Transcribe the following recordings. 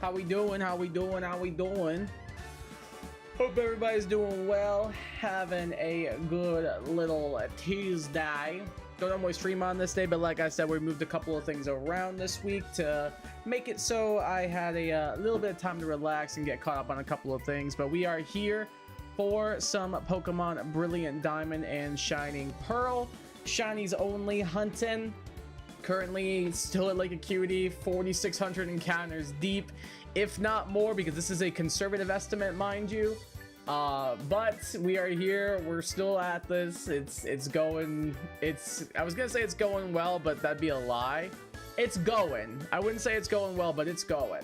How we doing? How we doing? How we doing? Hope everybody's doing well, having a good little Tuesday. Don't normally stream on this day, but like I said, we moved a couple of things around this week to make it so I had a little bit of time to relax and get caught up on a couple of things. But we are here for some Pokemon Brilliant Diamond and Shining Pearl. Shinies only hunting. Currently still at Lake Acuity, 4,600 encounters deep, if not more, because this is a conservative estimate, mind you. But we are here. We're still at this. It's going. I was gonna say it's going well, but that'd be a lie. It's going. I wouldn't say it's going well, but it's going.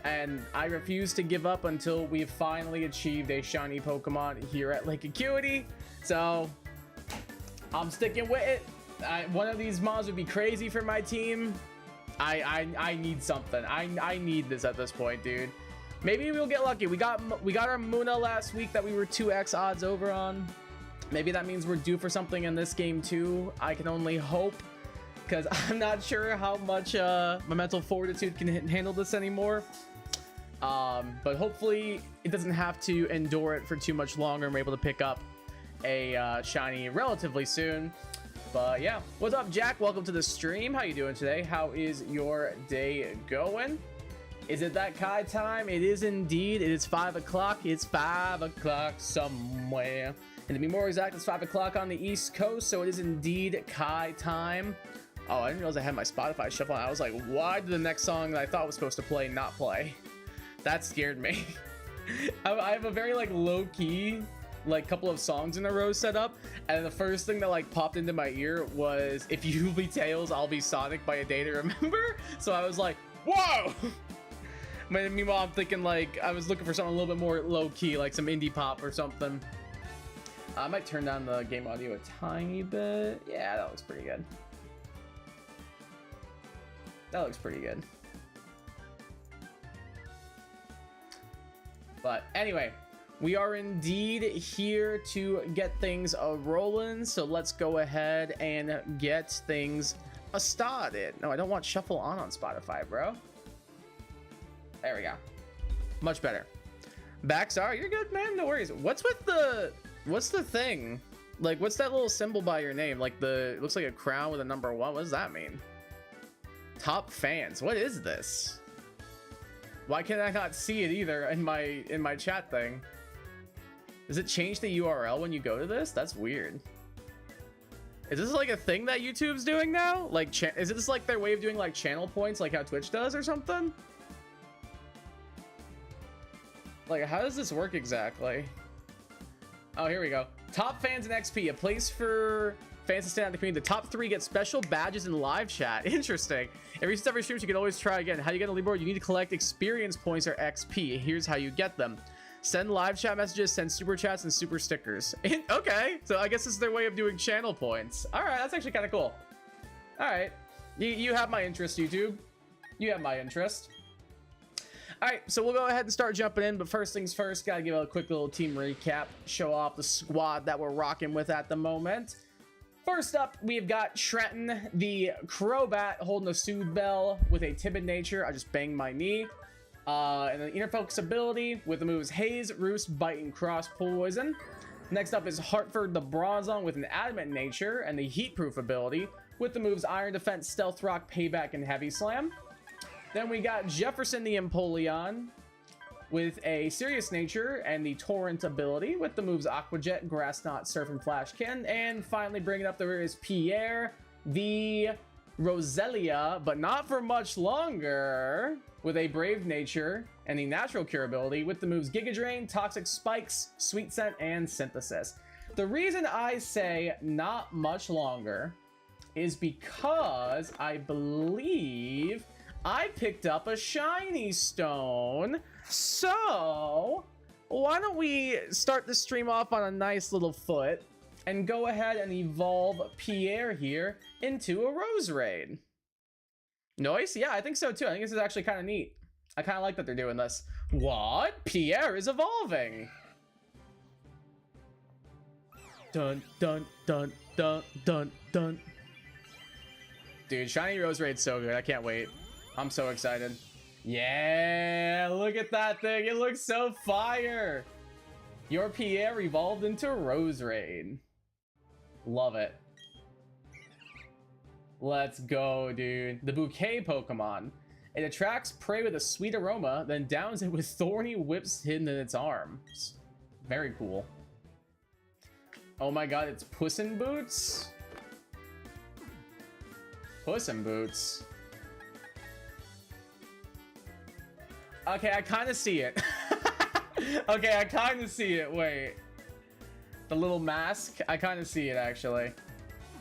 And I refuse to give up until we've finally achieved a shiny Pokemon here at Lake Acuity. So I'm sticking with it. One of these mobs would be crazy for my team. I need something. I need this at this point, dude. Maybe we'll get lucky. We got our Muna last week that we were 2x odds over on. Maybe that means we're due for something in this game too. I can only hope, because I'm not sure how much my mental fortitude can handle this anymore. But hopefully it doesn't have to endure it for too much longer, and we're able to pick up a shiny relatively soon. But yeah, what's up, Jack? Welcome to the stream. How you doing today? How is your day going? Is it that Kai time? It is indeed. It is 5 o'clock. It's 5 o'clock somewhere. And to be more exact, it's 5 o'clock on the East Coast, so it is indeed Kai time. Oh, I didn't realize I had my Spotify shuffle on. I was like, why did the next song that I thought was supposed to play not play? That scared me. I have a very like low-key like couple of songs in a row set up, and the first thing that like popped into my ear was "If You Be Tails, I'll Be Sonic" by A Day to Remember. So I was like, whoa. But meanwhile, I'm thinking like I was looking for something a little bit more low-key, like some indie pop or something. I might turn down the game audio a tiny bit. Yeah, that looks pretty good. That looks pretty good. But anyway, we are indeed here to get things rolling, so let's go ahead and get things started. No, I don't want shuffle on Spotify, bro. There we go. Much better. Baxar, you're good, man. No worries. What's the thing? Like, what's that little symbol by your name? Like it looks like a crown with a number 1. What does that mean? Top fans. What is this? Why can I not see it either in my chat thing? Does it change the URL when you go to this? That's weird. Is this like a thing that YouTube's doing now? Like, is this like their way of doing like channel points, like how Twitch does or something? Like, how does this work exactly? Oh, here we go. Top fans in XP, a place for fans to stand out in the community. The top 3 get special badges in live chat. Interesting. Every streams, you can always try again. How do you get on the leaderboard? You need to collect experience points or XP. Here's how you get them. Send live chat messages, send super chats, and super stickers. Okay, so I guess this is their way of doing channel points. All right, that's actually kind of cool. All right, you have my interest, YouTube. You have my interest. All right, so we'll go ahead and start jumping in, but first things first, gotta give a quick little team recap, show off the squad that we're rocking with at the moment. First up, we've got Trenton, the Crobat, holding a Soothe Bell with a timid nature. I just banged my knee. And the inner focus ability with the moves Haze, Roost, Bite, and Cross Poison. Next up is Hartford the Bronzong with an adamant nature and the heat proof ability with the moves Iron Defense, Stealth Rock, Payback, and Heavy Slam. Then we got Jefferson the Empoleon with a serious nature and the Torrent ability with the moves Aqua Jet, Grass Knot, Surf, and Flashkin. And finally bringing up the rear is Pierre the Roselia, but not for much longer, with a brave nature and the natural cure ability with the moves Giga Drain, Toxic Spikes, Sweet Scent, and Synthesis. The reason I say not much longer is because I believe I picked up a shiny stone. So why don't we start the stream off on a nice little foot and go ahead and evolve Pierre here into a Roserade. Nice? Yeah, I think so too. I think this is actually kind of neat. I kind of like that they're doing this. What? Pierre is evolving. Dun, dun, dun, dun, dun, dun. Dude, shiny Roserade's so good. I can't wait. I'm so excited. Yeah, look at that thing. It looks so fire. Your Pierre evolved into Roserade. Love it. Let's go, dude. The Bouquet Pokemon. It attracts prey with a sweet aroma, then downs it with thorny whips hidden in its arms. Very cool. Oh my god, it's Puss in Boots? Puss in Boots. Okay, I kind of see it. Okay, I kind of see it. Wait. The little mask? I kind of see it, actually.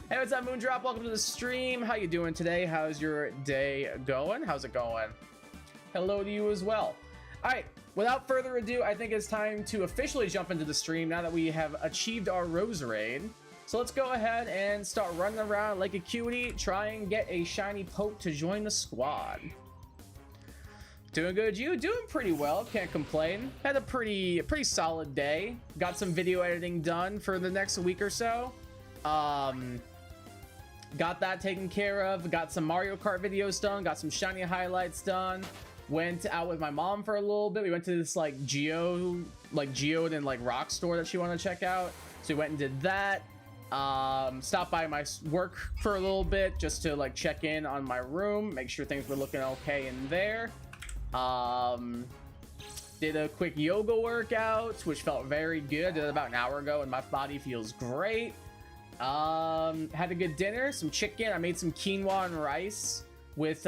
Hey, what's up, Moondrop? Welcome to the stream. How you doing today? How's your day going? How's it going? Hello to you as well. All right, without further ado, I think it's time to officially jump into the stream now that we have achieved our Roserade. So let's go ahead and start running around like Acuity, try and get a shiny poke to join the squad. Doing good, you? Doing pretty well, can't complain. Had a pretty solid day. Got some video editing done for the next week or so. Got that taken care of. Got some Mario Kart videos done. Got some shiny highlights done. Went out with my mom for a little bit. We went to this like Geode and like rock store that she wanted to check out. So we went and did that. Stopped by my work for a little bit just to like check in on my room, make sure things were looking okay in there. Did a quick yoga workout, which felt very good. I did it about an hour ago and my body feels great. Had a good dinner, some chicken. I made some quinoa and rice with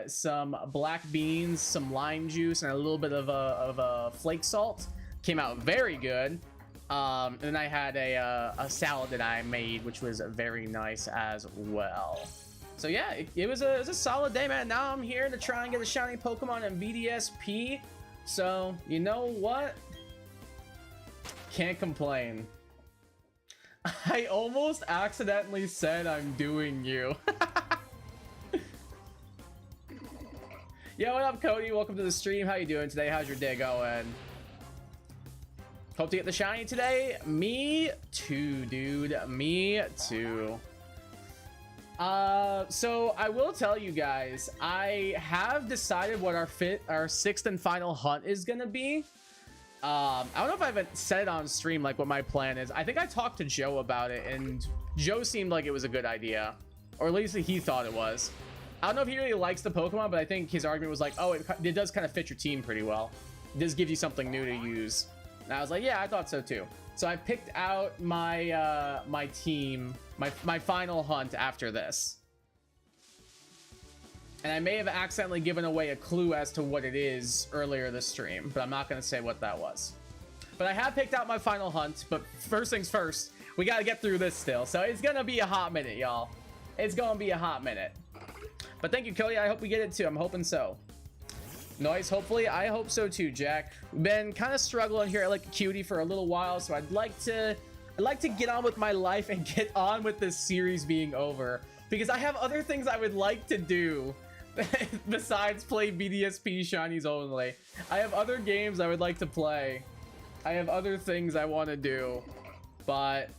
some black beans, some lime juice, and a little bit of a flake salt. Came out very good. And then I had a salad that I made, which was very nice as well. So yeah, it was a solid day, man. Now I'm here to try and get a shiny Pokemon in VDSP. So, you know what? Can't complain. I almost accidentally said I'm doing you. Yeah, what up, Cody? Welcome to the stream. How you doing today? How's your day going? Hope to get the shiny today. Me too, dude. Me too. So I will tell you guys, I have decided what our sixth and final hunt is gonna be. I don't know if I haven't said it on stream, like what my plan is. I think I talked to Joe about it, and Joe seemed like it was a good idea, or at least he thought it was. I don't know if he really likes the Pokemon, but I think his argument was like, oh, it does kind of fit your team pretty well. It does give you something new to use. And I was like, yeah, I thought so too. So I picked out my my team, my final hunt after this. And I may have accidentally given away a clue as to what it is earlier this stream, but I'm not going to say what that was. But I have picked out my final hunt, but first things first, we got to get through this still. So it's going to be a hot minute, y'all. It's going to be a hot minute. But thank you, Cody. I hope we get it too. I'm hoping so. Noise, hopefully. I hope so too, Jack. Been kind of struggling here at like Acuity for a little while, so I'd like to get on with my life and get on with this series being over, because I have other things I would like to do besides play BDSP shinies only. I have other games I would like to play. I have other things I want to do, but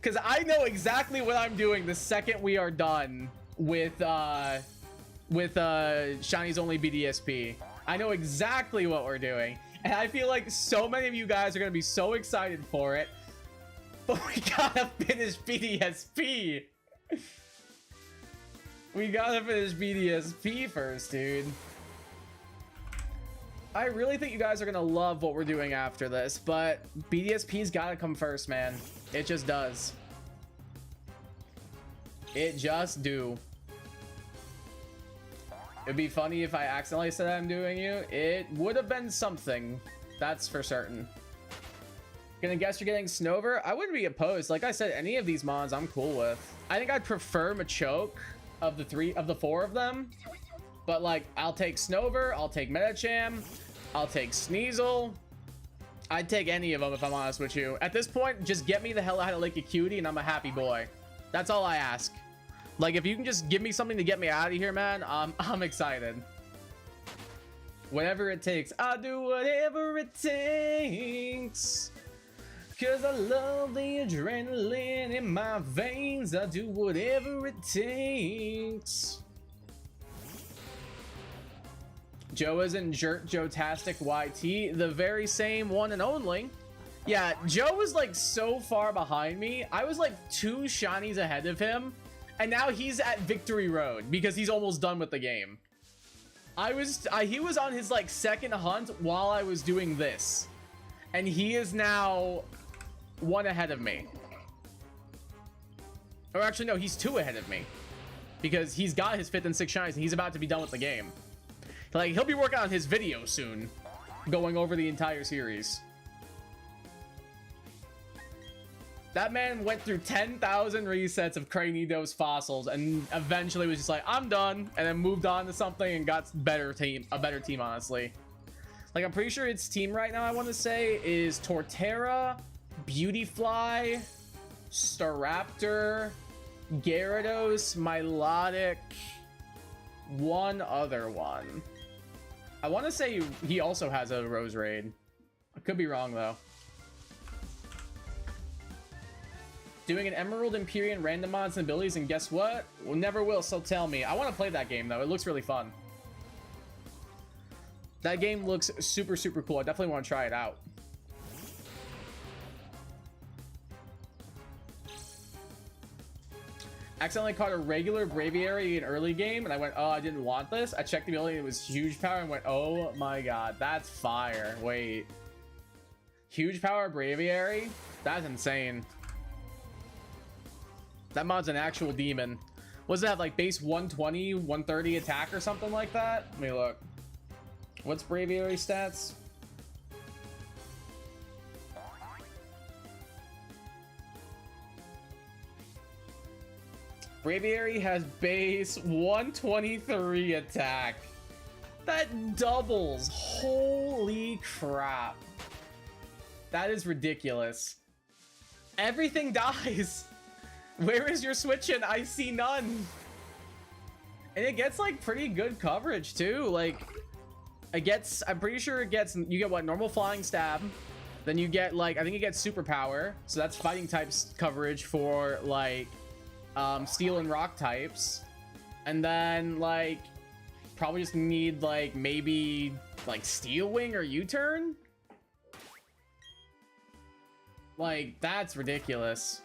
because I know exactly what I'm doing the second we are done with shinies only BDSP. I know exactly what we're doing, and I feel like so many of you guys are gonna be so excited for it, but we gotta finish BDSP. We gotta finish BDSP first, dude. I really think you guys are gonna love what we're doing after this, but BDSP's gotta come first, man. It just does. It just do. It'd be funny if I accidentally said I'm doing you. It would have been something. That's for certain. Gonna guess you're getting Snover? I wouldn't be opposed. Like I said, any of these mons I'm cool with. I think I'd prefer Machoke of the four of them. But like, I'll take Snover, I'll take Medicham, I'll take Sneasel. I'd take any of them if I'm honest with you. At this point, just get me the hell out of Lake Acuity and I'm a happy boy. That's all I ask. Like, if you can just give me something to get me out of here, man, I'm excited. Whatever it takes. I'll do whatever it takes. Cause I love the adrenaline in my veins. I'll do whatever it takes. Joe isn't Jerk Joe-tastic YT, the very same one and only. Yeah, Joe was like so far behind me. I was like 2 shinies ahead of him, and now he's at Victory Road because he's almost done with the game. He was on his like second hunt while I was doing this, and he is now 1 ahead of me. Or actually, no, he's 2 ahead of me because he's got his 5th and 6th shinies, and he's about to be done with the game. Like, he'll be working on his video soon, going over the entire series. That man went through 10,000 resets of Cranidos fossils and eventually was just like, I'm done, and then moved on to something and got a better team, honestly. Like, I'm pretty sure its team right now, I want to say, is Torterra, Beautyfly, Staraptor, Gyarados, Milotic, one other one. I want to say he also has a Rose Raid. I could be wrong, though. Doing an Emerald Empyrean random mods and abilities, and guess what? Well, never will, so tell me. I want to play that game, though. It looks really fun. That game looks super, super cool. I definitely want to try it out. Accidentally caught a regular Braviary in early game, and I went, oh, I didn't want this. I checked the ability, and it was huge power, and went, oh my god, that's fire. Wait. Huge power Braviary? That's insane. That mod's an actual demon. What does that have, like base 120, 130 attack or something like that? Let me look. What's Braviary stats? Braviary has base 123 attack. That doubles. Holy crap. That is ridiculous. Everything dies. Where is your switch-in? I see none. And it gets like pretty good coverage too. Like it gets, I'm pretty sure it gets, you get what, normal flying stab. Then you get like, I think it gets superpower. So that's fighting types coverage for like steel and rock types. And then like probably just need like maybe like steel wing or U-turn. Like that's ridiculous.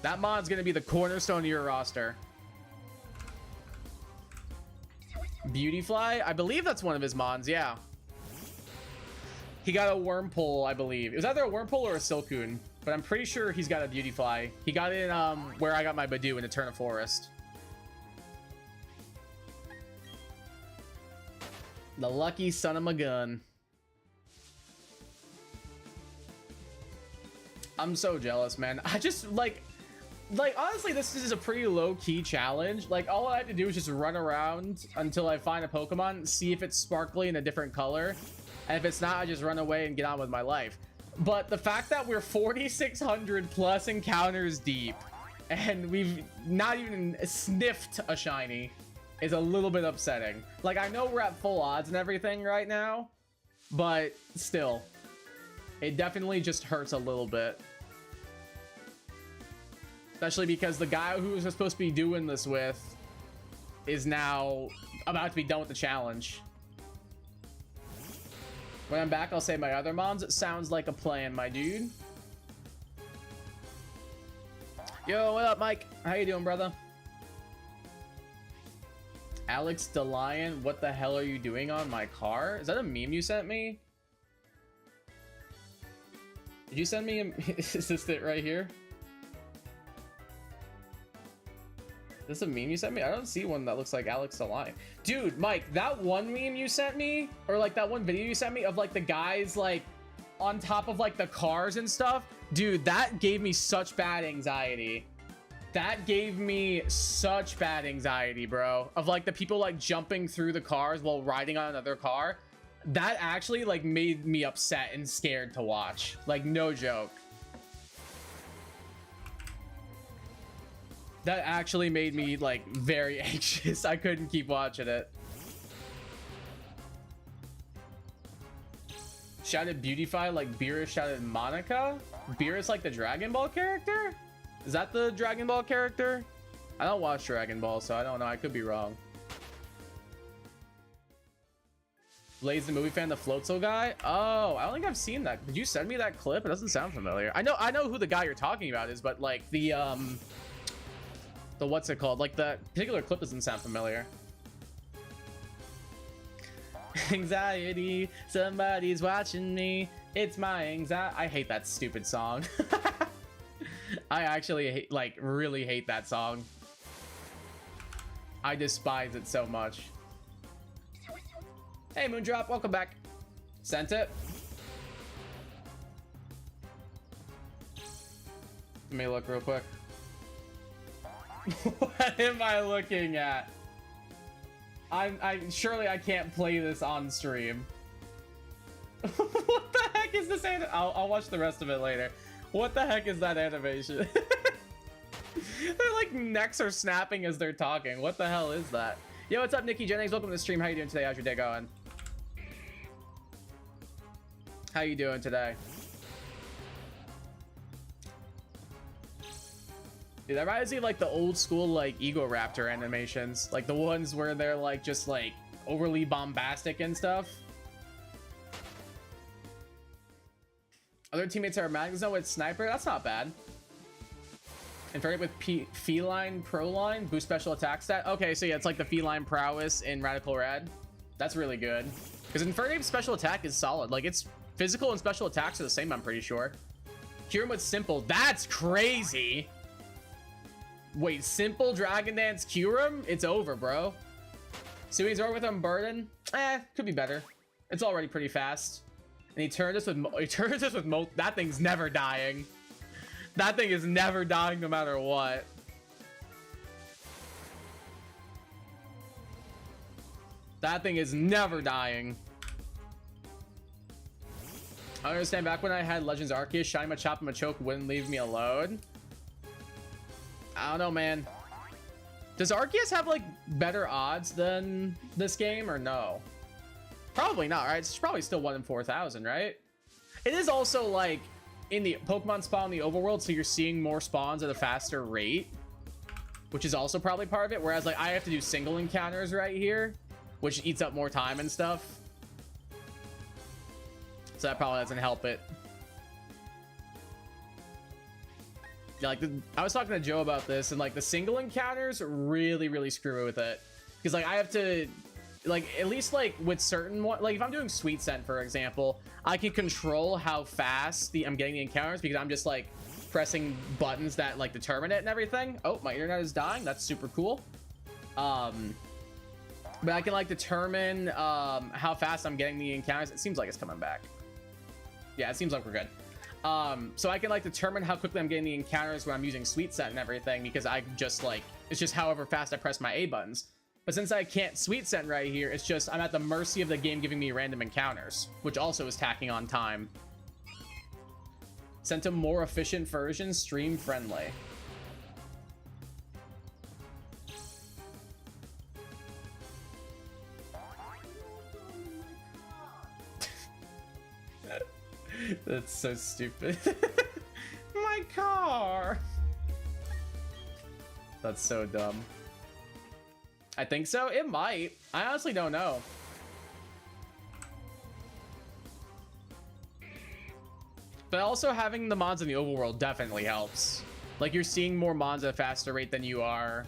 That mod's gonna be the cornerstone of your roster. Beautyfly, I believe that's one of his mods, yeah. He got a Wormpole, I believe. It was either a Wormpole or a Silcoon, but I'm pretty sure he's got a Beautyfly. He got it in where I got my Badoo in Eterna Forest. The lucky son of a gun. I'm so jealous, man. I just like honestly, this is a pretty low-key challenge. Like all I have to do is just run around until I find a Pokemon, see if it's sparkly in a different color, and if it's not, I just run away and get on with my life. But the fact that we're 4,600 plus encounters deep and we've not even sniffed a shiny is a little bit upsetting. Like I know we're at full odds and everything right now, but still, it definitely just hurts a little bit. Especially because the guy who was supposed to be doing this with is now about to be done with the challenge. When I'm back, I'll say my other moms. It sounds like a plan, my dude. Yo, what up, Mike? How you doing, brother? Alex DeLion, what the hell are you doing on my car? Is that a meme you sent me? Did you send me a... Is this it right here? Is this a meme you sent me? I don't see one that looks like Alex DeLion. Dude, Mike, that one meme you sent me, or like that one video you sent me of like the guys like on top of like the cars and stuff, dude, that gave me such bad anxiety. That gave me such bad anxiety, bro. Of like the people like jumping through the cars while riding on another car. That actually like made me upset and scared to watch. Like no joke. That actually made me like very anxious. I couldn't keep watching it. Shouted Beautify like Beerus shouted Monica? Beerus like the Dragon Ball character? Is that the Dragon Ball character? I don't watch Dragon Ball, so I don't know. I could be wrong. Blaze the movie fan, the Floatzel guy. Oh, I don't think I've seen that. Did you send me that clip? It doesn't sound familiar. I know who the guy you're talking about is, but like the what's it called? Like the particular clip doesn't sound familiar. Anxiety, somebody's watching me. It's my anxiety. I hate that stupid song. I actually hate, like, really hate that song. I despise it so much. Hey, Moondrop, welcome back. Sent it. Let me look real quick. What am I looking at? Surely I can't play this on stream. What the heck is this? I'll watch the rest of it later. What the heck is that animation? Their like necks are snapping as they're talking. What the hell is that? Yo, what's up, Nikki Jennings? Welcome to the stream. How you doing today? How's your day going? How you doing today? Dude, that reminds me of like the old school like Ego Raptor animations, like the ones where they're like just like overly bombastic and stuff. Other teammates are Magnus with Sniper. That's not bad. Infernate with Feline Proline, boost special attack stat. Okay, so yeah, it's like the Feline Prowess in Radical Red. That's really good. Because Infernape's special attack is solid. Like, its physical and special attacks are the same, I'm pretty sure. Cure him with Simple. That's crazy. Wait, Simple Dragon Dance cure him? It's over, bro. Sui's over with Unburden. Could be better. It's already pretty fast. And he turned us with that thing's never dying. That thing is never dying no matter what. That thing is never dying. I understand back when I had Legends Arceus, Shiny Machop and Machoke wouldn't leave me alone. I don't know, man. Does Arceus have like better odds than this game or no? Probably not, right? It's probably still 1 in 4,000, right? It is also like in the Pokemon spawn in the overworld, so you're seeing more spawns at a faster rate, which is also probably part of it. Whereas like I have to do single encounters right here, which eats up more time and stuff. So that probably doesn't help it. Yeah, like I was talking to Joe about this, and like the single encounters really screw with it, because like I have to, like, at least like with certain one, like if I'm doing Sweet Scent, for example, I can control how fast I'm getting the encounters because I'm just like pressing buttons that like determine it and everything. Oh, my internet is dying. That's super cool. But I can like determine how fast I'm getting the encounters. It seems like it's coming back. Yeah, it seems like we're good. So I can like determine how quickly I'm getting the encounters when I'm using Sweet Scent and everything, because I just like, it's just however fast I press my A buttons. But since I can't Sweet Scent right here, it's just I'm at the mercy of the game giving me random encounters, which also is tacking on time. Sent a more efficient version, stream friendly. That's so stupid. My car. That's so dumb. I think so. It might. I honestly don't know. But also having the mods in the overworld definitely helps. Like you're seeing more mods at a faster rate than you are.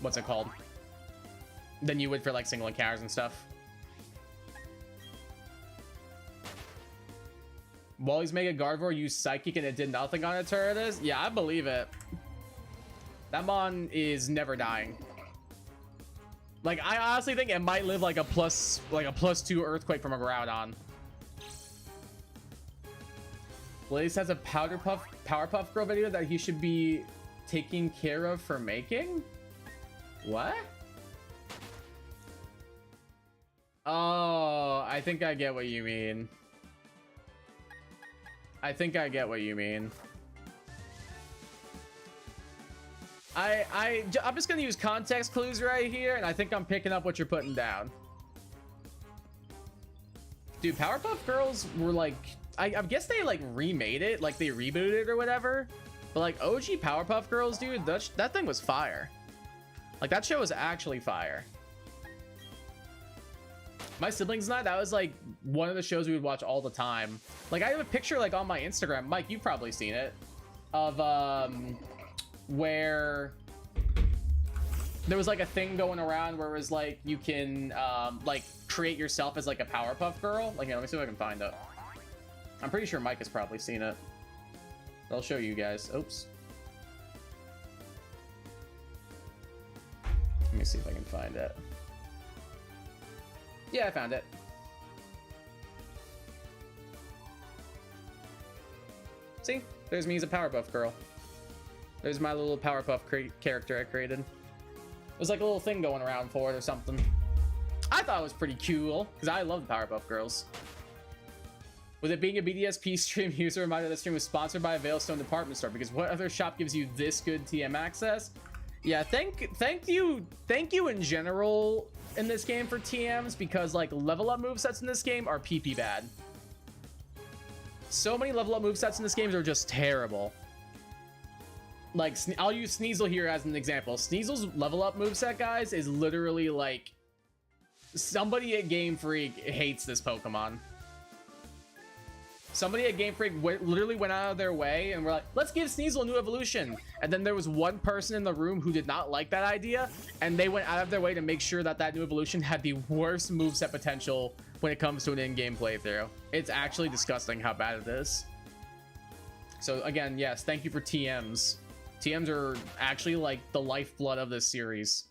What's it called? Than you would for like single encounters and stuff. Wally's Mega Gardevoir used Psychic and it did nothing on Eternatus? Yeah, I believe it. That mon is never dying. Like, I honestly think it might live like a +2 Earthquake from a Groudon. Blaze has a Powerpuff Girl video that he should be taking care of for making? What? Oh, I think I get what you mean. I'm just gonna use context clues right here, and I think I'm picking up what you're putting down. Dude, Powerpuff Girls were like, I guess they like remade it, like they rebooted it or whatever. But like OG Powerpuff Girls, dude, that thing was fire. Like that show was actually fire. My siblings and I, that was like one of the shows we would watch all the time. Like I have a picture like on my Instagram, Mike, you've probably seen it, of where there was like a thing going around where it was like you can like create yourself as like a Powerpuff Girl. Like, yeah, let me see if I can find it. I'm pretty sure Mike has probably seen it. I'll show you guys. Oops. Let me see if I can find it. Yeah, I found it. See? There's me as a Powerpuff Girl. There's my little Powerpuff character I created. There's like a little thing going around for it or something. I thought it was pretty cool, because I love the Powerpuff Girls. With it being a BDSP stream, user reminder that stream was sponsored by a Veilstone department store, because what other shop gives you this good TM access? Yeah, thank you in general in this game for TMs, because like level up movesets in this game are PP bad. So many level up movesets in this game are just terrible. Like, I'll use Sneasel here as an example. Sneasel's level up moveset, guys, is literally like somebody at Game Freak hates this Pokemon. Somebody at Game Freak literally went out of their way and were like, let's give Sneasel a new evolution. And then there was one person in the room who did not like that idea, and they went out of their way to make sure that that new evolution had the worst moveset potential when it comes to an in-game playthrough. It's actually disgusting how bad it is. So again, yes, thank you for TMs. TMs are actually like the lifeblood of this series.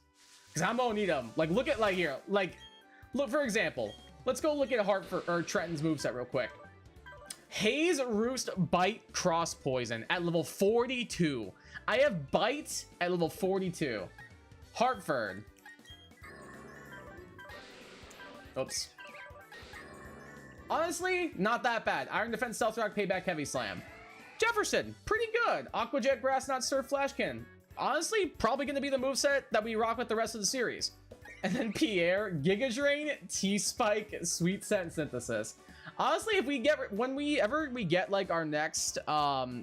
Because I'm gonna need them. Like, look at, like, here. Like, look, for example, let's go look at Hartford or Trenton's moveset real quick. Haze, Roost, Bite, Cross Poison at level 42. I have Bite at level 42. Hartford. Oops. Honestly, not that bad. Iron Defense, Stealth Rock, Payback, Heavy Slam. Jefferson, pretty good. Aqua Jet, Grass Knot, Surf, Flash Cannon. Honestly, probably going to be the moveset that we rock with the rest of the series. And then Pierre, Giga Drain, T-Spike, Sweet Scent Synthesis. Honestly, if we get, whenever we get like our next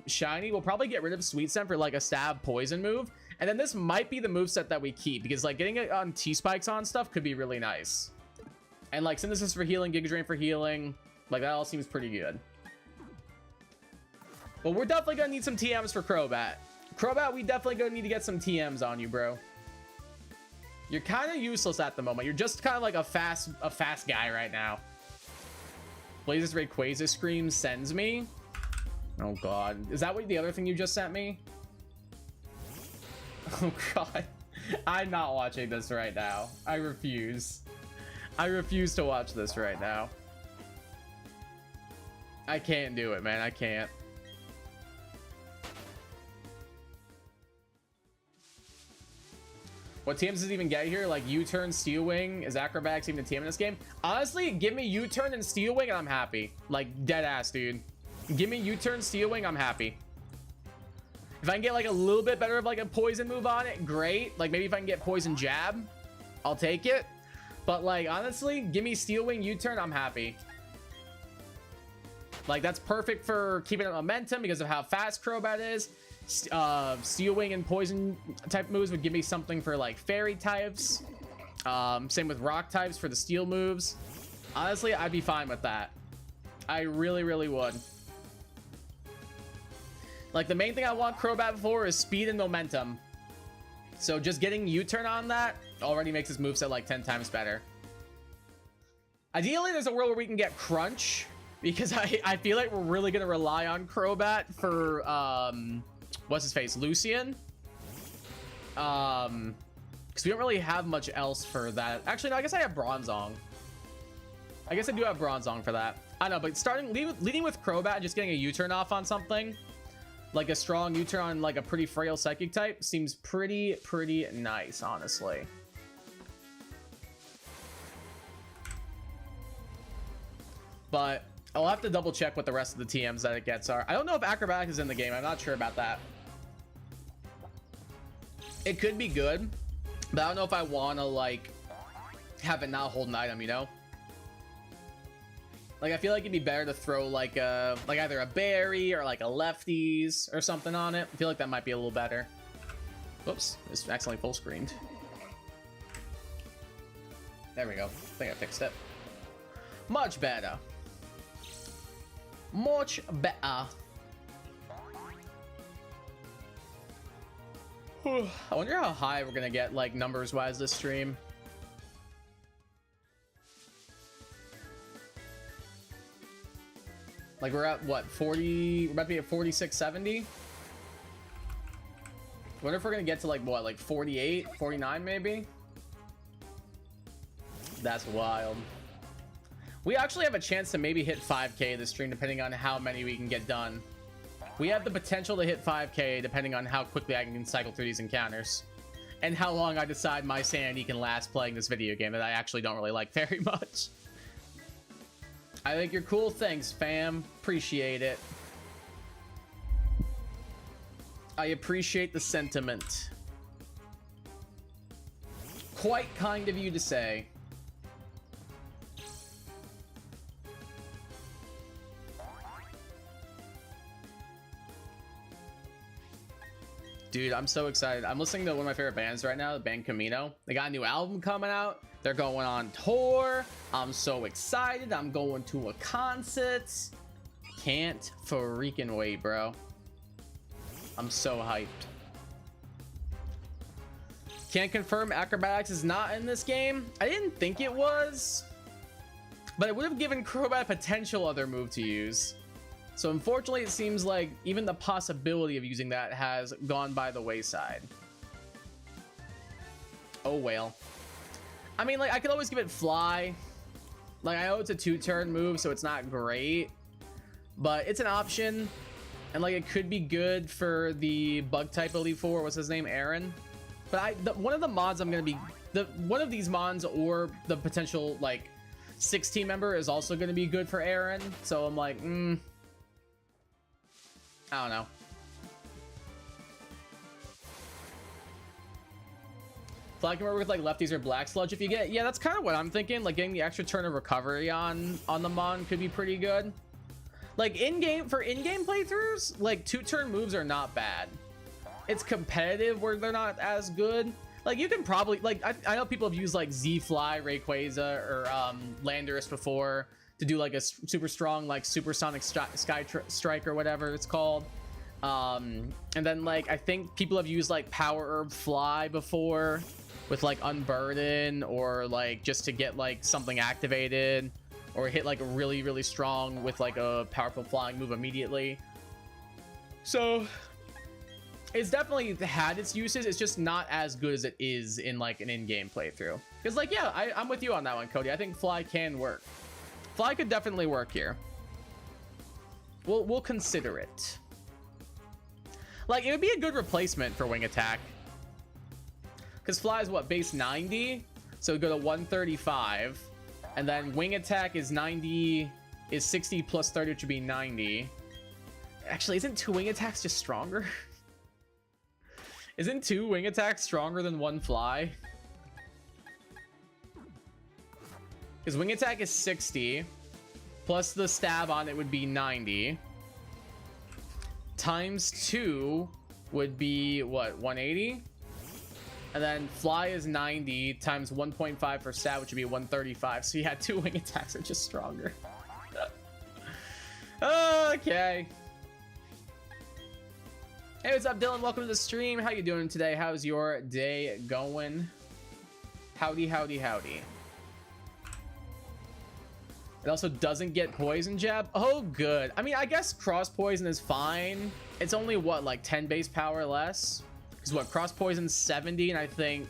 shiny, we'll probably get rid of Sweet Scent for like a stab poison move. And then this might be the moveset that we keep, because like getting it on T-Spikes on stuff could be really nice. And like Synthesis for healing, Giga Drain for healing, like that all seems pretty good. But we're definitely gonna need some TMs for Crobat. Crobat, we definitely gonna need to get some TMs on you, bro. You're kind of useless at the moment. You're just kind of like a fast guy right now. Blazes Rayquaza Scream sends me. Oh god, is that what the other thing you just sent me? Oh god, I'm not watching this right now. I refuse. I refuse to watch this right now. I can't do it, man. I can't. What TMs does it even get here? Like U-Turn, Steel Wing, is Acrobatics even a TM in this game? Honestly, give me U-Turn and Steel Wing and I'm happy. Like, dead ass, dude. Give me U-Turn, Steel Wing, I'm happy. If I can get like a little bit better of like a poison move on it, great. Like maybe if I can get Poison Jab, I'll take it. But like, honestly, give me Steel Wing, U-Turn, I'm happy. Like, that's perfect for keeping up momentum because of how fast Crobat is. Steel Wing and Poison type moves would give me something for like Fairy types. Same with Rock types for the Steel moves. Honestly, I'd be fine with that. I really, really would. Like, the main thing I want Crobat for is speed and momentum. So just getting U-Turn on that already makes this moveset like 10 times better. Ideally, there's a world where we can get Crunch, because I feel like we're really going to rely on Crobat for, what's his face? Lucian? Because we don't really have much else for that. Actually, no, I guess I have Bronzong. I guess I do have Bronzong for that. I don't know, but leading with Crobat and just getting a U-Turn off on something, like a strong U-Turn on like a pretty frail Psychic type, seems pretty nice, honestly. But I'll have to double check what the rest of the TMs that it gets are. I don't know if Acrobatics is in the game. I'm not sure about that. It could be good, but I don't know if I want to like have it not hold an item, you know? Like, I feel like it'd be better to throw like either a berry or like a lefties or something on it. I feel like that might be a little better. Whoops, it's accidentally full screened. There we go. I think I fixed it. Much better. Much better. I wonder how high we're gonna get, like, numbers wise this stream. Like, we're at what, 40? We're about to be at 4670. Wonder if we're gonna get to, like, what, like 48, 49 maybe. That's wild. We actually have a chance to maybe hit 5k this stream, depending on how many we can get done. We have the potential to hit 5k depending on how quickly I can cycle through these encounters and how long I decide my sanity can last playing this video game that I actually don't really like very much. I think you're cool. Thanks, fam. Appreciate it. I appreciate the sentiment. Quite kind of you to say. Dude, I'm so excited. I'm listening to one of my favorite bands right now, the band Camino. They got a new album coming out. They're going on tour. I'm so excited. I'm going to a concert. Can't freaking wait, bro. I'm so hyped. Can't confirm acrobatics is not in this game. I didn't think it was, but it would have given Crobat a potential other move to use. So unfortunately, it seems like even the possibility of using that has gone by the wayside. Oh well. I mean, like, I could always give it Fly. Like, I know it's a 2-turn move, so it's not great, but it's an option. And, like, it could be good for the bug type Elite Four. What's his name? Aaron. But one of the mods I'm gonna be, one of these mods or the potential, like, 16 member is also gonna be good for Aaron. So I'm like, I don't know. Fly can work with, like, lefties or black sludge if you get. Yeah, that's kind of what I'm thinking. Like, getting the extra turn of recovery on the mon could be pretty good. Like, in-game playthroughs, like, 2-turn moves are not bad. It's competitive where they're not as good. Like, you can probably, like, I know people have used, like, Z-Fly, Rayquaza, or Landorus before to do, like, a super strong, like, supersonic sky strike or whatever it's called. And then, like, I think people have used, like, Power Herb Fly before with, like, Unburden, or, like, just to get, like, something activated, or hit, like, really, really strong with, like, a powerful flying move immediately. So it's definitely had its uses. It's just not as good as it is in, like, an in-game playthrough. Because, like, yeah, I'm with you on that one, Cody. I think Fly can work. Fly could definitely work here. We'll consider it. Like, it would be a good replacement for Wing Attack. Because Fly is what, base 90? So go to 135. And then Wing Attack is 60 plus 30, which would be 90. Actually, isn't 2 Wing Attacks just stronger? Isn't 2 Wing Attacks stronger than 1 Fly? Because Wing Attack is 60. Plus the stab on it would be 90. Times 2 would be, what, 180? And then Fly is 90 times 1.5 for stat, which would be 135. So yeah, 2 Wing Attacks are just stronger. Okay. Hey, what's up, Dylan? Welcome to the stream. How you doing today? How's your day going? Howdy, howdy, howdy. It also doesn't get poison jab. Oh, good. I mean, I guess cross poison is fine. It's only, what, like 10 base power less? Because what, cross poison's 70, and I think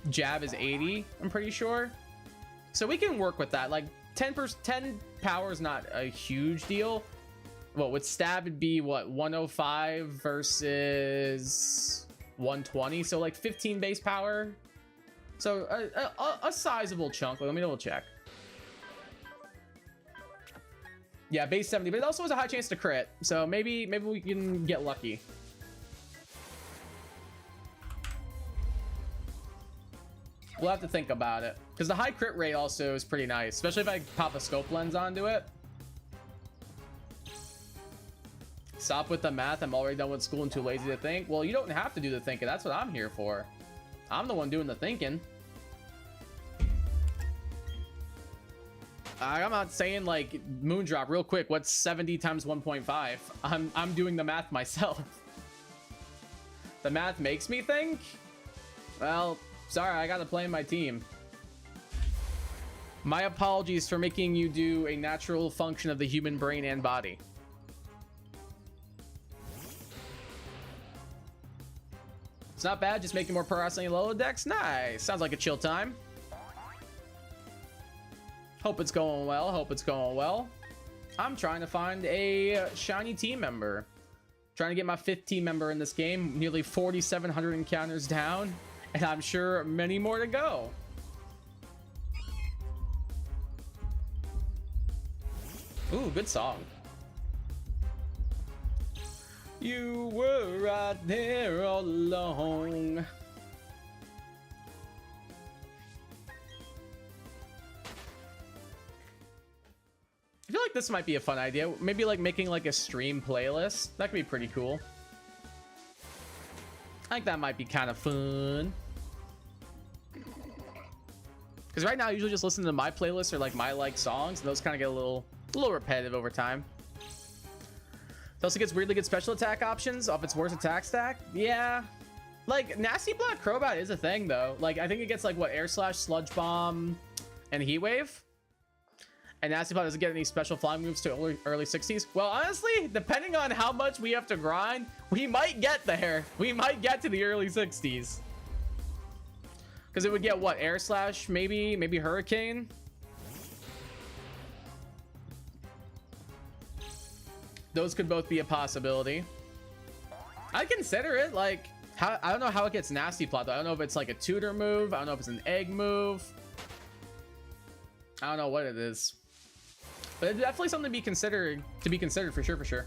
jab is 80, I'm pretty sure. So we can work with that. Like 10 power is not a huge deal. Well, with stab it'd be what, 105 versus 120, so like 15 base power. So a sizable chunk. Let me double check. Yeah, base 70, but it also has a high chance to crit, so maybe we can get lucky. We'll have to think about it, because the high crit rate also is pretty nice, especially if I pop a scope lens onto it. Stop with the math. I'm already done with school and too lazy to think. Well, you don't have to do the thinking. That's what I'm here for. I'm the one doing the thinking. I'm not saying like Moondrop real quick. What's 70 times 1.5? I'm doing the math myself. The math makes me think. Well, sorry, I gotta play my team. My apologies for making you do a natural function of the human brain and body. It's not bad, just making more progress on your low decks. Nice. Sounds like a chill time. Hope it's going well. Hope it's going well. I'm trying to find a shiny team member. Trying to get my 5th team member in this game. Nearly 4,700 encounters down. And I'm sure many more to go. Ooh, good song. You were right there all along. I feel like this might be a fun idea. Maybe like making like a stream playlist. That could be pretty cool. I think that might be kind of fun. Because right now I usually just listen to my playlist or like my like songs, and those kind of get a little repetitive over time. It also gets weirdly good special attack options off its worst attack stack. Yeah. Like, Nasty Black Crobat is a thing, though. Like, I think it gets, like, what, Air Slash, Sludge Bomb, and Heat Wave. And Nasty Black doesn't get any special flying moves to early 60s. Well, honestly, depending on how much we have to grind, we might get there. We might get to the early 60s. Because it would get, what, Air Slash, maybe Hurricane? Those could both be a possibility. I'd consider it. Like, I don't know how it gets Nasty Plot, though. I don't know if it's like a tutor move. I don't know if it's an egg move. I don't know what it is. But it's definitely something to be considered for sure.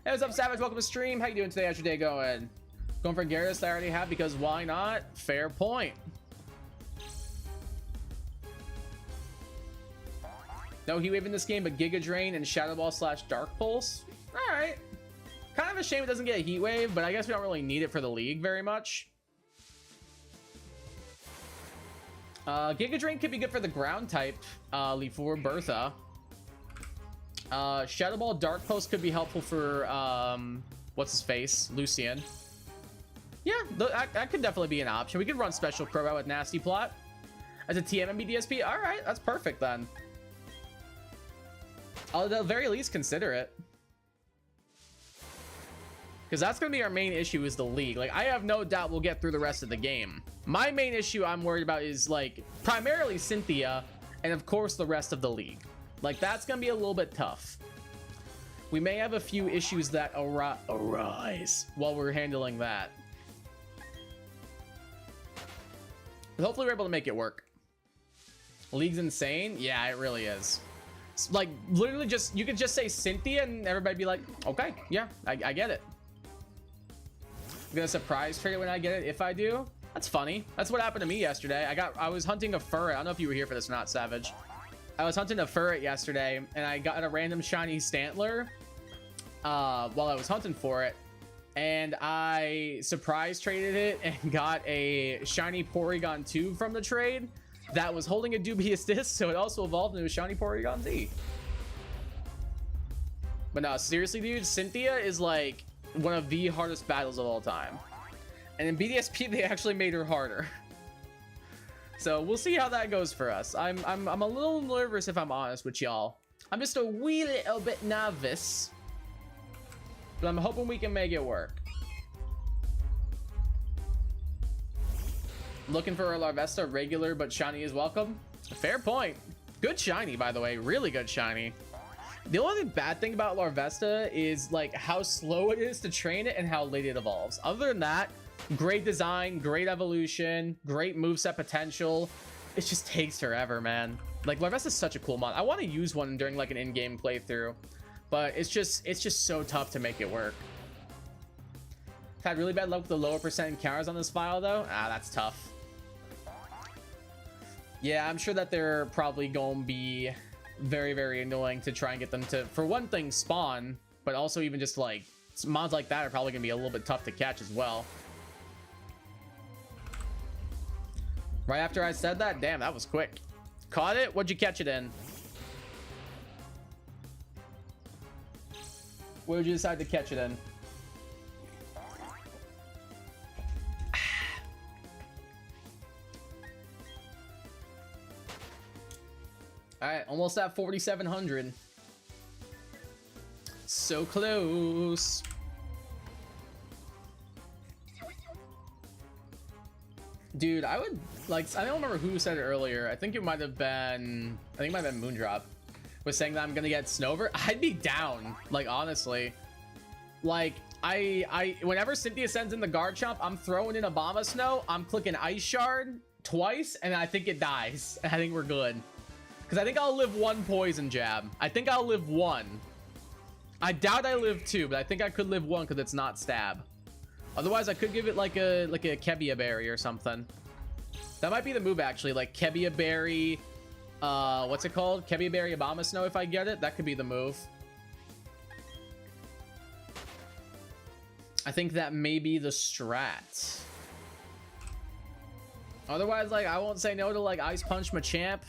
Hey, what's up, Savage? Welcome to stream. How you doing today? How's your day going? Going for Gyarados I already have because why not? Fair point. No Heat Wave in this game, but Giga Drain and Shadow Ball / Dark Pulse. All right. Kind of a shame it doesn't get a Heat Wave, but I guess we don't really need it for the league very much. Giga Drain could be good for the ground type lead for Bertha. Shadow Ball Dark Pulse could be helpful for what's his face, Lucian. Yeah, that could definitely be an option. We could run Special Crobat with Nasty Plot as a TM and BDSP. All right, that's perfect then. I'll at the very least consider it. Because that's going to be our main issue is the league. Like, I have no doubt we'll get through the rest of the game. My main issue I'm worried about is, like, primarily Cynthia and, of course, the rest of the league. Like, that's going to be a little bit tough. We may have a few issues that arise while we're handling that. But hopefully we're able to make it work. League's insane? Yeah, it really is. Like, literally just, you could just say Cynthia and everybody be like, okay, yeah, I get it. I'm gonna surprise trade it when I get it if I do. That's funny. That's what happened to me yesterday. I was hunting a furret. I don't know if you were here for this or not, Savage. I was hunting a furret yesterday and I got a random shiny Stantler while I was hunting for it. And I surprise traded it and got a shiny Porygon 2 from the trade that was holding a dubious disc, so it also evolved into a shiny Porygon Z. But no, seriously, dude, Cynthia is like one of the hardest battles of all time. And in BDSP, they actually made her harder. So we'll see how that goes for us. I'm a little nervous if I'm honest with y'all. I'm just a wee little bit nervous. But I'm hoping we can make it work. Looking for a Larvesta, regular but shiny is welcome. Fair point. Good shiny, by the way. Really good shiny. The only bad thing about Larvesta is like how slow it is to train it and how late it evolves. Other than that, great design, great evolution, great moveset potential. It just takes forever, man. Like, Larvesta is such a cool mod. I want to use one during like an in-game playthrough, but it's just so tough to make it work. I've had really bad luck with the lower percent encounters on this file though. Ah, that's tough. Yeah, I'm sure that they're probably going to be very, very annoying to try and get them to, for one thing, spawn, but also even just like mods like that are probably going to be a little bit tough to catch as well. Right after I said that, damn, that was quick. Caught it? What'd you catch it in? Where did you decide to catch it in? All right, almost at 4,700. So close. Dude, I would like, I don't remember who said it earlier. I think it might have been, Moondrop was saying that I'm gonna get Snover. I'd be down, like, honestly. Like, whenever Cynthia sends in the guard chomp, I'm throwing in a Bomba Snow, I'm clicking Ice Shard twice, and I think it dies. I think we're good. Because I think I'll live one poison jab. I think I'll live one. I doubt I live two, but I think I could live one because it's not stab. Otherwise, I could give it like a Kebia Berry or something. That might be the move, actually. Like Kebia Berry, what's it called? Kebia Berry Obama Snow, if I get it. That could be the move. I think that may be the strat. Otherwise, like, I won't say no to like Ice Punch Machamp,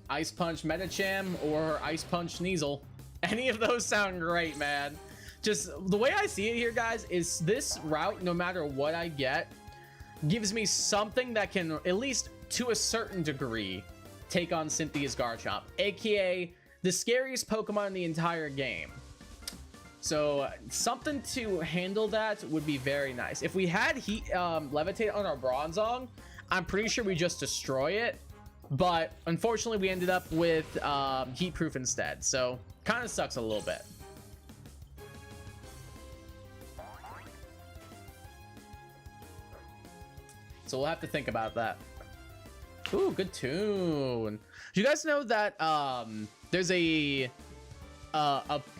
Ice Punch Metacham, or Ice Punch Sneasel. Any of those sound great, man. Just the way I see it here, guys, is this route, no matter what I get, gives me something that can, at least to a certain degree, take on Cynthia's Garchomp, aka the scariest Pokemon in the entire game. So something to handle that would be very nice. If we had Heat Levitate on our Bronzong, I'm pretty sure we just destroy it. But unfortunately, we ended up with Heat Proof instead. So kind of sucks a little bit. So we'll have to think about that. Ooh, good tune. Do you guys know that there's a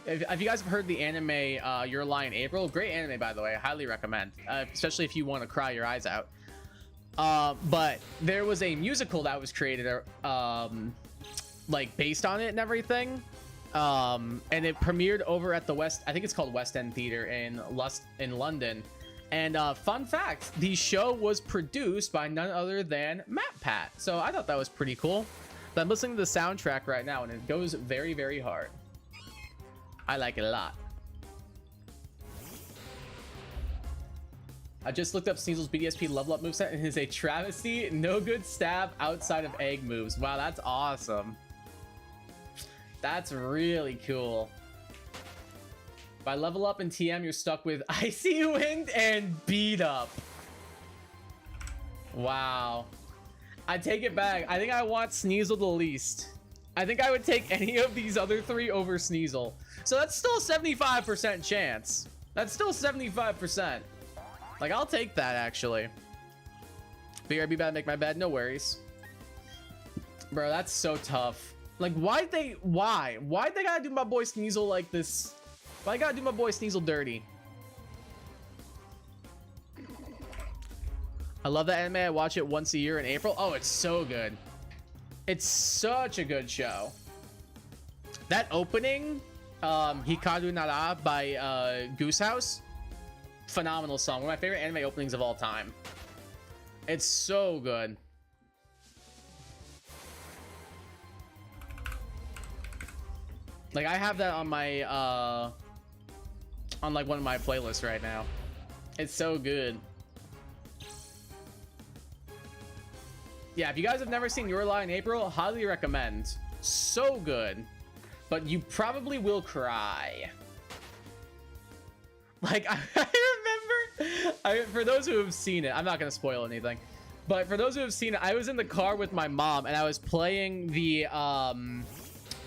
if you guys have heard the anime Your Lie in April, great anime, by the way, I highly recommend, especially if you want to cry your eyes out. But there was a musical that was created like based on it and everything, and it premiered over at the I think it's called West End Theatre in London. And fun fact, the show was produced by none other than MatPat. So I thought that was pretty cool. But I'm listening to the soundtrack right now, and it goes very, very hard. I like it a lot. I just looked up Sneasel's BDSP level up moveset, and it is a travesty. No good stab outside of egg moves. Wow, that's awesome. That's really cool. By level up in TM, you're stuck with Icy Wind and Beat Up. Wow. I take it back. I think I want Sneasel the least. I think I would take any of these other three over Sneasel. So that's still a 75% chance. That's still 75%. Like, I'll take that, actually. BRB about to make my bed. No worries. Bro, that's so tough. Like, why'd they gotta do my boy Sneasel like this? Why gotta do my boy Sneasel dirty? I love that anime. I watch it once a year in April. Oh, it's so good. It's such a good show. That opening, Hikaru Nara by Goose House, phenomenal song. One of my favorite anime openings of all time. It's so good. Like, I have that on my on like one of my playlists right now. It's so good. Yeah, if you guys have never seen Your Lie in April, highly recommend. So good. But you probably will cry. Like, I remember, for those who have seen it, I'm not gonna spoil anything, but for those who have seen it, I was in the car with my mom and I was playing the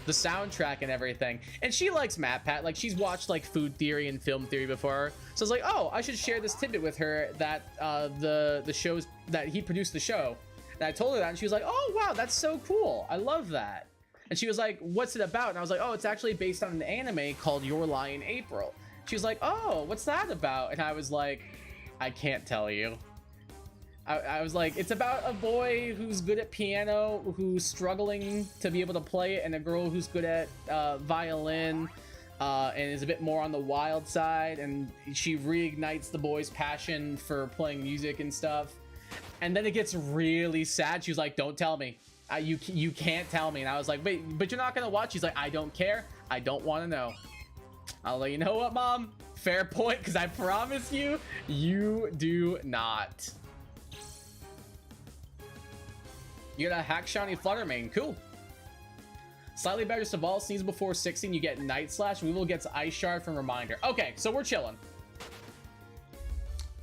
soundtrack and everything, and she likes MatPat. Like, she's watched like Food Theory and Film Theory before, so I was like, oh, I should share this tidbit with her that the shows that he produced the show. And I told her that, and she was like, oh wow, that's so cool, I love that. And she was like, what's it about? And I was like, oh, it's actually based on an anime called Your Lie in April. She was like, oh, what's that about? And I was like, I can't tell you. I was like, it's about a boy who's good at piano, who's struggling to be able to play it, and a girl who's good at violin, and is a bit more on the wild side, and she reignites the boy's passion for playing music and stuff. And then it gets really sad. She was like, don't tell me. You can't tell me. And I was like, wait, but you're not gonna watch? She's like, I don't care. I don't want to know. I'll let you know what, Mom. Fair point, because I promise you, you do not. You got a Hack Shiny Fluttermane. Cool. Slightly better just evolve. Sneeze before 16. You get Night Slash. We will get Ice Shard from Reminder. Okay, so we're chilling.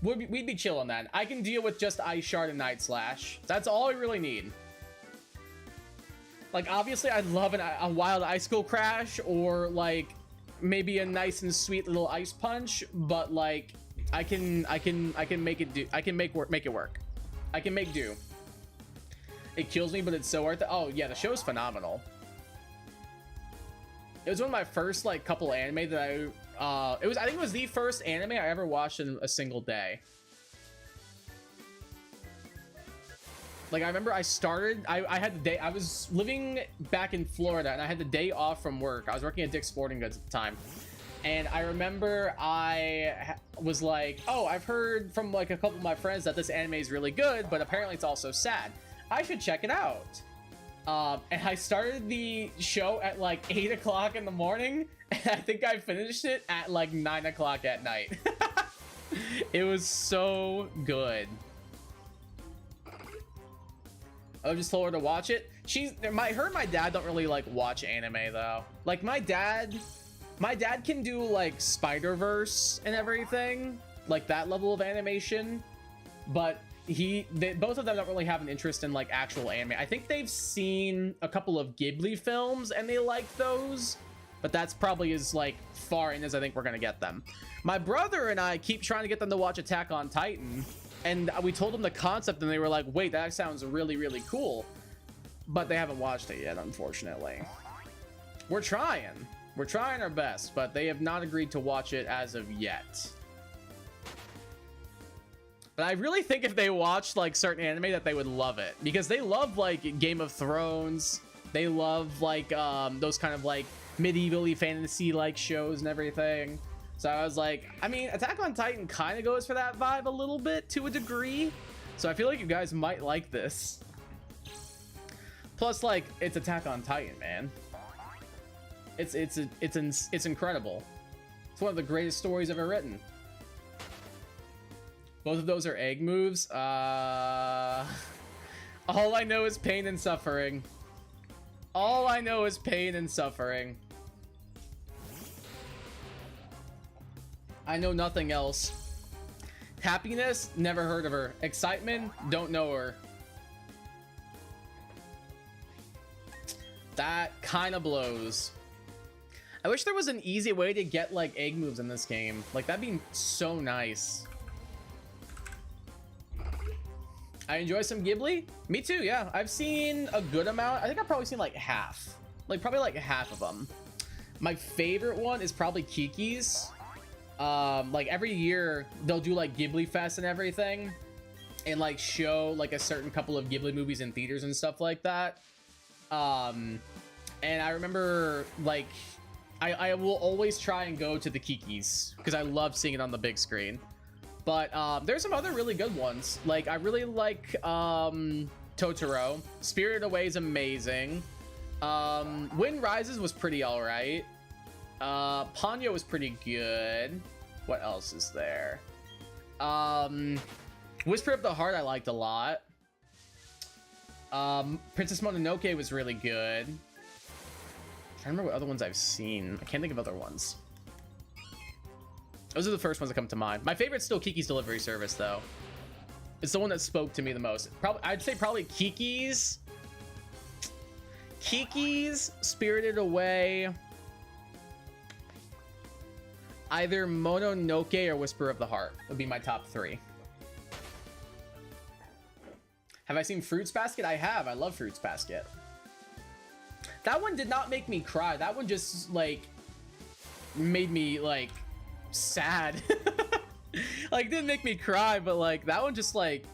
We'd be chilling then. I can deal with just Ice Shard and Night Slash. That's all we really need. Like, obviously, I'd love a wild Icicle Crash or, like, maybe a nice and sweet little Ice Punch, but, like, I can make it do. I can make it work. I can make do. It kills me, but it's so worth it. Oh, yeah, the show's phenomenal. It was one of my first, like, couple anime that I think it was the first anime I ever watched in a single day. Like, I remember I had the day, I was living back in Florida, and I had the day off from work. I was working at Dick's Sporting Goods at the time. And I remember I was like, oh, I've heard from, like, a couple of my friends that this anime is really good, but apparently it's also sad. I should check it out. And I started the show at like 8 o'clock in the morning, and I think I finished it at like 9 o'clock at night. It was so good. I just told her to watch it. Her and my dad don't really like watch anime though. Like my dad can do like Spider-Verse and everything, like that level of animation, but both of them don't really have an interest in like actual anime. I think they've seen a couple of Ghibli films and they like those, but that's probably as like far in as I think we're gonna get them. My brother and I keep trying to get them to watch Attack on Titan, and we told them the concept and they were like, wait, that sounds really, really cool, but they haven't watched it yet, unfortunately. We're trying our best, but they have not agreed to watch it as of yet. But I really think if they watched like certain anime that they would love it, because they love like Game of Thrones. They love like those kind of like medieval-y fantasy like shows and everything. So I was like, I mean, Attack on Titan kind of goes for that vibe a little bit to a degree. So I feel like you guys might like this. Plus, like, it's Attack on Titan, man. It's incredible. It's one of the greatest stories ever written. Both of those are egg moves. All I know is pain and suffering. All I know is pain and suffering. I know nothing else. Happiness? Never heard of her. Excitement? Don't know her. That kind of blows. I wish there was an easy way to get like egg moves in this game. Like, that'd be so nice. I enjoy some Ghibli. Me too, yeah. I've seen a good amount. I think I've probably seen like half. Like, probably like half of them. My favorite one is probably Kiki's. Like, every year, they'll do like Ghibli Fest and everything. And like show like a certain couple of Ghibli movies in theaters and stuff like that. And I remember like, I will always try and go to the Kiki's because I love seeing it on the big screen. But there's some other really good ones. Like, I really like Totoro. Spirited Away is amazing. Wind Rises was pretty alright. Ponyo was pretty good. What else is there? Whisper of the Heart I liked a lot. Princess Mononoke was really good. I'm trying to remember what other ones I've seen. I can't think of other ones. Those are the first ones that come to mind. My favorite's still Kiki's Delivery Service, though. It's the one that spoke to me the most. I'd say probably Kiki's, Spirited Away, either Mononoke or Whisper of the Heart would be my top three. Have I seen Fruits Basket? I have. I love Fruits Basket. That one did not make me cry. That one just, like, made me, like, sad. Like, it didn't make me cry, but, like, that one just, like,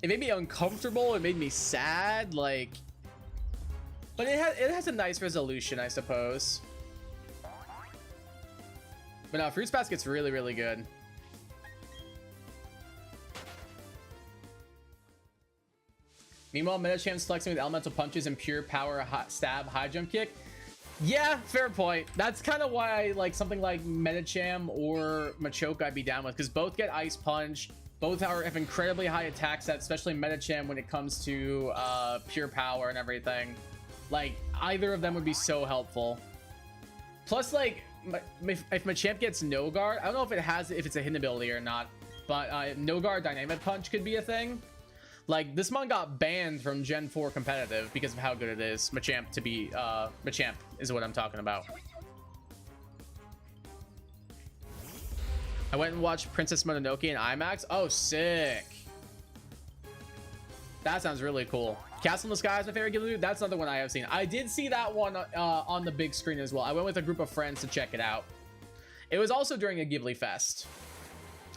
it made me uncomfortable. It made me sad, like, but it has a nice resolution, I suppose. But no, Fruits Basket's really, really good. Meanwhile, Metacham's flexing with elemental punches and pure power stab high jump kick. Yeah, fair point. That's kind of why I like something like Medicham or Machoke I'd be down with, because both get Ice Punch. Both have incredibly high attack sets, especially Medicham when it comes to pure power and everything. Like, either of them would be so helpful. Plus, like, if Machamp gets No Guard, I don't know if it's a hidden ability or not, but No Guard Dynamic Punch could be a thing. Like, this mon got banned from Gen 4 competitive because of how good it is. Machamp to be, Machamp is what I'm talking about. I went and watched Princess Mononoke in IMAX. Oh, sick. That sounds really cool. Castle in the Sky is my favorite Ghibli. That's another one I have seen. I did see that one on the big screen as well. I went with a group of friends to check it out. It was also during a Ghibli fest.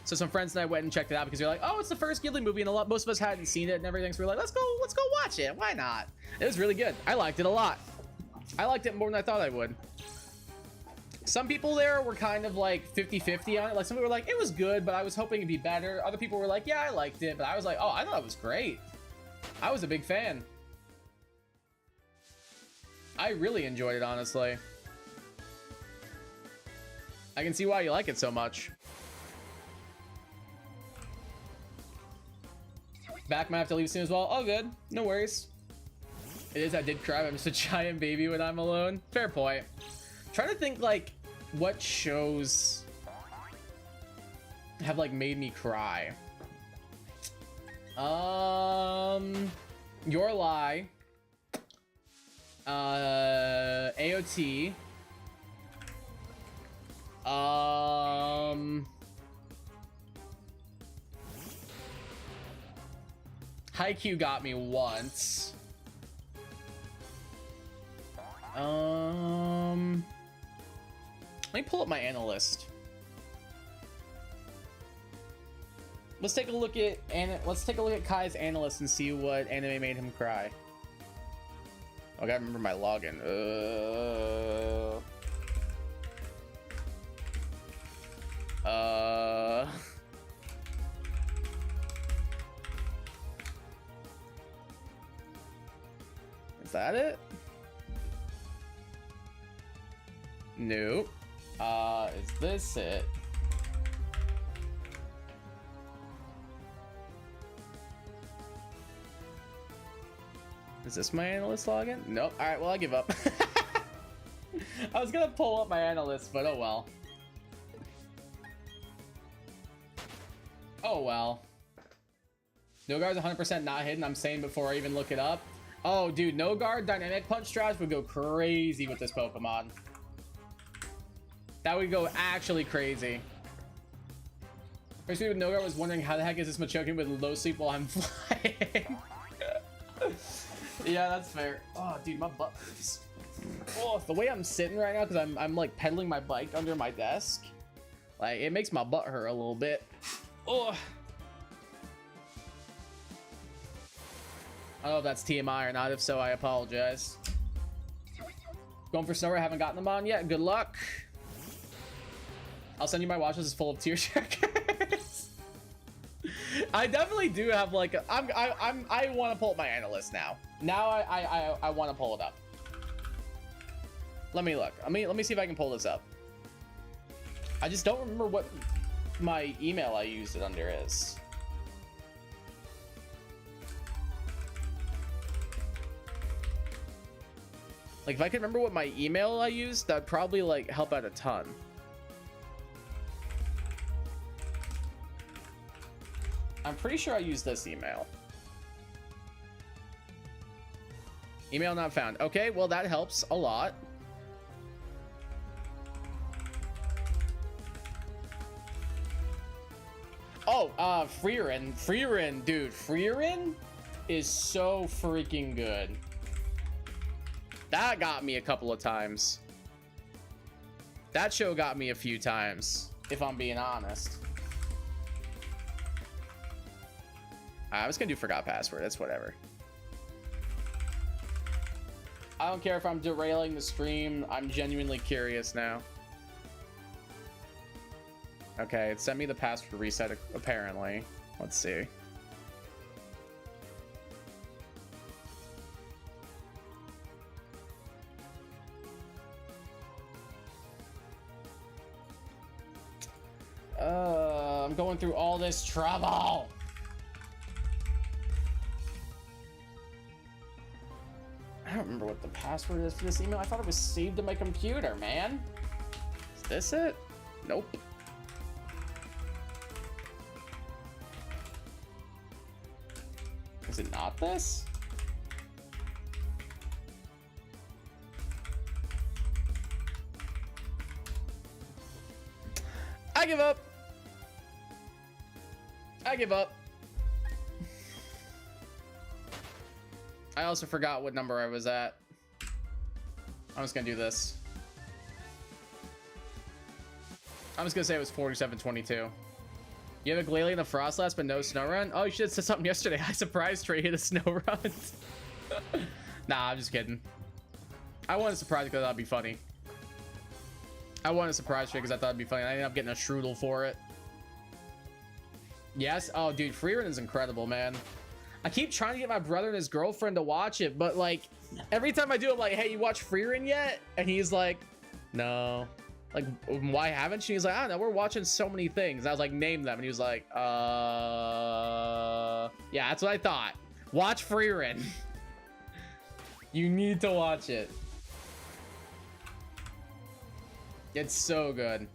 So some friends and I went and checked it out because we were like, oh, it's the first Ghibli movie, and most of us hadn't seen it and everything. So we were like, let's go watch it. Why not? It was really good. I liked it a lot. I liked it more than I thought I would. Some people there were kind of like 50-50 on it. Like, some people were like, it was good, but I was hoping it'd be better. Other people were like, yeah, I liked it, but I was like, oh, I thought it was great. I was a big fan. I really enjoyed it, honestly. I can see why you like it so much. Back might have to leave soon as well. Oh, good. No worries. It is, I did cry. I'm just a giant baby when I'm alone. Fair point. Trying to think, like, what shows have, like, made me cry. Your Lie. AOT. Haikyuu got me once. Let me pull up my analyst. Let's take a look at Kai's analyst and see what anime made him cry. Oh, I gotta remember my login. Is that it? Nope. Is this it? Is this my analyst login? Nope. All right, well, I give up. I was gonna pull up my analyst, but oh well. Oh well. No Guard's 100% not hidden. I'm saying before I even look it up. Oh, dude, No Guard Dynamic Punch strats would go crazy with this Pokemon. That would go actually crazy. First with No Guard was wondering how the heck is this Machoke with low sleep while I'm flying. Yeah, that's fair. Oh, dude, my butt hurts. Oh, the way I'm sitting right now, because I'm like pedaling my bike under my desk, like it makes my butt hurt a little bit. Oh. I don't know if that's TMI or not. If so, I apologize. Going for Snow, I haven't gotten them on yet. Good luck. I'll send you my watch list. It's full of tier checkers. I definitely do have like I want to pull up my analyst now. Now I want to pull it up. Let me look. Let me see if I can pull this up. I just don't remember what my email I used it under is. Like, if I could remember what my email I used, that'd probably like help out a ton. I'm pretty sure I used this email. Email not found. Okay, well, that helps a lot. Oh, Freerin, dude. Freerin is so freaking good. That got me a couple of times. That show got me a few times, if I'm being honest. I was gonna do forgot password. That's whatever. I don't care if I'm derailing the stream. I'm genuinely curious now. Okay, it sent me the password reset, apparently. Let's see. going through all this trouble. I don't remember what the password is for this email. I thought it was saved to my computer, man. Is this it? Nope. Is it not this? I give up. I give up. I also forgot what number I was at. I'm just gonna do this. I'm just gonna say it was 4722. You have a Glalie and a Frostlass, but no snow run? Oh, you should have said something yesterday. I surprised Trey hit a snow run. Nah, I'm just kidding. I wanted to surprise because that'd be funny. I wanted to surprise Trey because I thought it'd be funny. I ended up getting a Strudel for it. Yes. Oh, dude, Freerun is incredible, man. I keep trying to get my brother and his girlfriend to watch it, but like every time I do, I'm like, hey, you watch Freerun yet? And he's like, no. Like, why haven't you? He's like, I don't know, we're watching so many things. I was like, name them. And he was like, yeah, that's what I thought. Watch Freerun. You need to watch it. It's so good.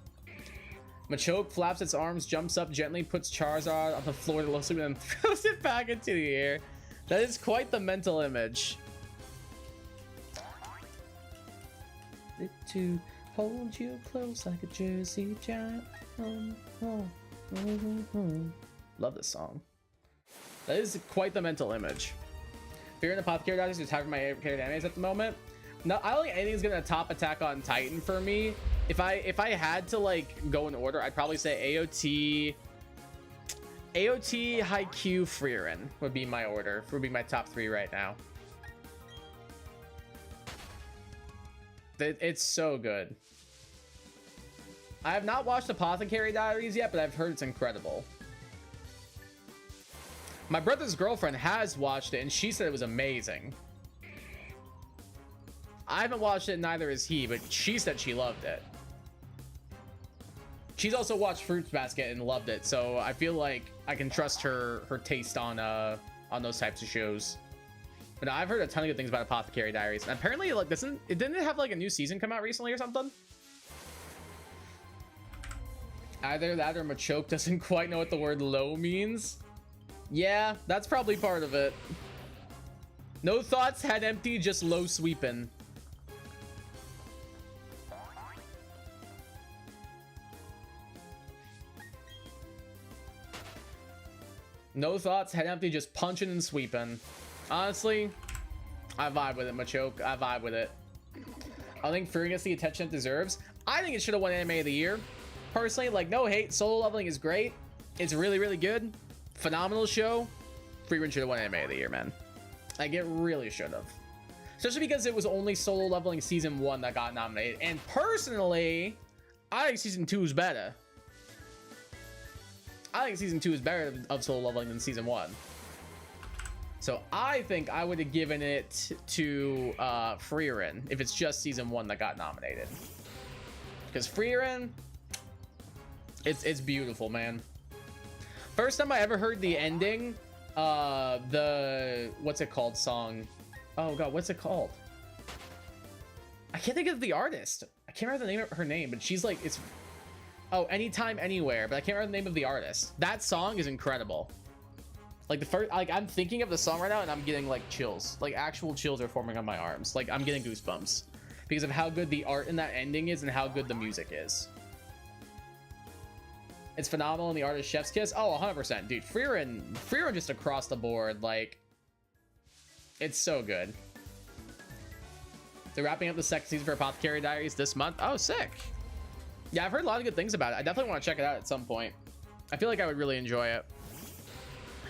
Machoke flaps its arms, jumps up gently, puts Charizard on the floor to listen, and throws it back into the air. That is quite the mental image. To hold you close like a Jersey giant. Love this song. That is quite the mental image. Fear and Apothecary Doctors is having my favorite animes at the moment. No, I don't think anything's gonna top Attack on Titan for me. If I had to like go in order, I'd probably say AOT, Haikyuu, Freerun would be my order. Would be my top 3 right now. It's so good. I have not watched Apothecary Diaries yet, but I've heard it's incredible. My brother's girlfriend has watched it, and she said it was amazing. I haven't watched it, neither has he, but she said she loved it. She's also watched Fruits Basket and loved it, so I feel like I can trust her taste on those types of shows. But I've heard a ton of good things about Apothecary Diaries, and apparently, like, didn't it have like a new season come out recently or something? Either that or Machoke doesn't quite know what the word low means. Yeah, that's probably part of it. No thoughts, head empty, just low sweeping. No thoughts, head empty, just punching and sweeping. Honestly, I vibe with it, Machoke. I vibe with it. I think Freerun gets the attention it deserves. I think it should have won Anime of the Year. Personally, like, no hate. Solo Leveling is great. It's really, really good. Phenomenal show. Freerun should have won Anime of the Year, man. Like, it really should have. Especially because it was only Solo Leveling Season 1 that got nominated. And personally, I think Season 2 is better. I think Season 2 is better of Solo Leveling than Season 1. So I think I would have given it to Freerun if it's just Season 1 that got nominated. Because Freerun, it's beautiful, man. First time I ever heard the ending, the what's it called song? Oh god, what's it called? I can't think of the artist. I can't remember the name of her name, but she's like, it's Anytime Anywhere, but I can't remember the name of the artist. That song is incredible. Like the first, like I'm thinking of the song right now and I'm getting like chills, like actual chills are forming on my arms. Like I'm getting goosebumps because of how good the art in that ending is and how good the music is. It's phenomenal and the art is chef's kiss. Oh, 100%, dude. Freerun just across the board, like it's so good. They're wrapping up the second season for Apothecary Diaries this month. Oh, sick. Yeah, I've heard a lot of good things about it. I definitely want to check it out at some point. I feel like I would really enjoy it.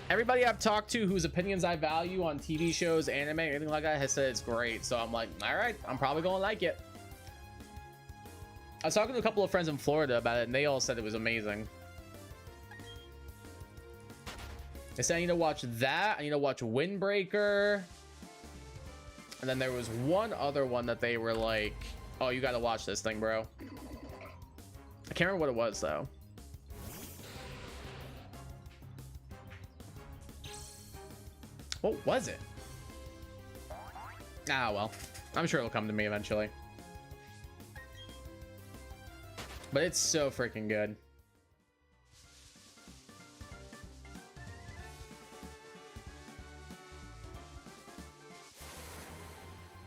Everybody I've talked to whose opinions I value on TV shows, anime, anything like that has said it's great. So I'm like, all right, I'm probably going to like it. I was talking to a couple of friends in Florida about it, and they all said it was amazing. They said I need to watch that. I need to watch Windbreaker. And then there was one other one that they were like, oh, you got to watch this thing, bro. I can't remember what it was, though. What was it? Ah, well. I'm sure it'll come to me eventually. But it's so freaking good.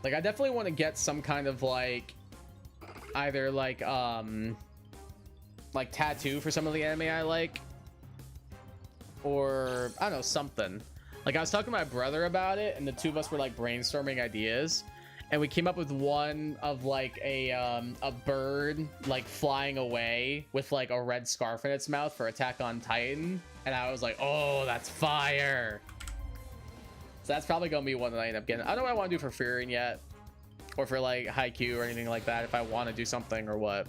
Like, I definitely want to get some kind of, like, either, like tattoo for some of the anime I like. Or, I don't know, something. Like, I was talking to my brother about it, and the two of us were, like, brainstorming ideas. And we came up with one of, like, a bird, like, flying away with, like, a red scarf in its mouth for Attack on Titan. And I was like, oh, that's fire. So that's probably going to be one that I end up getting. I don't know what I want to do for Furin yet. Or for, like, Haikyuu or anything like that, if I want to do something or what.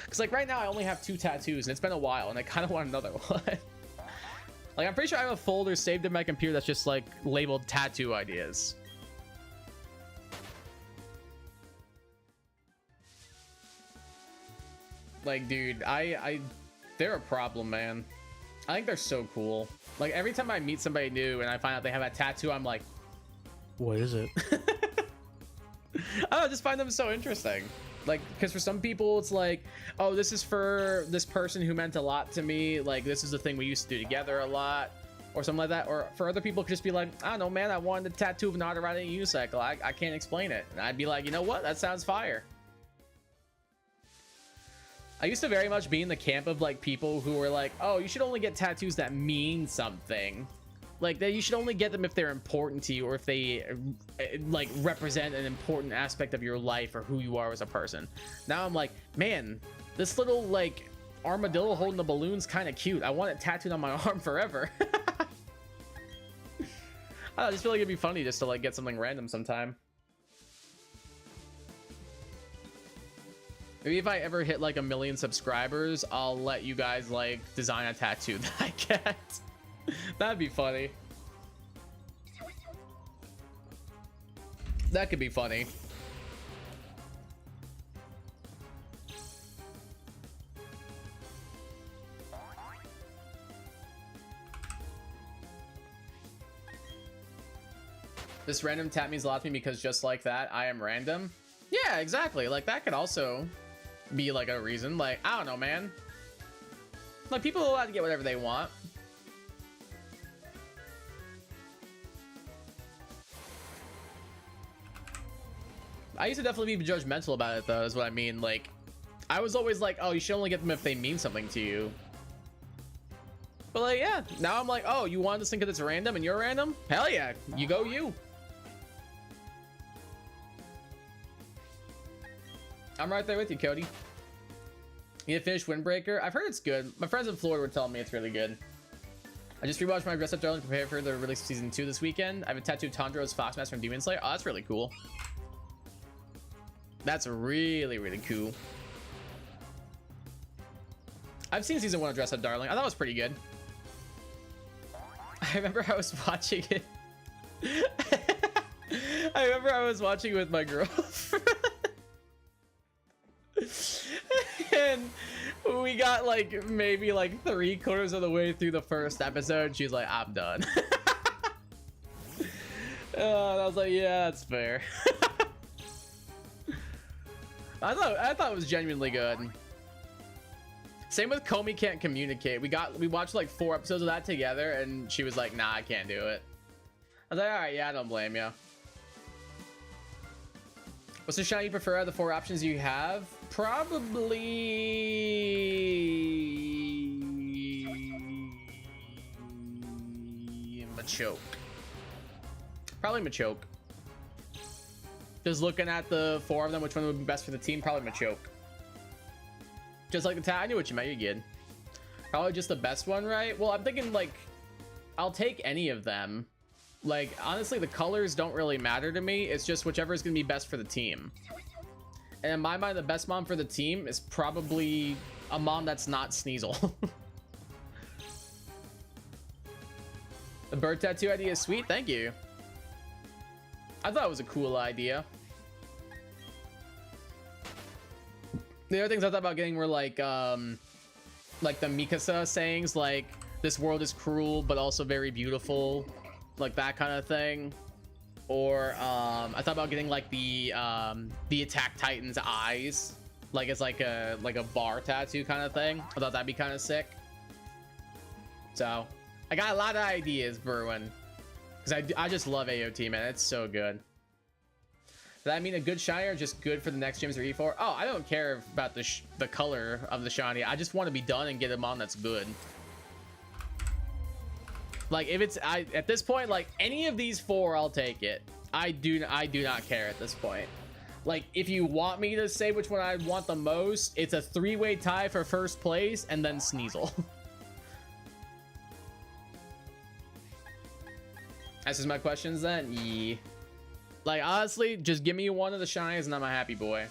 Because, like, right now I only have 2 tattoos, and it's been a while, and I kind of want another one. Like, I'm pretty sure I have a folder saved in my computer that's just, like, labeled tattoo ideas. Like, dude, they're a problem, man. I think they're so cool. Like, every time I meet somebody new and I find out they have a tattoo, I'm like, what is it? I don't know, I just find them so interesting. Like, because for some people it's like, oh, this is for this person who meant a lot to me, like this is the thing we used to do together a lot, or something like that. Or for other people, it could just be like, I don't know, man, I wanted a tattoo of an auto riding a unicycle. I can't explain it. And I'd be like, you know what, that sounds fire. I used to very much be in the camp of like people who were like, oh, you should only get tattoos that mean something. Like, that you should only get them if they're important to you, or if they like represent an important aspect of your life or who you are as a person. Now I'm like, man, this little like armadillo holding the balloon's kind of cute. I want it tattooed on my arm forever. I just feel like it'd be funny just to like get something random sometime. Maybe if I ever hit like 1 million subscribers, I'll let you guys like design a tattoo that I get. That'd be funny. That could be funny. This random tat means a lot to me because just like that, I am random. Yeah, exactly. Like, that could also be like a reason. Like, I don't know, man. Like, people are allowed to get whatever they want. I used to definitely be judgmental about it, though, is what I mean. Like, I was always like, oh, you should only get them if they mean something to you. But, like, yeah, now I'm like, oh, you want this thing because it's random and you're random? Hell yeah, you go you. I'm right there with you, Cody. You need to finish Windbreaker? I've heard it's good. My friends in Florida were telling me it's really good. I just rewatched my Dress Up Darling to prepare for the release of season 2 this weekend. I have a tattooed Tandro's Foxmaster from Demon Slayer. Oh, that's really cool. That's really, really cool. I've seen season 1 of Dress Up Darling. I thought it was pretty good. I remember I was watching it. I remember I was watching it with my girlfriend. And we got like maybe like 3/4 of the way through the first episode. She's like, I'm done. And I was like, yeah, that's fair. I thought it was genuinely good. Same with Comey Can't Communicate. We watched like 4 episodes of that together, and she was like, nah, I can't do it. I was like, all right, yeah, I don't blame you. What's the shot you prefer out of the 4 options you have? Probably Machoke. Probably Machoke. Just looking at the 4 of them, which one would be best for the team? Probably Machoke. Just like the tat. I knew what you meant. You're good. Probably just the best one, right? Well, I'm thinking like I'll take any of them. Like, honestly, the colors don't really matter to me. It's just whichever is going to be best for the team. And in my mind, the best mom for the team is probably a mom that's not Sneasel. The bird tattoo idea is sweet. Thank you. I thought it was a cool idea. The other things I thought about getting were like the Mikasa sayings, like, this world is cruel, but also very beautiful. like that kind of thing. Or I thought about getting like the Attack Titan's eyes, like it's like a bar tattoo kind of thing. I thought that'd be kind of sick. So I got a lot of ideas brewing, because I just love AOT, man. It's so good. Does that mean a good shiny or just good for the next gyms or E4? Oh, I don't care about the color of the shiny. I just want to be done and get them on that's good. Like if it's at this point, like any of these 4, I'll take it. I do not care at this point. Like if you want me to say which one I want the most, it's a 3-way tie for first place and then Sneasel. That's just my questions then. Yeah. Like honestly, just give me one of the shinies and I'm a happy boy.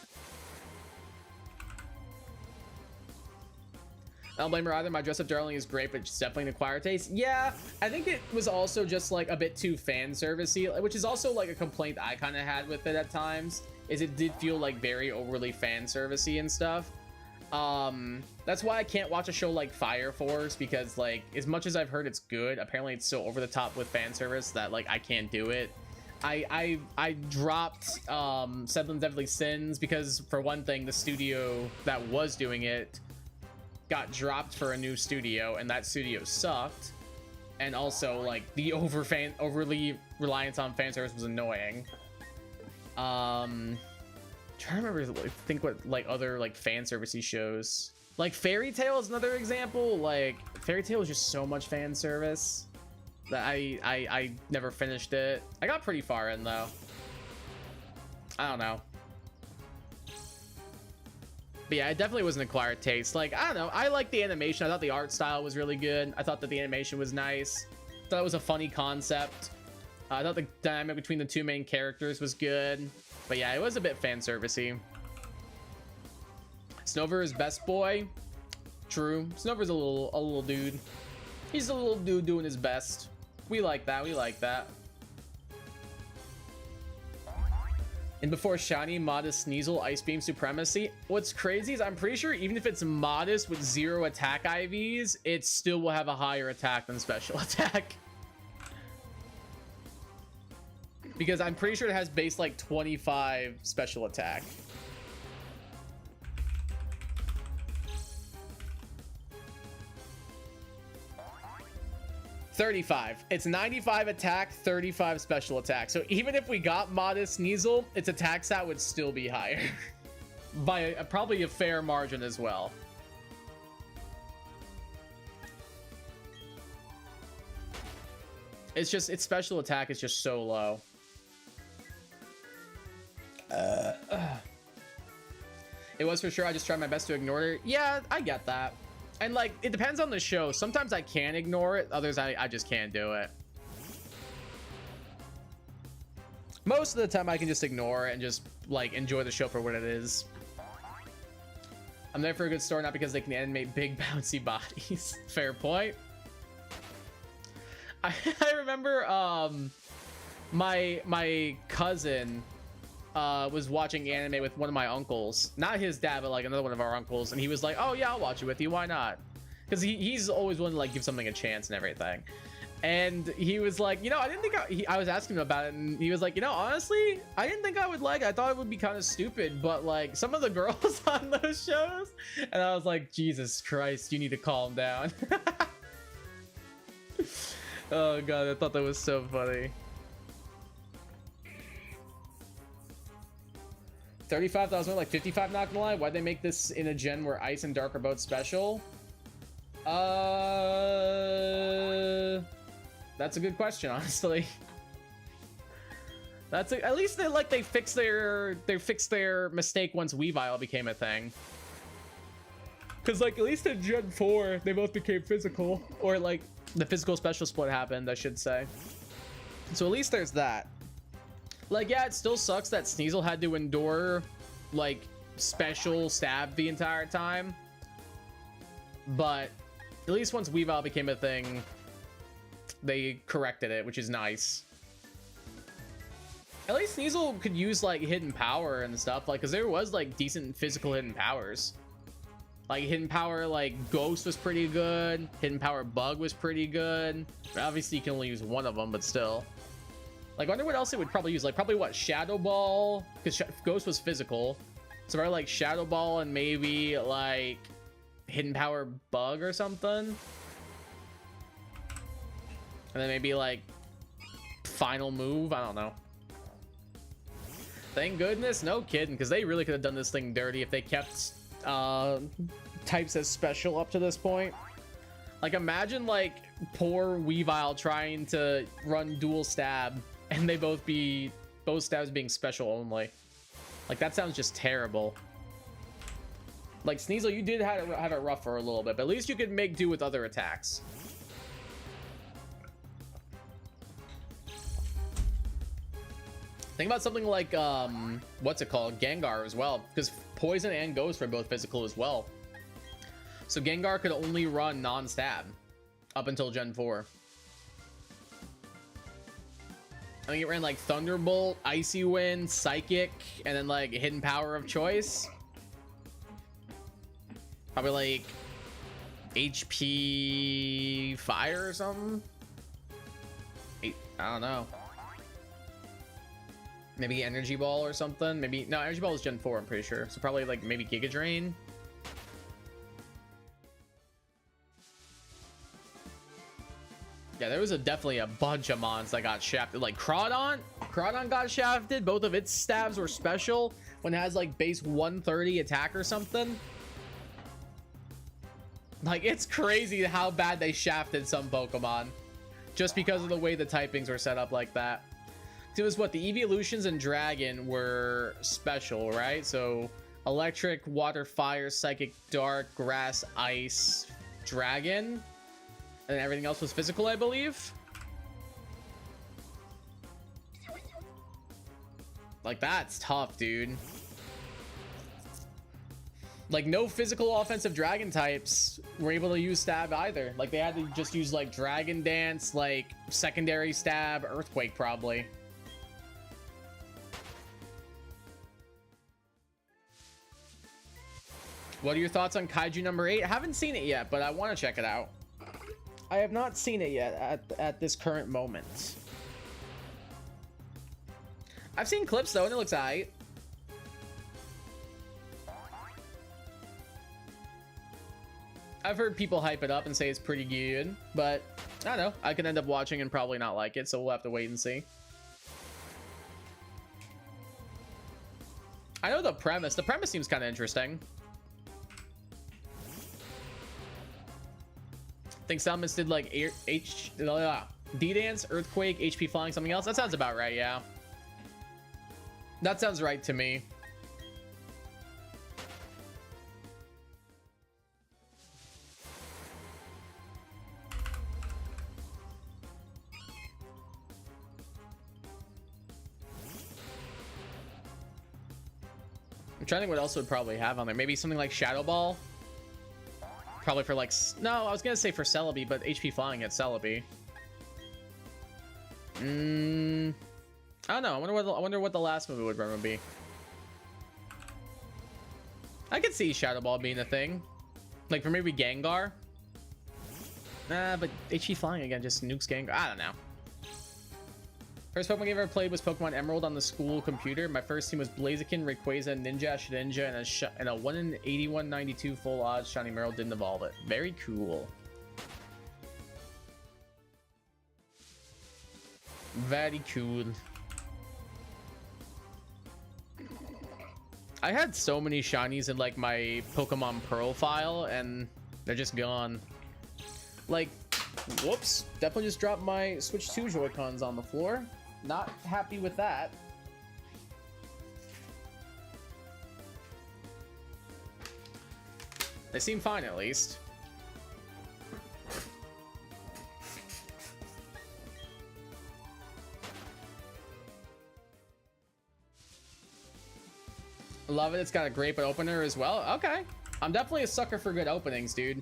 I don't blame her either. My dress up darling is great, but it's definitely an acquired taste. Yeah, I think it was also just like a bit too fan servicey, which is also like a complaint I kind of had with it at times, is it did feel like very overly fan servicey and stuff. That's why I can't watch a show like Fire Force, because like as much as I've heard it's good, apparently it's so over the top with fan service that like I can't do it. I dropped Seven Deadly Sins because, for one thing, the studio that was doing it got dropped for a new studio, and that studio sucked. And also like the overly reliance on fan service was annoying. Trying to remember, like, think what like other like fan servicey shows. Like Fairy Tail is another example. Like Fairy Tail is just so much fan service that I never finished it. I got pretty far in though. I don't know. But yeah, it definitely was an acquired taste. Like, I don't know. I like the animation. I thought the art style was really good. I thought that the animation was nice. I thought it was a funny concept. I thought the dynamic between the 2 main characters was good. But yeah, it was a bit fan servicey. Snover is best boy. True. Snover's a little dude. He's a little dude doing his best. We like that. We like that. And before shiny, modest Sneasel, Ice Beam Supremacy. What's crazy is I'm pretty sure even if it's modest with 0 attack IVs, it still will have a higher attack than special attack. Because I'm pretty sure it has base like 25 special attack. $35. It's 95 attack, 35 special attack. So even if we got modest Sneasel, its attack stat would still be higher. By probably a fair margin as well. It's just, its special attack is just so low. It was for sure. I just tried my best to ignore it. Yeah, I get that. And like, it depends on the show. Sometimes I can ignore it. Others, I just can't do it. Most of the time I can just ignore it and just like enjoy the show for what it is. I'm there for a good story, not because they can animate big bouncy bodies. Fair point. I remember my cousin was watching anime with one of my uncles, not his dad, but like another one of our uncles, and he was like, oh yeah, I'll watch it with you, why not? Because he's always willing to like give something a chance and everything. And he was like, you know, I didn't think I was asking him about it, and he was like, you know, honestly, I didn't think I would like it. I thought it would be kind of stupid, but like some of the girls on those shows, and I was like, Jesus Christ, you need to calm down. Oh god, I thought that was so funny. 35,000, like 55, not gonna lie. Why'd they make this in a gen where ice and dark are both special? That's a good question, honestly. At least they fixed their mistake once Weavile became a thing. Cause like at least in Gen 4 they both became physical, or like the physical special split happened, I should say. So at least there's that. Like, yeah, it still sucks that Sneasel had to endure like special stab the entire time, but at least once Weavile became a thing, they corrected it, which is nice. At least Sneasel could use like hidden power and stuff, like, because there was like decent physical hidden powers. Like hidden power, like Ghost was pretty good. Hidden power Bug was pretty good. Obviously, you can only use one of them, but still. Like, I wonder what else it would probably use. Like, probably what? Shadow Ball? Because Ghost was physical. So probably like Shadow Ball and maybe like Hidden Power Bug or something. And then maybe like final move. I don't know. Thank goodness. No kidding. Because they really could have done this thing dirty if they kept types as special up to this point. Like, imagine like poor Weavile trying to run dual stab and they both stabs being special only. Like, that sounds just terrible. Like, Sneasel, you did have it rough for a little bit, but at least you could make do with other attacks. Think about something like what's it called, Gengar as well, because Poison and Ghost are both physical as well. So Gengar could only run non-stab up until Gen 4. I think it ran like Thunderbolt, Icy Wind, Psychic, and then like Hidden Power of choice. Probably like HP Fire or something. I don't know. Maybe Energy Ball or something. Maybe no, Energy Ball is Gen 4, I'm pretty sure. So probably like maybe Giga Drain. Yeah, there was definitely a bunch of mons that got shafted. Like Crawdon got shafted. Both of its stabs were special when it has like base 130 attack or something. Like, it's crazy how bad they shafted some Pokemon just because of the way the typings were set up like that. It was what the evolutions and Dragon were special, right? So Electric, Water, Fire, Psychic, Dark, Grass, Ice, Dragon. And everything else was physical, I believe. Like, that's tough, dude. Like, no physical offensive dragon types were able to use stab either. Like, they had to just use, like, Dragon Dance, like, secondary stab, Earthquake, probably. What are your thoughts on Kaiju number 8? I haven't seen it yet, but I want to check it out. I have not seen it yet at this current moment. I've seen clips though, and it looks alright. I've heard people hype it up and say it's pretty good, but I don't know. I could end up watching and probably not like it, so we'll have to wait and see. I know the premise. The premise seems kind of interesting. I think Samus did like D-Dance, Earthquake, HP Flying, something else. That sounds about right, yeah. That sounds right to me. I'm trying to think what else would probably have on there. Maybe something like Shadow Ball. Probably for like, no, I was gonna say for Celebi, but HP Flying at Celebi. I don't know. I wonder what the last movie would be. I could see Shadow Ball being a thing, like for maybe Gengar. Nah, but HP Flying again just nukes Gengar. I don't know. First Pokemon game I ever played was Pokemon Emerald on the school computer. My first team was Blaziken, Rayquaza, Ninja, Shedinja, and a 1 in 8192 full odds Shiny Meryl didn't evolve it. Very cool. Very cool. I had so many shinies in like my Pokemon Pearl file, and they're just gone. Like, whoops! Definitely just dropped my Switch 2 Joy-Cons on the floor. Not happy with that. They seem fine at least. Love it. It's got a great opener as well. Okay. I'm definitely a sucker for good openings, dude.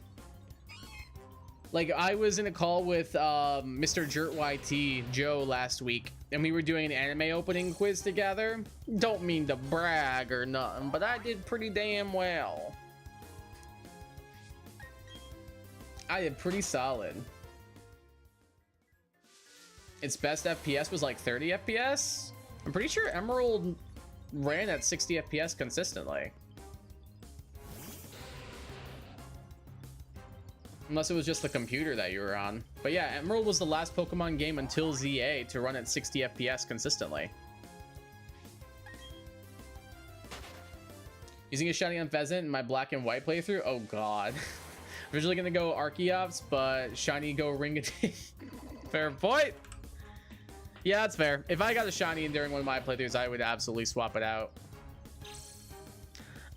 Like, I was in a call with Mr. Jert YT, Joe, last week, and we were doing an anime opening quiz together. Don't mean to brag or nothing, but I did pretty damn well. I did pretty solid. Its best FPS was like 30 FPS. I'm pretty sure Emerald ran at 60 FPS consistently. Unless it was just the computer that you were on. But yeah, Emerald was the last Pokemon game until ZA to run at 60 FPS consistently. Using a shiny on Pheasant in my black and white playthrough? Oh god. Originally gonna go Archeops, but shiny go Ring-a-Ding. Fair point. Yeah, that's fair. If I got a shiny during one of my playthroughs, I would absolutely swap it out.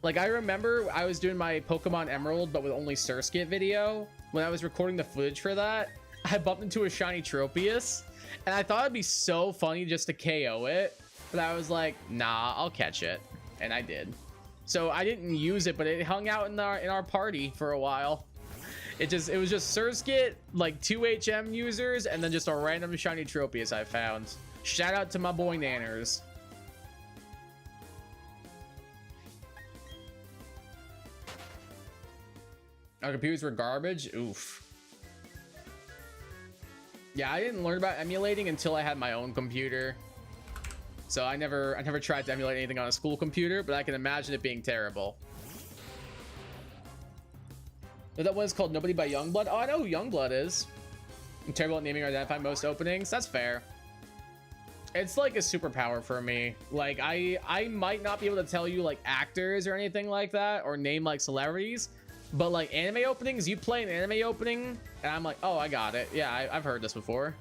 Like, I remember I was doing my Pokemon Emerald, but with only Surskit video. When I was recording the footage for that, I bumped into a shiny Tropius, and I thought it'd be so funny just to KO it. But I was like, nah, I'll catch it. And I did. So I didn't use it, but it hung out in our party for a while. It was just Surskit, like 2 HM users, and then just a random shiny Tropius I found. Shout out to my boy Nanners. Our computers were garbage. Oof. Yeah, I didn't learn about emulating until I had my own computer. So I never tried to emulate anything on a school computer, but I can imagine it being terrible. That one is called Nobody by Youngblood. Oh, I know who Youngblood is. I'm terrible at naming or identifying most openings. That's fair. It's like a superpower for me. Like, I might not be able to tell you like actors or anything like that, or name like celebrities, but like anime openings, you play an anime opening and I'm like, oh, I got it. Yeah, I've heard this before.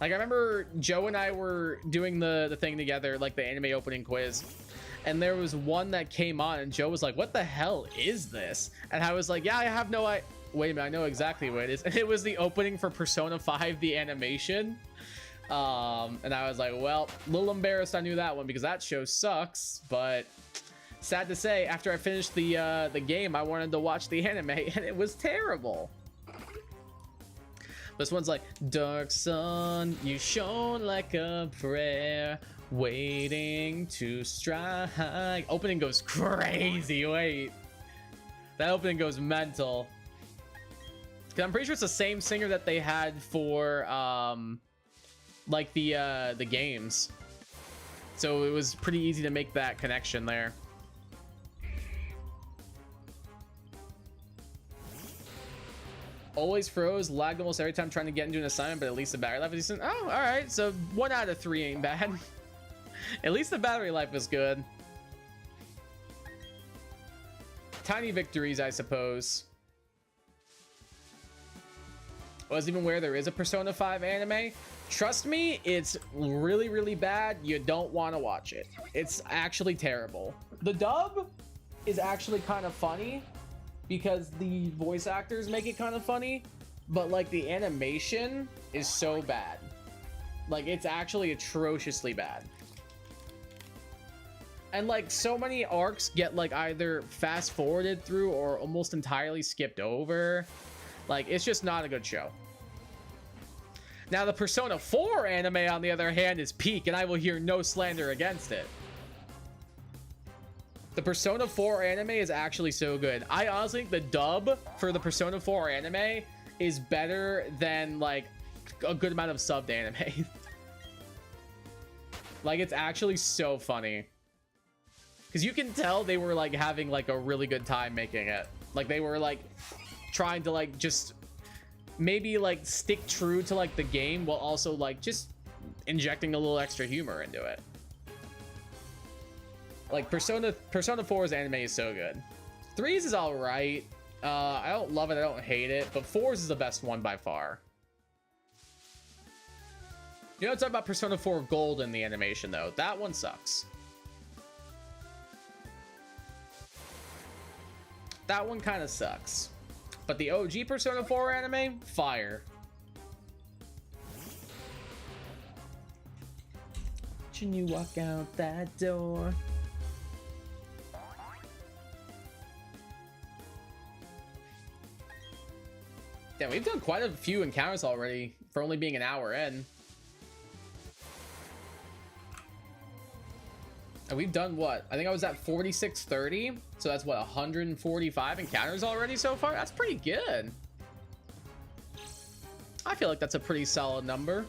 Like, I remember Joe and I were doing the thing together, like the anime opening quiz, and there was one that came on and Joe was like, what the hell is this? And I was like, yeah, I have no idea. Wait a minute, I know exactly what it is. And it was the opening for Persona 5, the animation. And I was like, well, a little embarrassed I knew that one because that show sucks, but sad to say, after I finished the game, I wanted to watch the anime and it was terrible. This one's like, dark sun, you shone like a prayer, waiting to strike. Opening goes crazy. Wait, that opening goes mental. Cause I'm pretty sure it's the same singer that they had for like the games, so it was pretty easy to make that connection there. Always froze, lagged almost every time trying to get into an assignment, but at least the battery life is decent. Oh, all right, so 1 out of 3 ain't bad. At least the battery life was good. Tiny victories, I suppose. Wasn't even aware there is a Persona 5 anime. Trust me, it's really, really bad. You don't want to watch it. It's actually terrible. The dub is actually kind of funny because the voice actors make it kind of funny, but like the animation is so bad. Like, it's actually atrociously bad. And like so many arcs get like either fast forwarded through or almost entirely skipped over. Like, it's just not a good show. Now the Persona 4 anime, on the other hand, is peak, and I will hear no slander against it. The Persona 4 anime is actually so good. I honestly think the dub for the Persona 4 anime is better than like a good amount of subbed anime. Like, it's actually so funny. Because you can tell they were like having like a really good time making it. Like, they were like trying to like just maybe like stick true to like the game while also like just injecting a little extra humor into it. Like, Persona 4's anime is so good. 3's is all right. I don't love it, I don't hate it, but 4's is the best one by far. You know, it's about Persona 4 Gold in the animation though. That one sucks. That one kind of sucks. But the OG Persona 4 anime, fire. Can you walk out that door? Damn, we've done quite a few encounters already for only being an hour in. And we've done what? I think I was at 4630. So that's what, 145 encounters already so far? That's pretty good. I feel like that's a pretty solid number.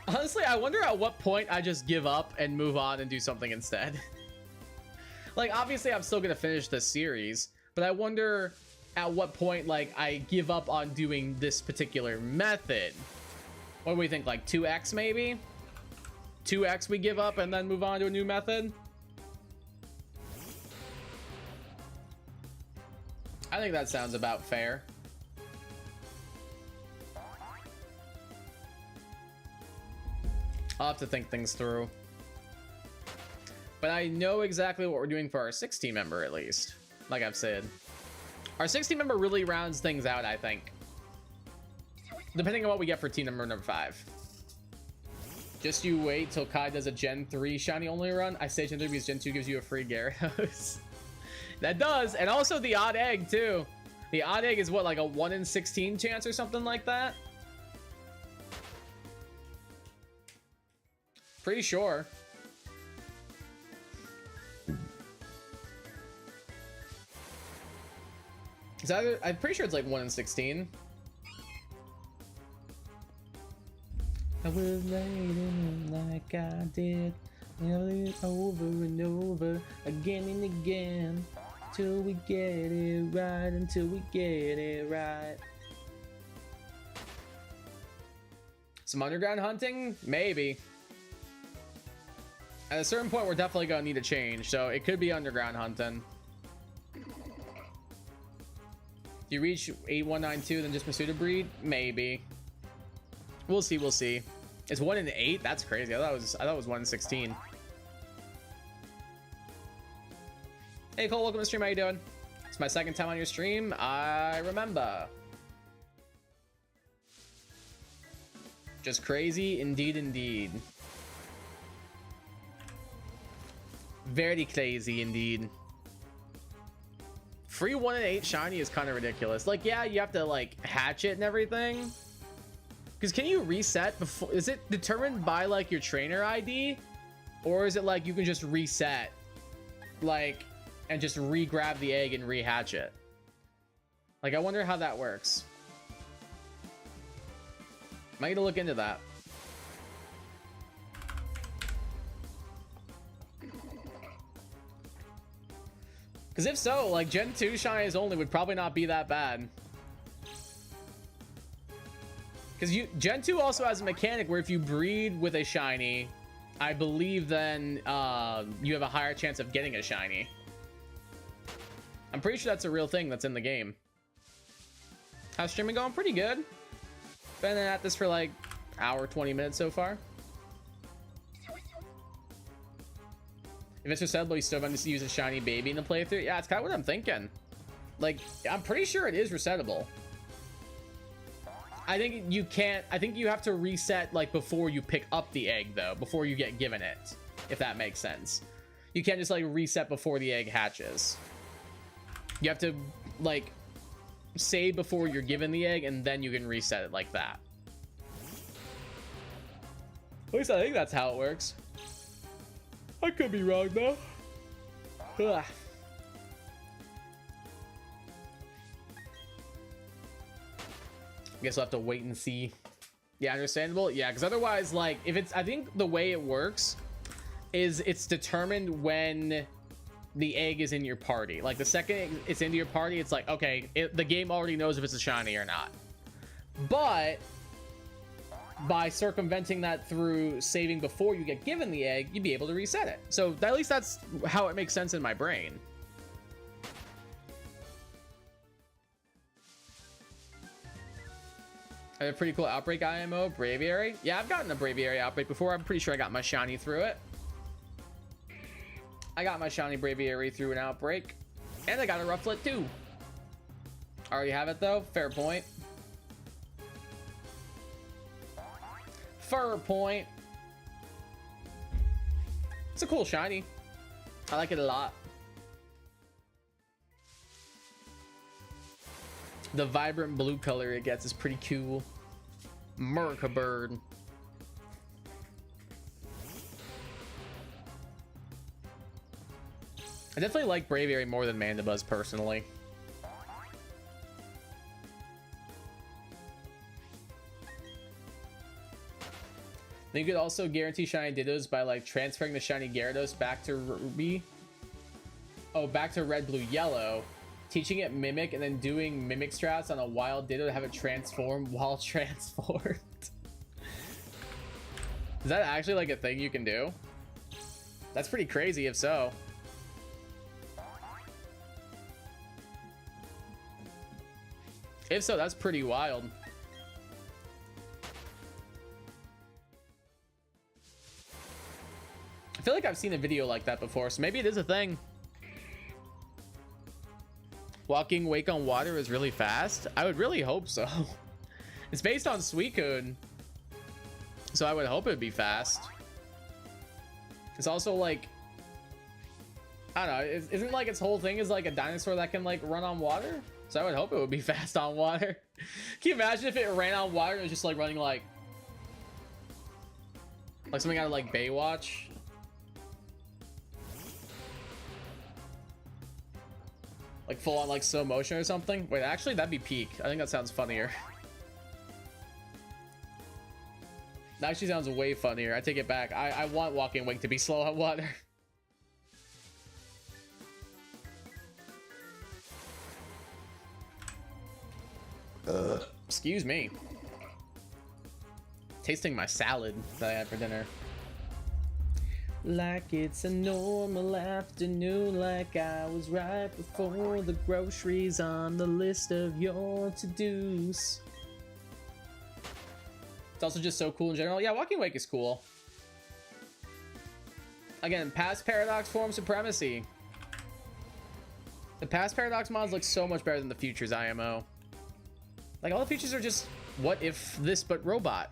Honestly, I wonder at what point I just give up and move on and do something instead. Like, obviously, I'm still going to finish this series, but I wonder at what point, like, I give up on doing this particular method. What do we think? Like 2x maybe? 2x we give up and then move on to a new method? I think that sounds about fair. I'll have to think things through. But I know exactly what we're doing for our 16 member, at least. Like I've said. Our 16 member really rounds things out, I think. Depending on what we get for team number 5. Just you wait till Kai does a Gen 3 shiny only run. I say Gen 3 because Gen 2 gives you a free Gyarados. That does. And also the odd egg, too. The odd egg is what, like a 1 in 16 chance or something like that? Pretty sure. Is that, I'm pretty sure it's like 1 in 16. I was waiting like I did over and over again and again till we get it right, until we get it right. Some underground hunting? Maybe. At a certain point, we're definitely gonna need a change, so it could be underground hunting. You reach 8192, then just pursue to breed? Maybe. We'll see, we'll see. It's 1 in 8? That's crazy. I thought it was 1 in 16. Hey Cole, welcome to the stream. How you doing? It's my second time on your stream. I remember. Just crazy, indeed, indeed. Very crazy indeed. Free 1 in 8 shiny is kind of ridiculous. Like, yeah, you have to like hatch it and everything. Because can you reset before? Is it determined by like your trainer ID, or is it like you can just reset, like, and just re-grab the egg and rehatch it? Like, I wonder how that works. Might need to look into that. Because if so, like, Gen 2 shinies only would probably not be that bad. Because Gen 2 also has a mechanic where if you breed with a shiny, I believe then you have a higher chance of getting a shiny. I'm pretty sure that's a real thing that's in the game. How's streaming going? Pretty good. Been at this for like hour 20 minutes so far. If it's resettable, you still want to use a shiny baby in the playthrough? Yeah, it's kind of what I'm thinking. Like, I'm pretty sure it is resettable. I think you can't. I think you have to reset like before you pick up the egg, though, before you get given it, if that makes sense. You can't just like reset before the egg hatches. You have to like save before you're given the egg, and then you can reset it like that. At least I think that's how it works. I could be wrong though. Ugh. Guess we'll have to wait and see. Yeah, understandable. Yeah, because otherwise, like, if it's, I think the way it works is it's determined when the egg is in your party. Like, the second it's into your party, it's like, okay, the game already knows if it's a shiny or not. But by circumventing that through saving before you get given the egg, you'd be able to reset it. So at least that's how it makes sense in my brain. I have a pretty cool outbreak IMO, Braviary. Yeah, I've gotten a Braviary outbreak before. I'm pretty sure I got my shiny through it. I got my shiny Braviary through an outbreak. And I got a Rufflet too. Already have it though, fair point. Fair point. It's a cool shiny. I like it a lot. The vibrant blue color it gets is pretty cool. Merca bird. I definitely like Braviary more than Mandibuzz personally. Then you could also guarantee shiny Dittos by like transferring the shiny Gyarados back to Ruby. Oh, back to Red, Blue, Yellow. Teaching it Mimic and then doing Mimic strats on a wild Ditto to have it transform while transformed. Is that actually like a thing you can do? That's pretty crazy if so. If so, that's pretty wild. I feel like I've seen a video like that before, so maybe it is a thing. Walking Wake on Water is really fast? I would really hope so. It's based on Suicune, so I would hope it would be fast. It's also like, I don't know, isn't like its whole thing is like a dinosaur that can like run on water? So I would hope it would be fast on water. Can you imagine if it ran on water and it was just like running like something out of like Baywatch? Like full on like slow motion or something? Wait, actually that'd be peak. I think that sounds funnier. That actually sounds way funnier. I take it back. I want Walking Wake to be slow on water. Excuse me. Tasting my salad that I had for dinner. Like it's a normal afternoon, like I was right before the groceries on the list of your to-dos. It's also just so cool in general. Yeah, Walking Wake is cool. Again, past Paradox form supremacy. The past Paradox mods look so much better than the futures IMO. Like, all the features are just, what if this but robot?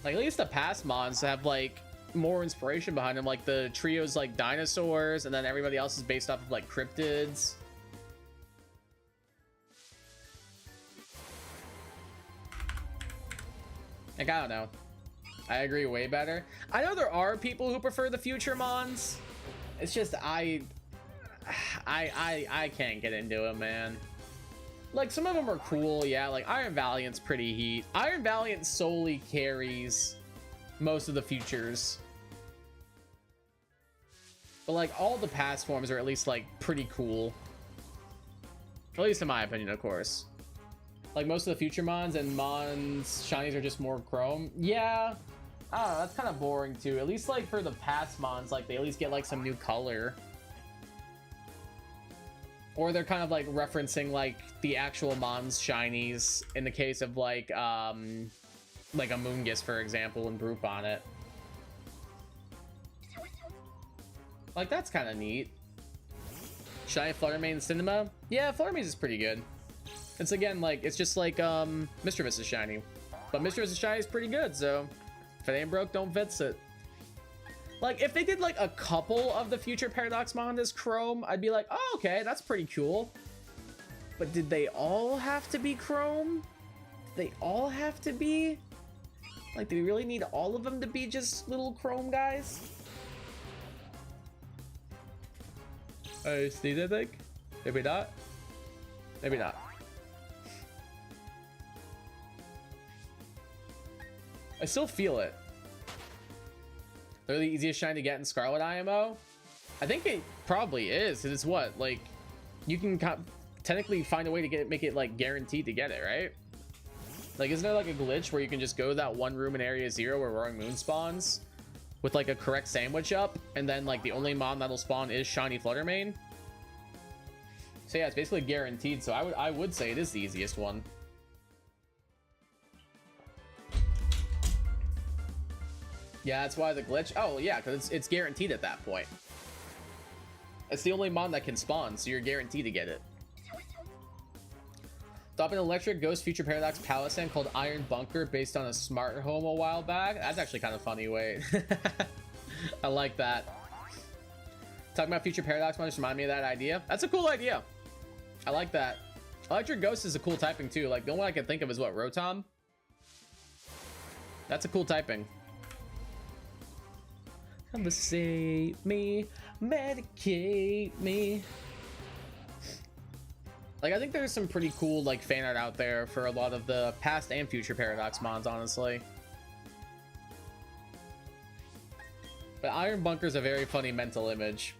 Like, at least the past mods have, like, more inspiration behind them. Like, the trio's, like, dinosaurs, and then everybody else is based off of, like, cryptids. Like, I don't know. I agree way better. I know there are people who prefer the future mons. It's just, I can't get into it, man. Like, some of them are cool, yeah. Like, Iron Valiant's pretty heat. Iron Valiant solely carries most of the futures. But, like, all the past forms are at least, like, pretty cool. At least in my opinion, of course. Like, most of the future mons and mons shinies are just more chrome. Yeah. I don't know, that's kind of boring, too. At least, like, for the past mons, like, they at least get, like, some new color. Or they're kind of like referencing like the actual mons shinies in the case of like a Moongus, for example, and group on it. Like, that's kind of neat. Shiny Fluttermane Cinema? Yeah, Fluttermane is pretty good. It's again like, it's just like Mischievous is shiny. But Mischievous is shiny is pretty good, so if it ain't broke, don't fix it. Like, if they did, like, a couple of the future Paradox Mon as Chrome, I'd be like, oh, okay, that's pretty cool. But did they all have to be Chrome? Did they all have to be? Like, do we really need all of them to be just little Chrome guys? Steve, I think? Maybe not? Maybe not. I still feel it. They're the easiest shine to get in Scarlet IMO. I think it probably is. It's what, like, you can technically find a way to make it like guaranteed to get it, right? Like, isn't there like a glitch where you can just go to that one room in Area 0 where Roaring Moon spawns with like a correct sandwich up, and then like the only mon that'll spawn is Shiny Fluttermane? So yeah, it's basically guaranteed. So I would say it is the easiest one. Yeah, that's why the glitch. Oh, yeah, because it's guaranteed at that point. It's the only mon that can spawn, so you're guaranteed to get it. Drop an electric ghost future paradox palisand called Iron Bunker based on a smart home a while back. That's actually kind of funny. Wait. I like that. Talking about future paradox mon just remind me of that idea. That's a cool idea. I like that. Electric ghost is a cool typing too. Like, the only one I can think of is what, Rotom? That's a cool typing. Conversate me, medicate me. Like, I think there's some pretty cool, like, fan art out there for a lot of the past and future Paradox mods, honestly. But Iron Bunker's a very funny mental image.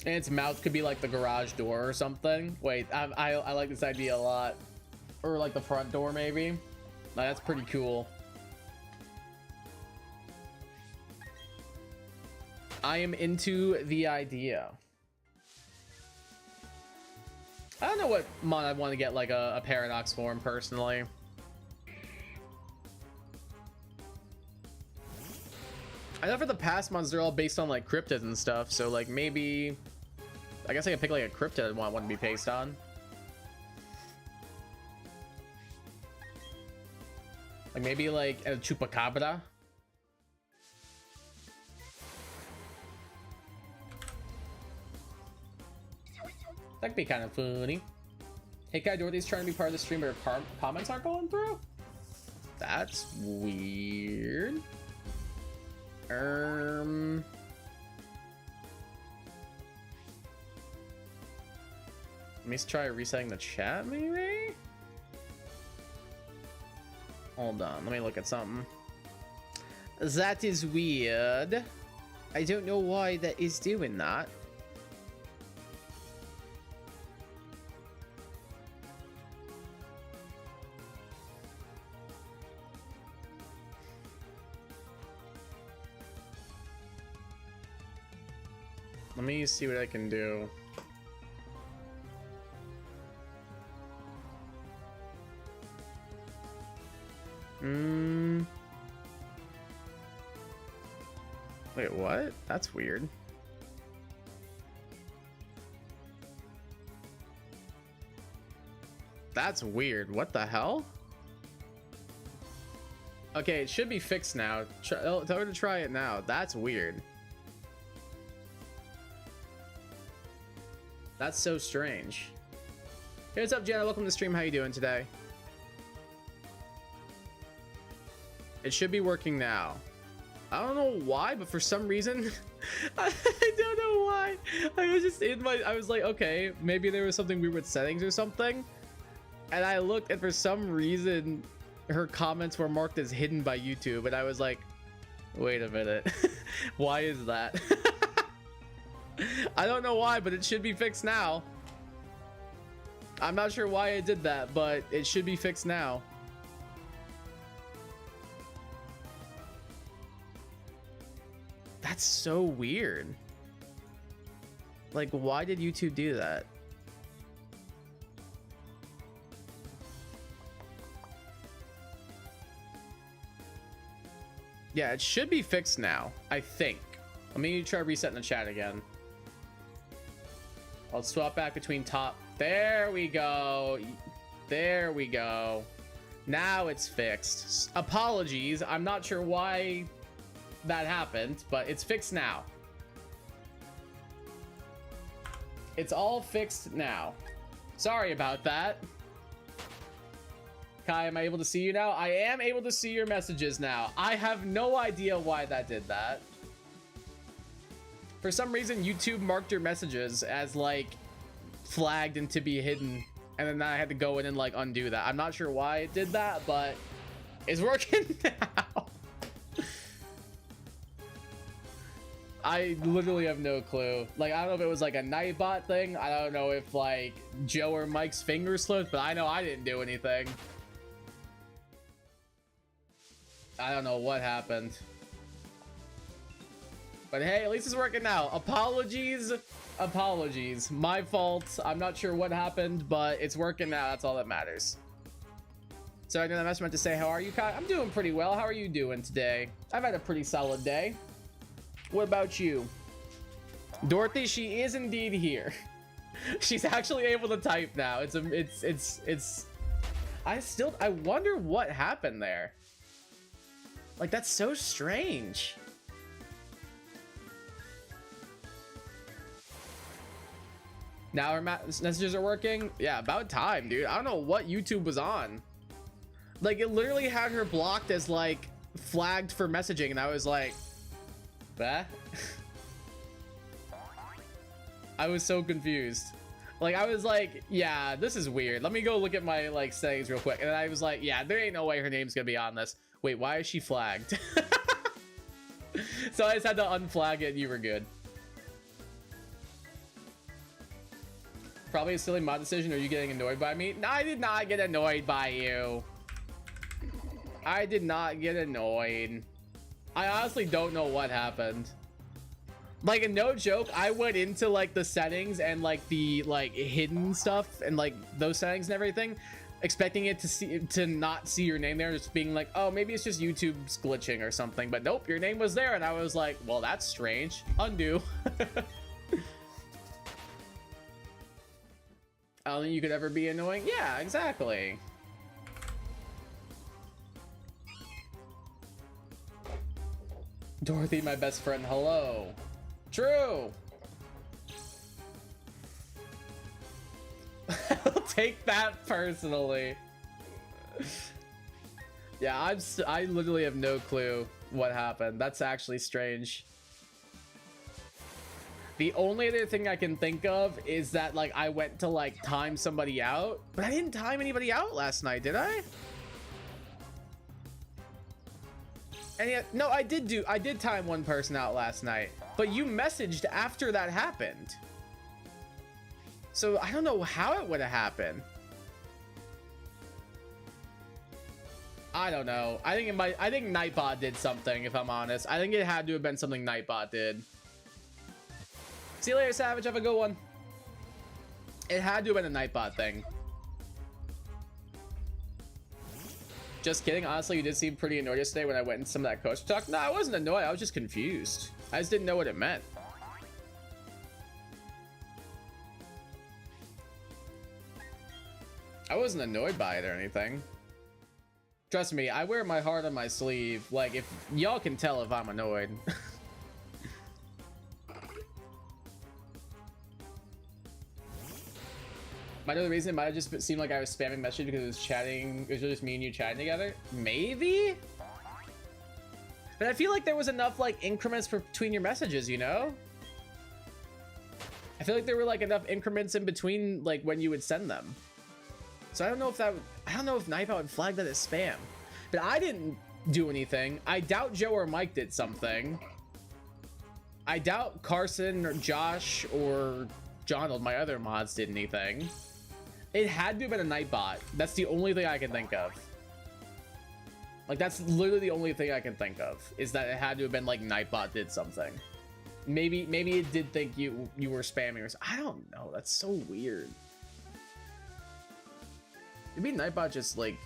And its mouth could be like the garage door or something. Wait, I like this idea a lot. Or like the front door, maybe. Like, that's pretty cool. I am into the idea. I don't know what mod I'd want to get like a Paradox form personally. I know for the past mods they're all based on like cryptids and stuff, so like maybe I guess I could pick like a cryptid I'd want one to be based on. Like maybe like a chupacabra. That'd be kind of funny. Hey Kai, Dorothy's trying to be part of the stream, but her comments aren't going through? That's weird. Let me try resetting the chat, maybe? Hold on, let me look at something. That is weird. I don't know why that is doing that. Let me see what I can do. Wait, what? That's weird. That's weird. What the hell? Okay, it should be fixed now. Tell her to try it now. That's weird. That's so strange. Hey, what's up, Jenna? Welcome to the stream. How you doing today? It should be working now. I don't know why, but for some reason, I don't know why. I was just in my, I was like, okay, maybe there was something weird with settings or something. And I looked, and for some reason, her comments were marked as hidden by YouTube. And I was like, wait a minute. Why is that? I don't know why, but it should be fixed now. I'm not sure why I did that, but it should be fixed now. That's so weird. Like, why did YouTube do that? Yeah, it should be fixed now, I think. Let me try resetting the chat again. I'll swap back between top. There we go. There we go. Now it's fixed. Apologies. I'm not sure why that happened, but it's fixed now. It's all fixed now. Sorry about that. Kai, am I able to see you now? I am able to see your messages now. I have no idea why that did that. For some reason, YouTube marked your messages as like flagged and to be hidden, and then I had to go in and like undo that. I'm not sure why it did that, but it's working now. I literally have no clue. Like, I don't know if it was like a Nightbot thing. I don't know if like Joe or Mike's finger slipped, but I know I didn't do anything. I don't know what happened. But hey, at least it's working now. Apologies. Apologies. My fault. I'm not sure what happened, but it's working now. That's all that matters. So I know that message meant to say, how are you, Kai? I'm doing pretty well. How are you doing today? I've had a pretty solid day. What about you? Dorothy, she is indeed here. She's actually able to type now. I wonder what happened there. Like, that's so strange. Now our messages are working. Yeah, about time, dude. I don't know what YouTube was on. Like, it literally had her blocked as like flagged for messaging, and I was like, bah. I was so confused. Like, I was like, yeah, this is weird. Let me go look at my like settings real quick. And then I was like, yeah, there ain't no way her name's gonna be on this. Wait, why is she flagged? So I just had to unflag it and you were good. Probably a silly mod decision. Are you getting annoyed by me? No, I did not get annoyed by you. I did not get annoyed. I honestly don't know what happened. Like, no joke, I went into like the settings and like the like hidden stuff and like those settings and everything, expecting it to not see your name there, just being like, oh, maybe it's just YouTube's glitching or something. But nope, your name was there, and I was like, well, that's strange. Undo. I don't think you could ever be annoying. Yeah, exactly. Dorothy, my best friend. Hello. True. I'll take that personally. Yeah, I literally have no clue what happened. That's actually strange. The only other thing I can think of is that like I went to like time somebody out, but I didn't time anybody out last night, did I? And yet, no, I did time one person out last night, but you messaged after that happened. So I don't know how it would have happened. I don't know. I think Nightbot did something, if I'm honest. I think it had to have been something Nightbot did. See you later, Savage. Have a good one. It had to have been a Nightbot thing. Just kidding. Honestly, you did seem pretty annoyed yesterday when I went into some of that coach talk. No, I wasn't annoyed. I was just confused. I just didn't know what it meant. I wasn't annoyed by it or anything. Trust me, I wear my heart on my sleeve. Like, if y'all can tell if I'm annoyed. Might know the reason it might have just seemed like I was spamming messages because it was chatting. It was just me and you chatting together. Maybe? But I feel like there was enough like increments between your messages, you know? I feel like there were like enough increments in between like when you would send them. So I don't know if Nightbot would flag that as spam. But I didn't do anything. I doubt Joe or Mike did something. I doubt Carson or Josh or Jonald, my other mods, did anything. It had to have been a Nightbot. That's the only thing I can think of. Like, that's literally the only thing I can think of, is that it had to have been like Nightbot did something. Maybe it did think you were spamming or something. I don't know. That's so weird. Maybe Nightbot just like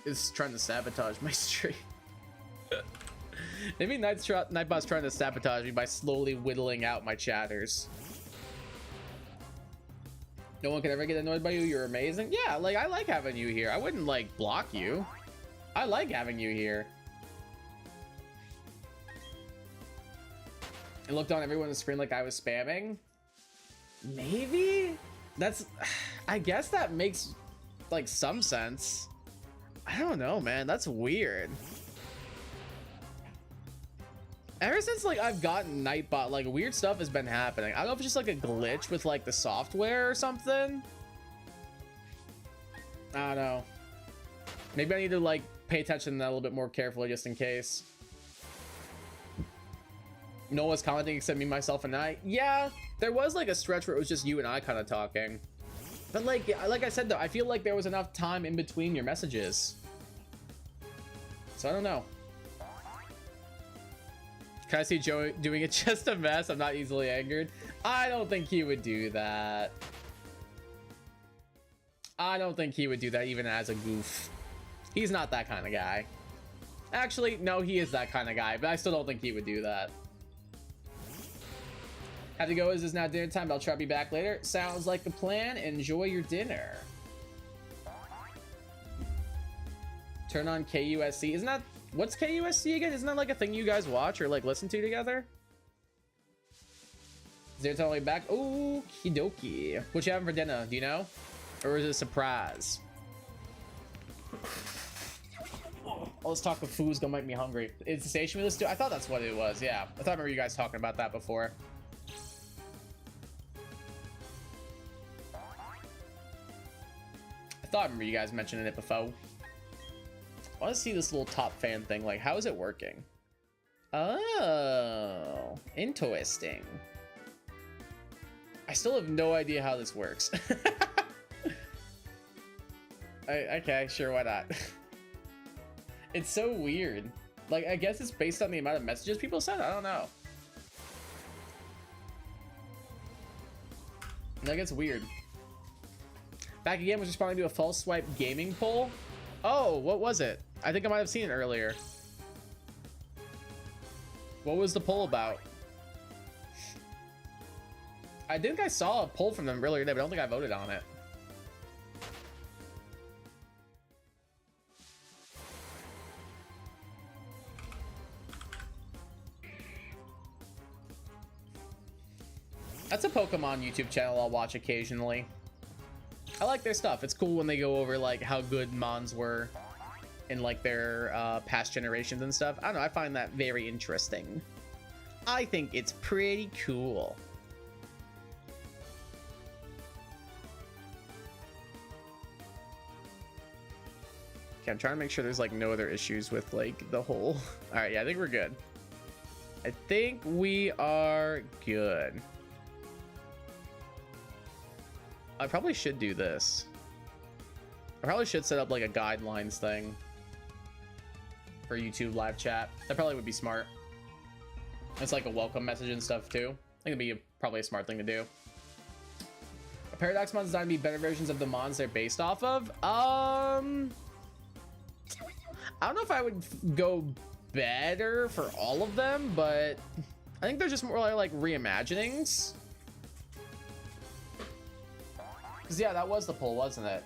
is trying to sabotage my stream. Maybe Nightbot's trying to sabotage me by slowly whittling out my chatters. No one can ever get annoyed by you. You're amazing. Yeah, like I like having you here. I wouldn't like block you. I like having you here. It looked on everyone's screen like I was spamming. Maybe? That's, I guess that makes like some sense. I don't know, man. That's weird. Ever since like I've gotten Nightbot, like weird stuff has been happening. I don't know if it's just like a glitch with like the software or something. I don't know. Maybe I need to like pay attention to that a little bit more carefully just in case. No one's commenting except me, myself, and I. Yeah, there was like a stretch where it was just you and I kind of talking. But like I said though, I feel like there was enough time in between your messages. So I don't know. Can I see Joe doing it just a mess? I'm not easily angered. I don't think he would do that. I don't think he would do that even as a goof. He's not that kind of guy. Actually, no, he is that kind of guy, but I still don't think he would do that. Have to go. Is this now dinner time? I'll try to be back later. Sounds like a plan. Enjoy your dinner. Turn on KUSC. Isn't that... What's KUSC again? Isn't that like a thing you guys watch or like listen to together? Is there totally back? Okie dokie. What you having for dinner? Do you know? Or is it a surprise? All this talk of food's gonna make me hungry. Is the station we listen to? I thought that's what it was. Yeah, I thought I remember you guys talking about that before. I thought I remember you guys mentioning it before. I want to see this little top fan thing. Like, how is it working? Oh, interesting. I still have no idea how this works. Okay, sure, why not? It's so weird. Like, I guess it's based on the amount of messages people send. I don't know. Like, it's weird. Back again was responding to a false swipe gaming poll. Oh, what was it? I think I might have seen it earlier. What was the poll about? I think I saw a poll from them earlier today, but I don't think I voted on it. That's a Pokemon YouTube channel I'll watch occasionally. I like their stuff. It's cool when they go over like how good Mons were in like their past generations and stuff. I don't know, I find that very interesting. I think it's pretty cool. Okay, I'm trying to make sure there's like no other issues with like the whole... All right, yeah, I think we're good. I think we are good. I probably should do this. I probably should set up like a guidelines thing for YouTube live chat. That probably would be smart. It's like a welcome message and stuff too. I think it'd be probably a smart thing to do. A Paradox Mon designed to be better versions of the Mons they're based off of. I don't know if I would go better for all of them, but I think they're just more like reimaginings. Because yeah, that was the poll, wasn't it?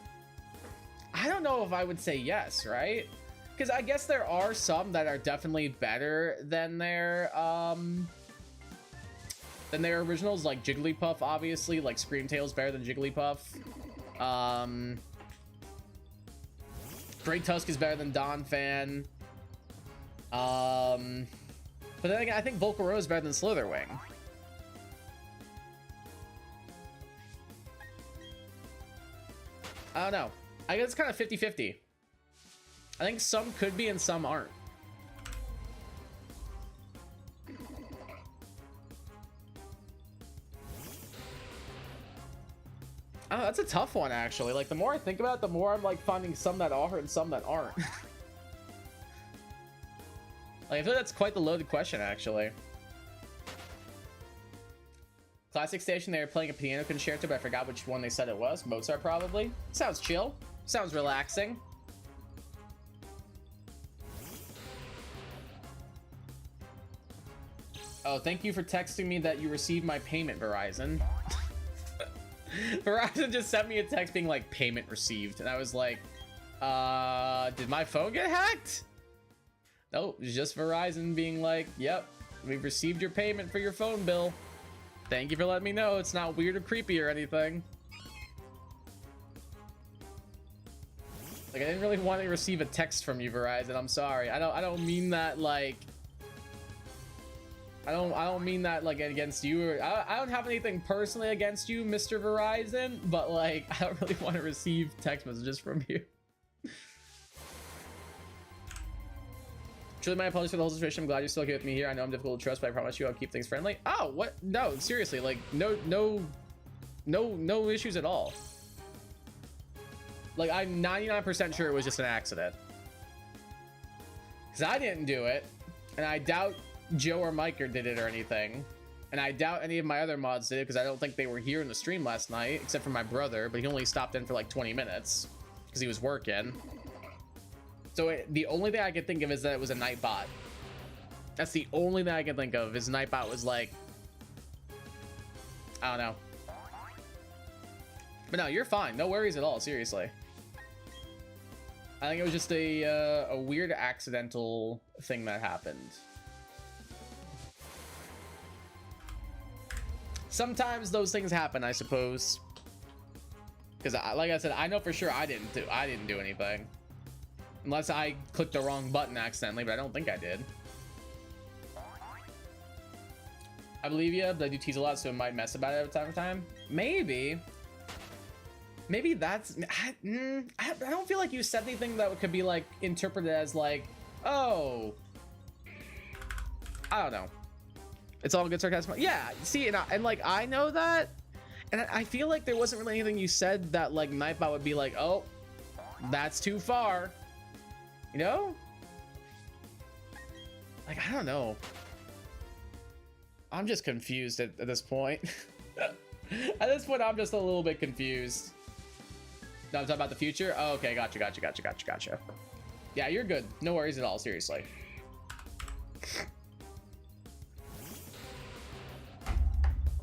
I don't know if I would say yes, right? Because I guess there are some that are definitely better than their originals, like Jigglypuff, obviously. Like Screamtail's better than Jigglypuff. Great Tusk is better than Donphan. But then again, I think Volcaro is better than Slitherwing. I don't know. I guess it's kind of 50-50. I think some could be and some aren't. Oh, that's a tough one, actually. Like, the more I think about it, the more I'm, like, finding some that are and some that aren't. Like, I feel like that's quite the loaded question, actually. Classic Station, they were playing a piano concerto, but I forgot which one they said it was. Mozart, probably. Sounds chill. Sounds relaxing. Oh, thank you for texting me that you received my payment, Verizon. Verizon just sent me a text being like, payment received. And I was like, did my phone get hacked? Nope, it's just Verizon being like, yep, we've received your payment for your phone bill. Thank you for letting me know. It's not weird or creepy or anything. Like, I didn't really want to receive a text from you, Verizon. I'm sorry. I don't mean that like I don't mean that like against you, or I don't have anything personally against you, Mr. Verizon, but like I don't really want to receive text messages from you. Truly my apologies for the whole situation. I'm glad you're still okay with me here. I know I'm difficult to trust, but I promise you I'll keep things friendly. Oh, what? No, seriously, like no issues at all. Like, I'm 99% sure it was just an accident. Because I didn't do it, and I doubt Joe or Mike did it or anything. And I doubt any of my other mods did it, because I don't think they were here in the stream last night, except for my brother, but he only stopped in for like 20 minutes, because he was working. So the only thing I can think of is that it was a Nightbot. That's the only thing I can think of, is Nightbot was like... I don't know. But no, you're fine. No worries at all, seriously. I think it was just a weird accidental thing that happened. sometimes those things happen, I suppose. Because like I said, I know for sure I didn't do anything. Unless I clicked the wrong button accidentally, but I don't think I did. I believe you, but I do tease a lot, so it might mess about it time to time. Maybe that's... I don't feel like you said anything that could be, like, interpreted as, like, oh... I don't know. It's all good sarcasm. Yeah, see, and like, I know that, and I feel like there wasn't really anything you said that, like, Nightbot would be like, oh, that's too far. You know? Like, I don't know. I'm just confused at this point. At this point, I'm just a little bit confused. No, I'm talking about the future? Oh, okay, gotcha. Yeah, you're good. No worries at all, seriously.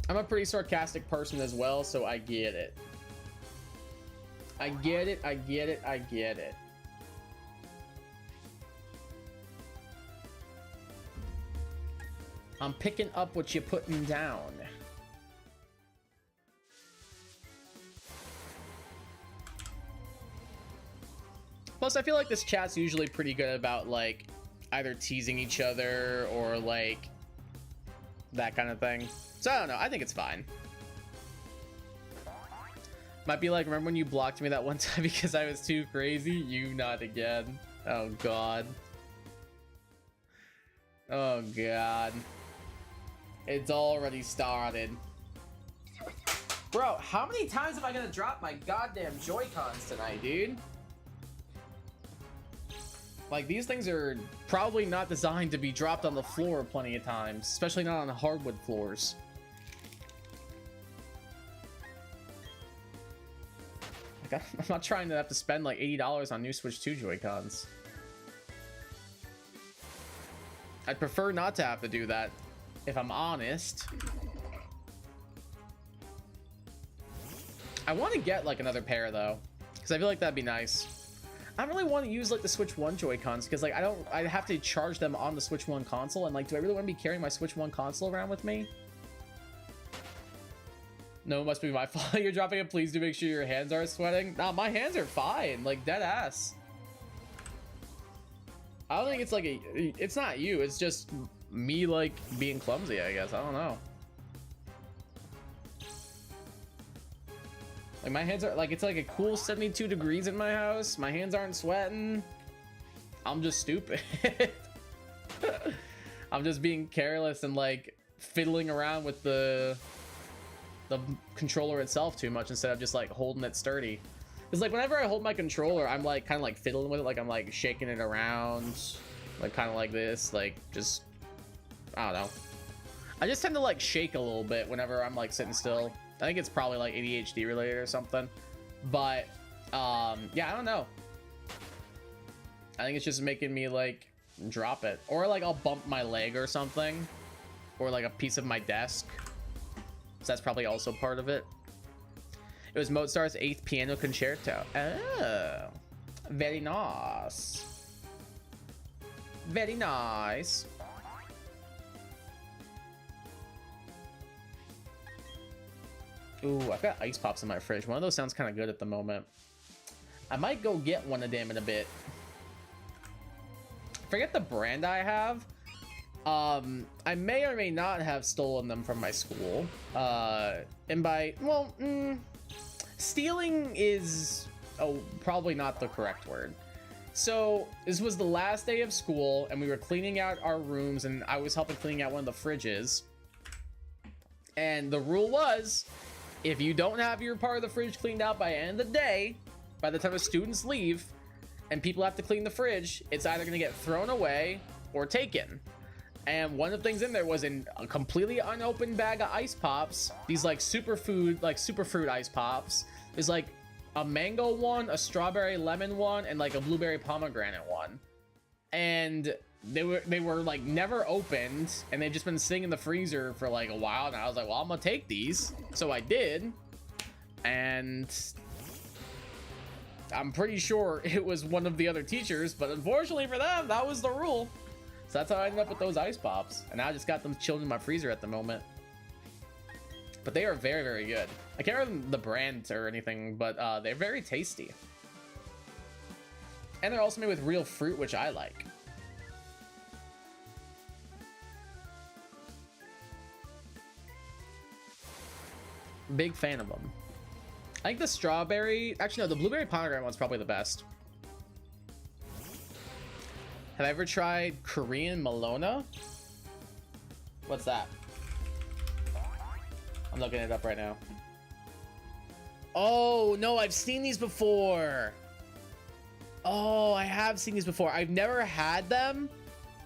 I'm a pretty sarcastic person as well, so I get it. I get it. I'm picking up what you're putting down. Plus, I feel like this chat's usually pretty good about, like, either teasing each other or, like, that kind of thing. So, I don't know. I think it's fine. Might be like, remember when you blocked me that one time because I was too crazy? You not again. Oh, God. Oh, God. It's already started. Bro, how many times am I gonna drop my goddamn Joy-Cons tonight, dude? Like, these things are probably not designed to be dropped on the floor plenty of times, especially not on hardwood floors. Like, I'm not trying to have to spend like $80 on new Switch 2 Joy-Cons. I'd prefer not to have to do that, if I'm honest. I want to get like another pair though, because I feel like that'd be nice. I don't really want to use like the Switch 1 Joy-Cons because like I'd have to charge them on the Switch 1 console, and like, do I really want to be carrying my Switch 1 console around with me? No, it must be my fault. You're dropping it. Please do make sure your hands aren't sweating. Nah, my hands are fine. Like, dead ass. I don't think it's like it's not you. It's just me, like, being clumsy, I guess. I don't know. Like, my hands are, like, it's like a cool 72 degrees in my house. My hands aren't sweating. I'm just stupid. I'm just being careless and, like, fiddling around with the controller itself too much instead of just like holding it sturdy. Because like whenever I hold my controller, I'm like kind of like fiddling with it, like I'm like shaking it around, like kind of like this, like just, I don't know. I just tend to like shake a little bit whenever I'm like sitting still. I think it's probably like ADHD related or something. But yeah, I don't know. I think it's just making me like drop it, or like I'll bump my leg or something, or like a piece of my desk. So that's probably also part of it. It was Mozart's 8th piano concerto. Oh, very nice. Very nice. Ooh, I've got ice pops in my fridge. One of those sounds kind of good at the moment. I might go get one of them in a bit. Forget the brand I have. I may or may not have stolen them from my school. And by, well, stealing is, probably not the correct word. So this was the last day of school and we were cleaning out our rooms and I was helping cleaning out one of the fridges. And the rule was, if you don't have your part of the fridge cleaned out by the end of the day, by the time the students leave and people have to clean the fridge, it's either gonna get thrown away or taken. And one of the things in there was in a completely unopened bag of ice pops. These like superfood, like superfruit ice pops. There's like a mango one, a strawberry lemon one, and like a blueberry pomegranate one. And they were like never opened, and they've just been sitting in the freezer for like a while. And I was like, well, I'm gonna take these. So I did, and I'm pretty sure it was one of the other teachers, but unfortunately for them, that was the rule. So that's how I ended up with those ice pops. And I just got them chilled in my freezer at the moment. but they are very, very good. I can't remember the brand or anything, but they're very tasty. And they're also made with real fruit, which I like. Big fan of them. I think the strawberry, actually no, the blueberry pomegranate one's probably the best. Have I ever tried Korean Malona? What's that? I'm looking it up right now. Oh, no, I've seen these before. Oh, I have seen these before. I've never had them,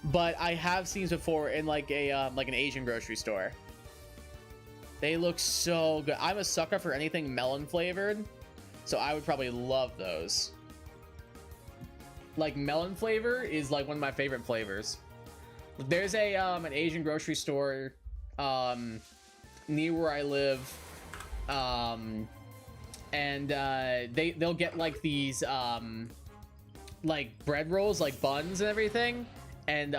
but I have seen these before in like a like an Asian grocery store. They look so good. I'm a sucker for anything melon flavored, so I would probably love those. Like melon flavor is like one of my favorite flavors. There's a an Asian grocery store near where I live, and they'll get like these like bread rolls, like buns and everything, and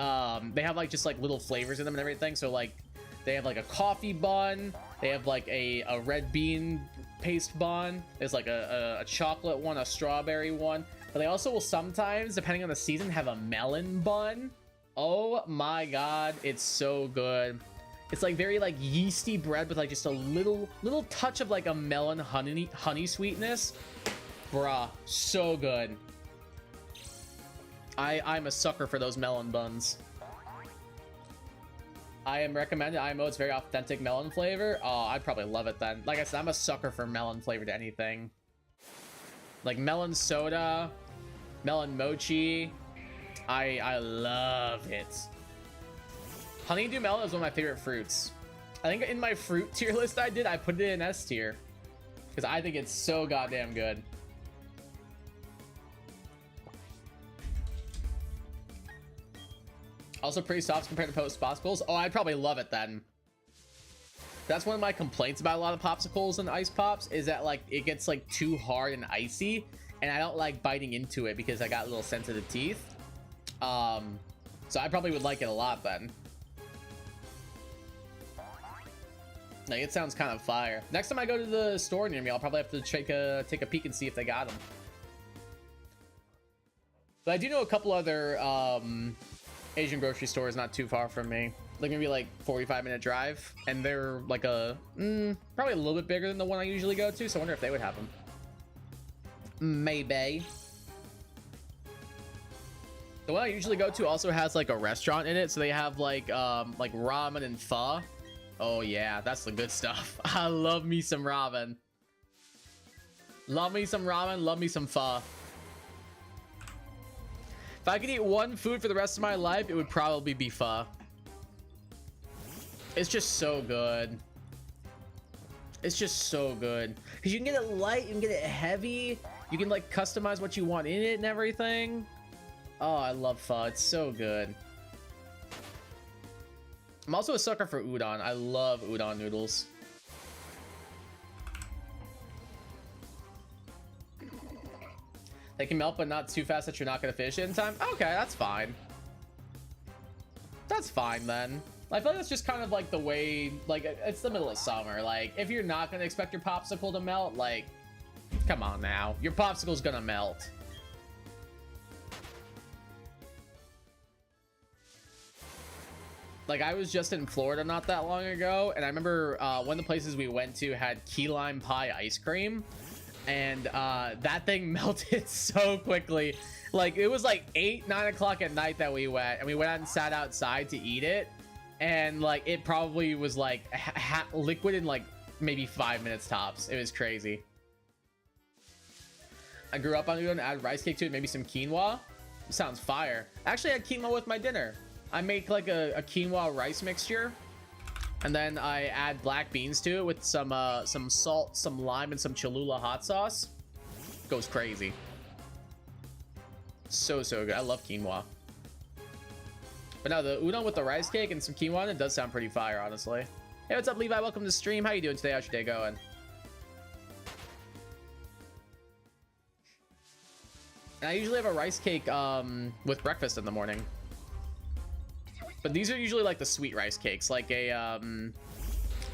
they have like just like little flavors in them and everything. So like they have like a coffee bun, they have like a red bean paste bun, there's like a chocolate one, a strawberry one, but they also will sometimes, depending on the season, have a melon bun. Oh my god, it's so good. It's like very like yeasty bread with like just a little touch of like a melon honey sweetness. Bruh, so good. I'm a sucker for those melon buns. I am recommended IMO. It's very authentic melon flavor. Oh, I'd probably love it then. Like I said, I'm a sucker for melon flavored anything. Like melon soda, melon mochi. I love it. Honeydew melon is one of my favorite fruits. I think in my fruit tier list I put it in S tier because I think it's so goddamn good. Also pretty soft compared to post popsicles. Oh, I'd probably love it then. That's one of my complaints about a lot of popsicles and ice pops is that like it gets like too hard and icy, and I don't like biting into it because I got little sensitive teeth. So I probably would like it a lot then. Like it sounds kind of fire. Next time I go to the store near me, I'll probably have to take a peek and see if they got them. But I do know a couple other Asian grocery stores not too far from me, like maybe like 45-minute drive, and they're like a probably a little bit bigger than the one I usually go to, so I wonder if they would have them. Maybe. The one I usually go to also has like a restaurant in it, so they have like ramen and pho. Oh yeah, that's the good stuff. I love me some ramen. Love me some ramen, love me some pho. If I could eat one food for the rest of my life, it would probably be pho. It's just so good. It's just so good. Because you can get it light, you can get it heavy. You can like customize what you want in it and everything. Oh, I love pho. It's so good. I'm also a sucker for udon. I love udon noodles. They can melt, but not too fast that you're not going to finish it in time. Okay, that's fine. That's fine then. I feel like that's just kind of like the way, like it's the middle of summer. Like if you're not going to expect your popsicle to melt, like come on now, your popsicle's going to melt. Like I was just in Florida not that long ago, and I remember one of the places we went to had key lime pie ice cream, and that thing melted so quickly. Like it was like 8-9 o'clock at night that we went, and we went out and sat outside to eat it, and like it probably was like liquid in like maybe 5 minutes tops. It was crazy. I grew up on udon, add rice cake to it, maybe some quinoa. Sounds fire. Actually, I had quinoa with my dinner. I make like a quinoa rice mixture, and then I add black beans to it with some salt, some lime, and some Cholula hot sauce. Goes crazy. So good. I love quinoa. But no, the udon with the rice cake and some quinoa, it does sound pretty fire, honestly. Hey, what's up, Levi? Welcome to the stream. How you doing today? How's your day going? And I usually have a rice cake with breakfast in the morning. But these are usually like the sweet rice cakes, like a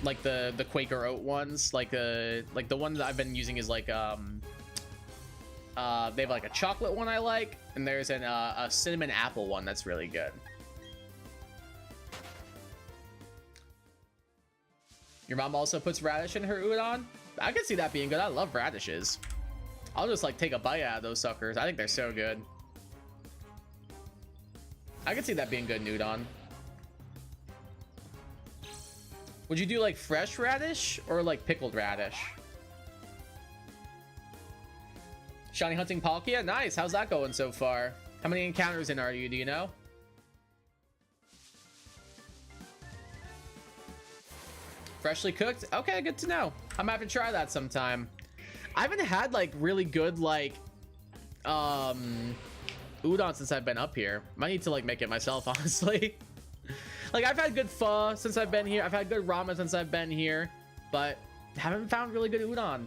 like the Quaker oat ones, like the one that I've been using is like they have like a chocolate one I like, and there's a cinnamon apple one that's really good. Your mom also puts radish in her udon? I can see that being good. I love radishes. I'll just like take a bite out of those suckers. I think they're so good. I can see that being good in udon. Would you do like fresh radish or like pickled radish? Shiny hunting Palkia? Nice. How's that going so far? How many encounters in are you? Do you know? Freshly cooked? Okay, good to know. I might have to try that sometime. I haven't had like really good like udon since I've been up here. Might need to like make it myself, honestly. Like I've had good pho since I've been here. I've had good ramen since I've been here, but haven't found really good udon.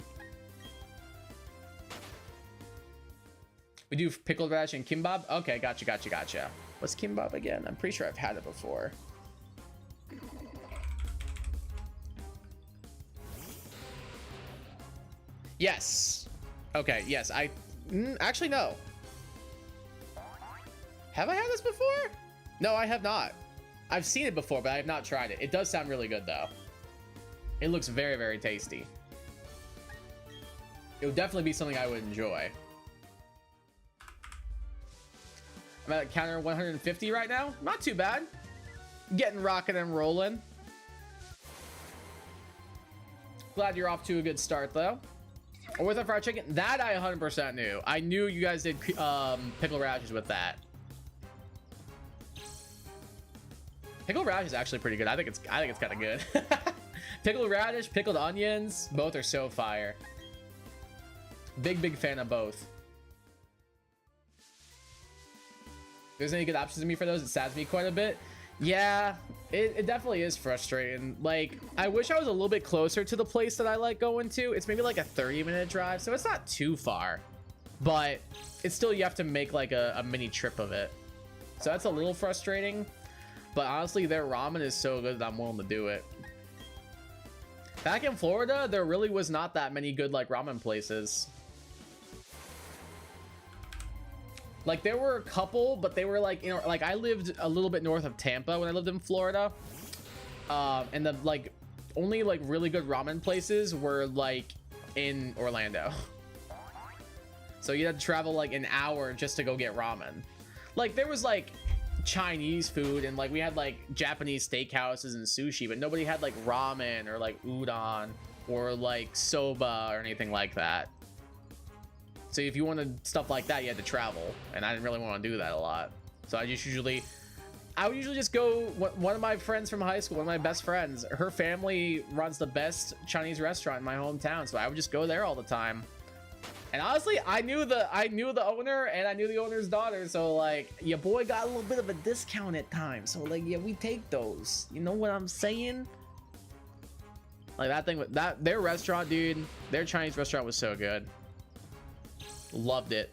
We do pickled radish and kimbap? Okay, gotcha. What's kimbap again? I'm pretty sure I've had it before. Yes. Okay, yes. Actually, no. Have I had this before? No, I have not. I've seen it before, but I have not tried it. It does sound really good, though. It looks very, very tasty. It would definitely be something I would enjoy. I'm at counter 150 right now. Not too bad. Getting rocking and rolling. Glad you're off to a good start, though. Or with a fried chicken, that I 100% knew. I knew you guys did pickled radishes with that. Pickled radish is actually pretty good. I think it's kind of good. Pickled radish, pickled onions, both are so fire. Big fan of both. If there's any good options to me for those, it saddens me quite a bit. Yeah, it definitely is frustrating. Like, I wish I was a little bit closer to the place that I like going to. It's maybe like a 30-minute drive, so it's not too far. But it's still, you have to make like a mini trip of it. So that's a little frustrating. But honestly, their ramen is so good that I'm willing to do it. Back in Florida, there really was not that many good like ramen places. Like there were a couple, but they were like, you know, like I lived a little bit north of Tampa when I lived in Florida. And the like only like really good ramen places were like in Orlando. So you had to travel like an hour just to go get ramen. Like there was like Chinese food and like we had like Japanese steakhouses and sushi, but nobody had like ramen or like udon or like soba or anything like that. So if you wanted stuff like that, you had to travel, and I didn't really want to do that a lot. So I would usually just go. One of my friends from high school, one of my best friends, her family runs the best Chinese restaurant in my hometown, so I would just go there all the time. And honestly, I knew the owner, and I knew the owner's daughter, so like your boy got a little bit of a discount at times. So like, yeah, we take those. You know what I'm saying? Like that thing with that their restaurant, dude. Their Chinese restaurant was so good. Loved it.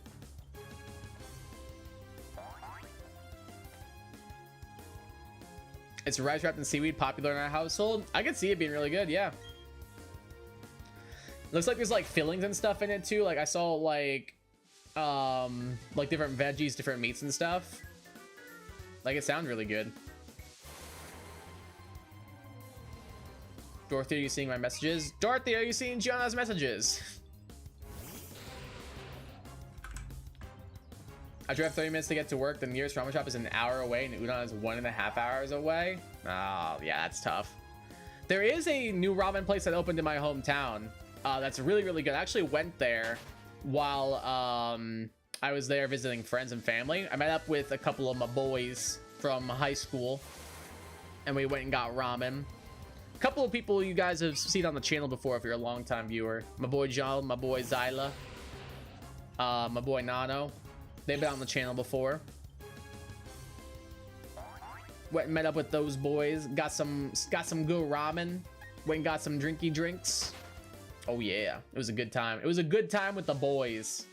It's rice wrapped in seaweed, popular in our household. I could see it being really good, yeah. Looks like there's like fillings and stuff in it too. Like I saw like different veggies, different meats and stuff. Like it sounds really good. Dorothy, are you seeing my messages? Dorothy, are you seeing Gianna's messages? I drive 30 minutes to get to work. The nearest ramen shop is an hour away, and Udon is 1.5 hours away. Oh, yeah, that's tough. There is a new ramen place that opened in my hometown. That's really, really good. I actually went there while I was there visiting friends and family. I met up with a couple of my boys from high school, and we went and got ramen. A couple of people you guys have seen on the channel before if you're a longtime viewer. My boy John, my boy Zyla, my boy Nano. They've been on the channel before. Went and met up with those boys. Got some good ramen. Went and got some drinky drinks. Oh yeah, it was a good time. It was a good time with the boys.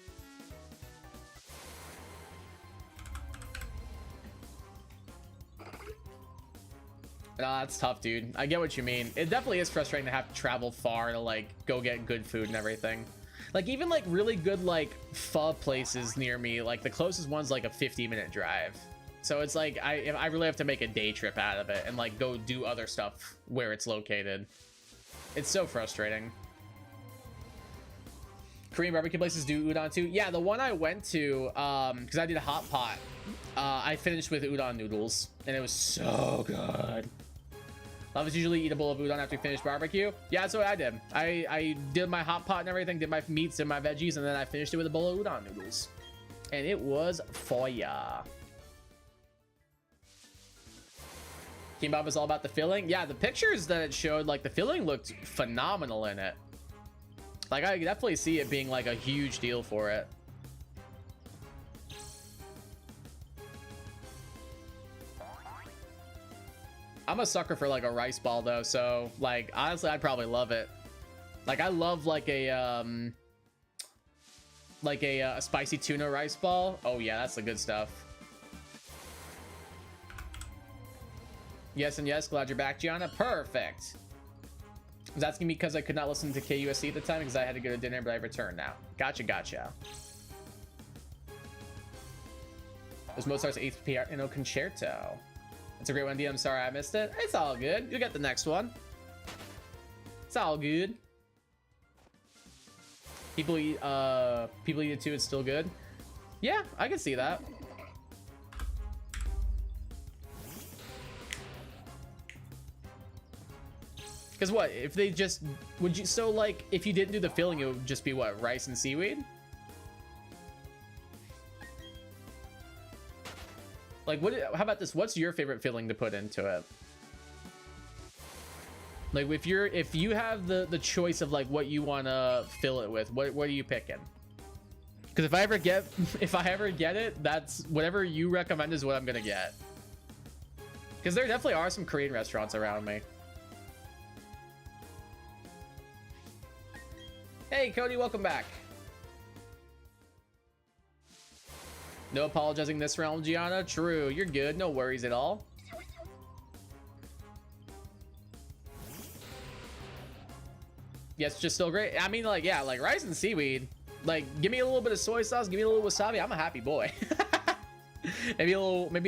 And Nah, that's tough, dude. I get what you mean. It definitely is frustrating to have to travel far to like go get good food and everything. Like even like really good like pho places near me, like the closest one's like a 50-minute drive. So it's like I really have to make a day trip out of it and like go do other stuff where it's located. It's so frustrating. Korean barbecue places do udon too. Yeah, the one I went to, because I did a hot pot, I finished with udon noodles, and it was so good. Lovers usually eat a bowl of udon after we finish barbecue. Yeah, that's what I did. I did my hot pot and everything, did my meats and my veggies, and then I finished it with a bowl of udon noodles. And it was fire. Kimbap is all about the filling. Yeah, the pictures that it showed, like the filling looked phenomenal in it. Like I definitely see it being like a huge deal for it. I'm a sucker for like a rice ball though, so like honestly I'd probably love it. Like I love like a spicy tuna rice ball. Oh yeah, that's the good stuff. Yes and yes, glad you're back, Gianna. Perfect. I was asking because I could not listen to KUSC at the time because I had to go to dinner, but I returned now. Gotcha. There's Mozart's 8th piano concerto. It's a great one, D. I'm sorry I missed it. It's all good. You'll get the next one. It's all good. People eat it too. It's still good. Yeah, I can see that. Because what if they just would you so like if you didn't do the filling, it would just be what, rice and seaweed? Like what, how about this, what's your favorite filling to put into it? Like if you have the choice of like what you want to fill it with, what are you picking? Because if I ever get it, that's whatever you recommend is what I'm gonna get. Because there definitely are some Korean restaurants around me. Hey, Cody, welcome back. No apologizing this round, Gianna. True, you're good. No worries at all. Yes, just still great. I mean, like, yeah, like rice and seaweed. Like, give me a little bit of soy sauce, give me a little wasabi. I'm a happy boy. maybe a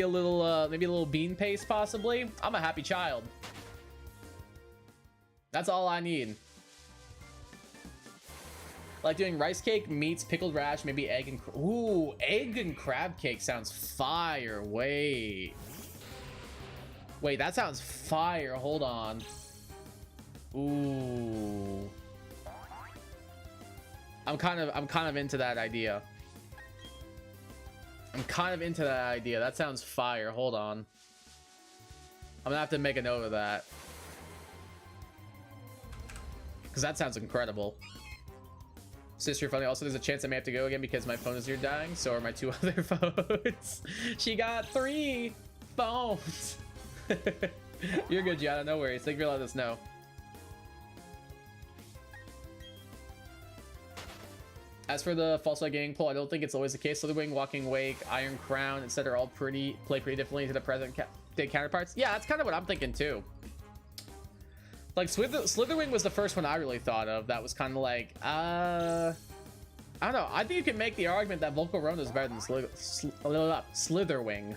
little bean paste, possibly. I'm a happy child. That's all I need. Like doing rice cake, meats, pickled radish, maybe egg and ooh, egg and crab cake sounds fire. Wait, that sounds fire. Hold on. Ooh, I'm kind of into that idea. That sounds fire. Hold on. I'm gonna have to make a note of that because that sounds incredible. Sister funny. Also, there's a chance I may have to go again because my phone is near dying. So are my 2 other phones. She got 3 phones. You're good, Gianna. No worries. Thank you for letting us know. As for the false flag gaming poll, I don't think it's always the case. Slitherwing, Walking Wake, Iron Crown, etc. are all play pretty differently to the present day counterparts. Yeah, that's kind of what I'm thinking too. Like Slitherwing was the first one I really thought of. That was kind of like, I don't know. I think you can make the argument that Volcarona is better than Slitherwing.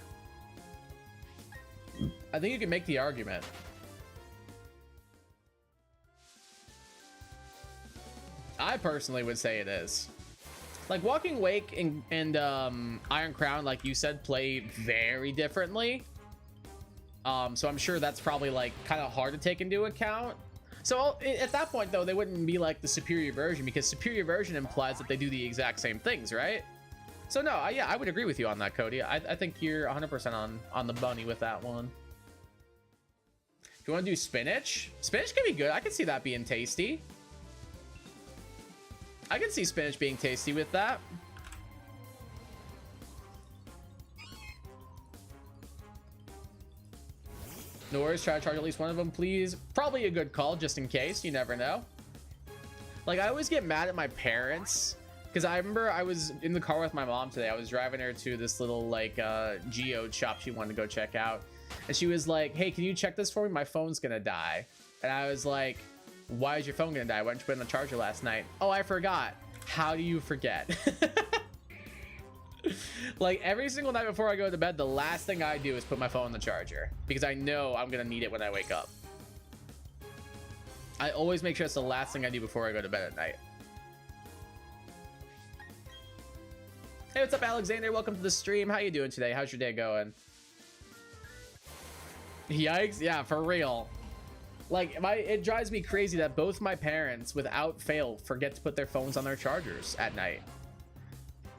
I think you can make the argument. I personally would say it is. Like Walking Wake and Iron Crown, like you said, play very differently. So I'm sure that's probably like kind of hard to take into account. So at that point though, they wouldn't be like the superior version because superior version implies that they do the exact same things, right? So no, yeah, I would agree with you on that, Cody. I think you're 100% on the bunny with that one. If you want to do spinach can be good. I can see that being tasty. I can see spinach being tasty with that. No worries, try to charge at least one of them, please. Probably a good call, just in case. You never know. Like, I always get mad at my parents, because I remember I was in the car with my mom today. I was driving her to this little, like, geode shop she wanted to go check out. and she was like, hey, can you check this for me? My phone's gonna die. And I was like, why is your phone gonna die? Why didn't you put it on the charger last night? Oh, I forgot. How do you forget? Like every single night before I go to bed, the last thing I do is put my phone on the charger because I know I'm gonna need it when I wake up. I always make sure it's the last thing I do before I go to bed at night. Hey, what's up, Alexander? Welcome to the stream. How you doing today? How's your day going? Yikes. Yeah, for real. Like, it drives me crazy that both my parents, without fail, forget to put their phones on their chargers at night.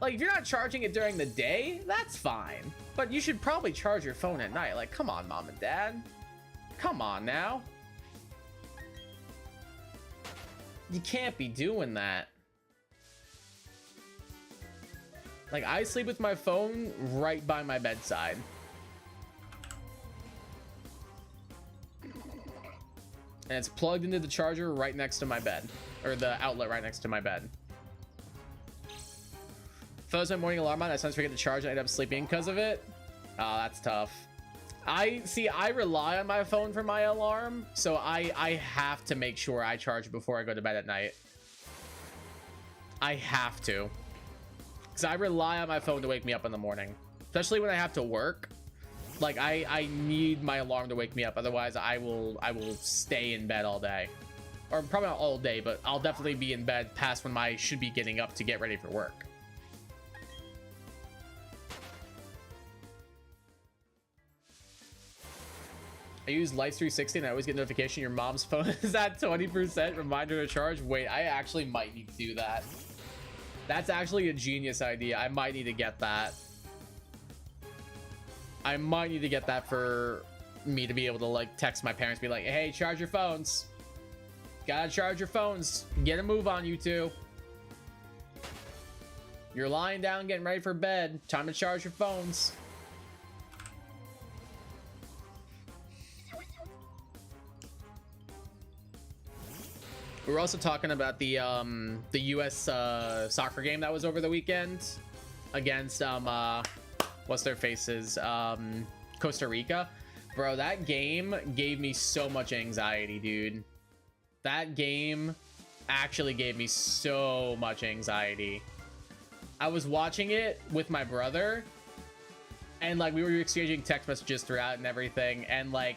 Like, if you're not charging it during the day, that's fine. But you should probably charge your phone at night. Like, come on, mom and dad. Come on now. You can't be doing that. Like, I sleep with my phone right by my bedside. And it's plugged into the charger right next to my bed. Or the outlet right next to my bed. If I was my morning alarm on, I sometimes forget to charge and I end up sleeping because of it. Oh, that's tough. I rely on my phone for my alarm, so I have to make sure I charge it before I go to bed at night. I have to. Because I rely on my phone to wake me up in the morning. Especially when I have to work. Like, I need my alarm to wake me up. Otherwise, I will stay in bed all day. Or probably not all day, but I'll definitely be in bed past when I should be getting up to get ready for work. I use Lights 360 and I always get notification your mom's phone is at 20%. Reminder to charge. Wait, I actually might need to do that. That's actually a genius idea. I might need to get that. I might need to get that for me to be able to like text my parents, be like, hey, charge your phones. Gotta charge your phones. Get a move on, you two. You're lying down getting ready for bed. Time to charge your phones. We were also talking about the US soccer game that was over the weekend against what's their faces, Costa Rica. Bro, that game gave me so much anxiety, dude. That game actually gave me so much anxiety. I was watching it with my brother and like we were exchanging text messages throughout and everything, and like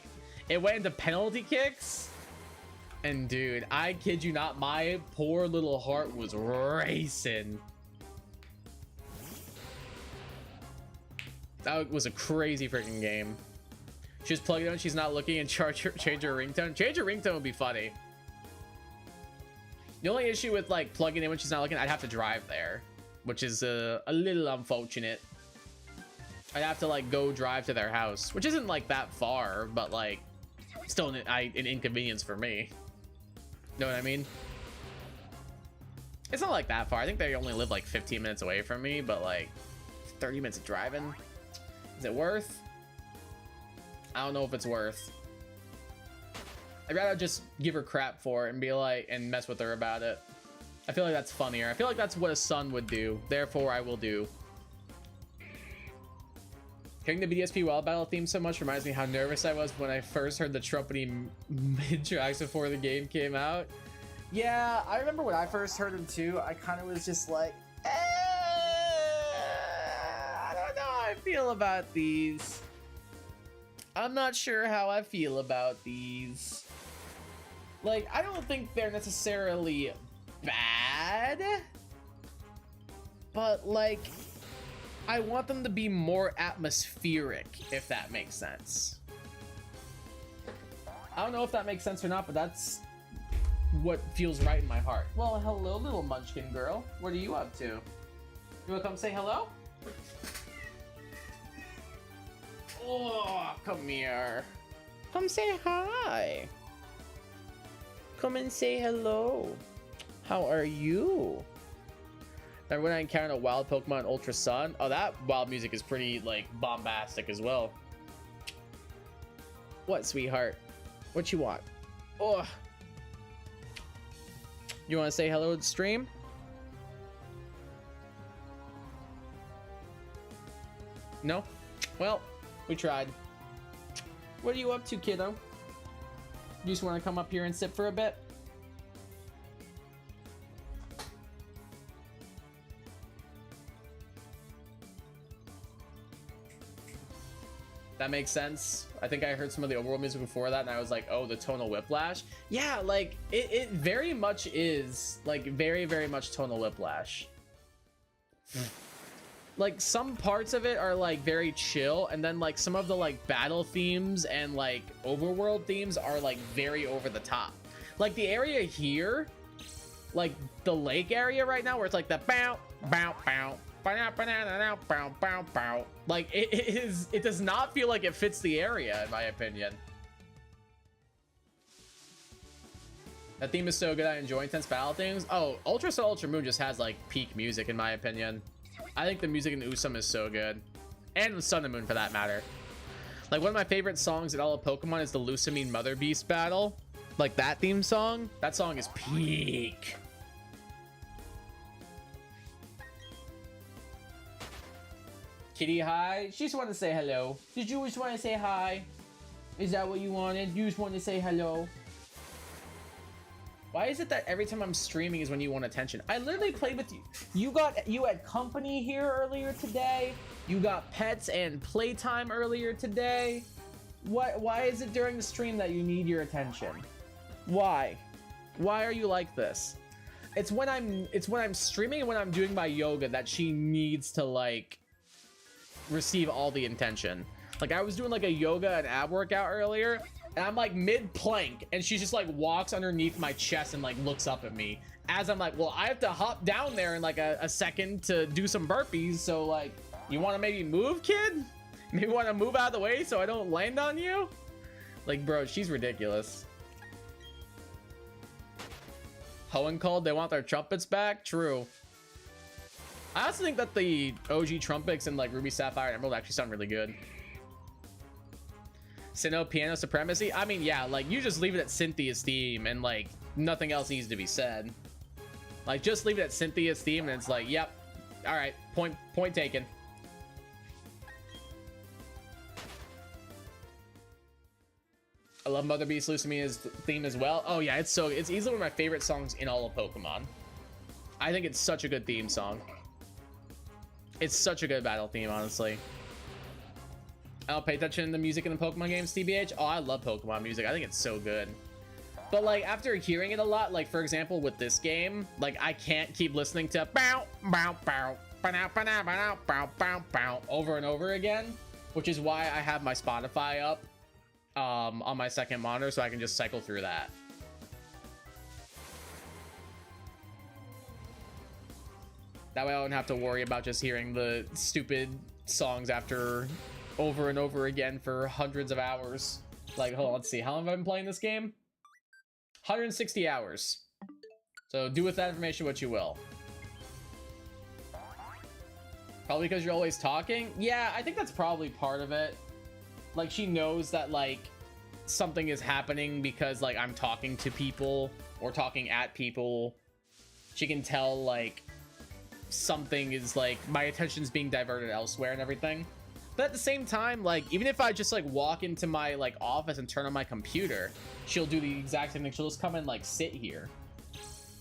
it went into penalty kicks. And dude, I kid you not, my poor little heart was racing. That was a crazy freaking game. She was plugging in, she's not looking, and change her ringtone. Change her ringtone would be funny. The only issue with like plugging in when she's not looking, I'd have to drive there, which is a little unfortunate. I'd have to like go drive to their house, which isn't like that far, but like still an inconvenience for me. Know what I mean? It's not like that far. I think they only live like 15 minutes away from me, but like 30 minutes of driving. Is it worth? I don't know if it's worth. I'd rather just give her crap for it and be like, and mess with her about it. I feel like that's funnier. I feel like that's what a son would do. Therefore, I will do. Hearing the BDSP Wild Battle theme so much reminds me how nervous I was when I first heard the trumpety mid-tracks before the game came out. Yeah, I remember when I first heard them too, I kind of was just like, I don't know how I feel about these. I'm not sure how I feel about these. Like, I don't think they're necessarily bad, but like, I want them to be more atmospheric, if that makes sense. I don't know if that makes sense or not, but that's what feels right in my heart. Well, hello, little munchkin girl. What are you up to? You wanna come say hello? Oh, come here. Come say hi. Come and say hello. How are you? Remember when I encountered a wild Pokemon Ultra Sun? Oh, that wild music is pretty, like, bombastic as well. What, sweetheart? What you want? Oh. You want to say hello to the stream? No? Well, we tried. What are you up to, kiddo? You just want to come up here and sit for a bit? That makes sense. I think I heard some of the overworld music before that and I was like, oh, the tonal whiplash. Yeah, like it very much is like very much tonal whiplash. Like some parts of it are like very chill, and then like some of the like battle themes and like overworld themes are like very over the top. Like the area here, like the lake area right now where it's like the bow bow bow, like it does not feel like it fits the area in my opinion. That theme is so good. I enjoy intense battle themes. Oh, Ultra Sun Ultra Moon just has like peak music in my opinion. I think the music in Usum is so good, and Sun and Moon for that matter. Like one of my favorite songs in all of Pokemon is the Lusamine Mother Beast battle. Like that theme song, that song is peak. Kitty, hi. She just wanted to say hello. Did you just want to say hi? Is that what you wanted? You just want to say hello? Why is it that every time I'm streaming is when you want attention? I literally played with you. You had company here earlier today. You got pets and playtime earlier today. Why is it during the stream that you need your attention? Why? Why are you like this? It's when I'm streaming and when I'm doing my yoga that she needs to like receive all the attention. Like I was doing like a yoga and ab workout earlier, and I'm like mid plank and she just like walks underneath my chest and like looks up at me as I'm like, well, I have to hop down there in like a second to do some burpees. So like, you want to maybe move, kid? Maybe want to move out of the way so I don't land on you? Like, bro, she's ridiculous. Hoenn called, they want their trumpets back. True. I also think that the OG trumpets in like Ruby, Sapphire, and Emerald actually sound really good. Sinnoh piano supremacy. I mean, yeah, like you just leave it at Cynthia's theme and like nothing else needs to be said. Like just leave it at Cynthia's theme and it's like, yep, all right, point taken. I love Mother Beast Lusamina's theme as well. Oh yeah, it's easily one of my favorite songs in all of Pokemon. I think it's such a good theme song. It's such a good battle theme, honestly. I don't pay attention to the music in the Pokemon games, TBH. Oh, I love Pokemon music. I think it's so good. But like after hearing it a lot, like for example with this game, like I can't keep listening to bow bow bow bow bow bow bow bow bow over and over again, which is why I have my Spotify up on my second monitor so I can just cycle through that. That way I don't have to worry about just hearing the stupid songs over and over again for hundreds of hours. Like, hold on, let's see. How long have I been playing this game? 160 hours. So do with that information what you will. Probably because you're always talking? Yeah, I think that's probably part of it. Like, she knows that, like, something is happening because, like, I'm talking to people or talking at people. She can tell, like, something is, like, my attention's being diverted elsewhere and everything. But at the same time, like, even if I just like walk into my like office and turn on my computer, she'll do the exact same thing. She'll just come and like sit here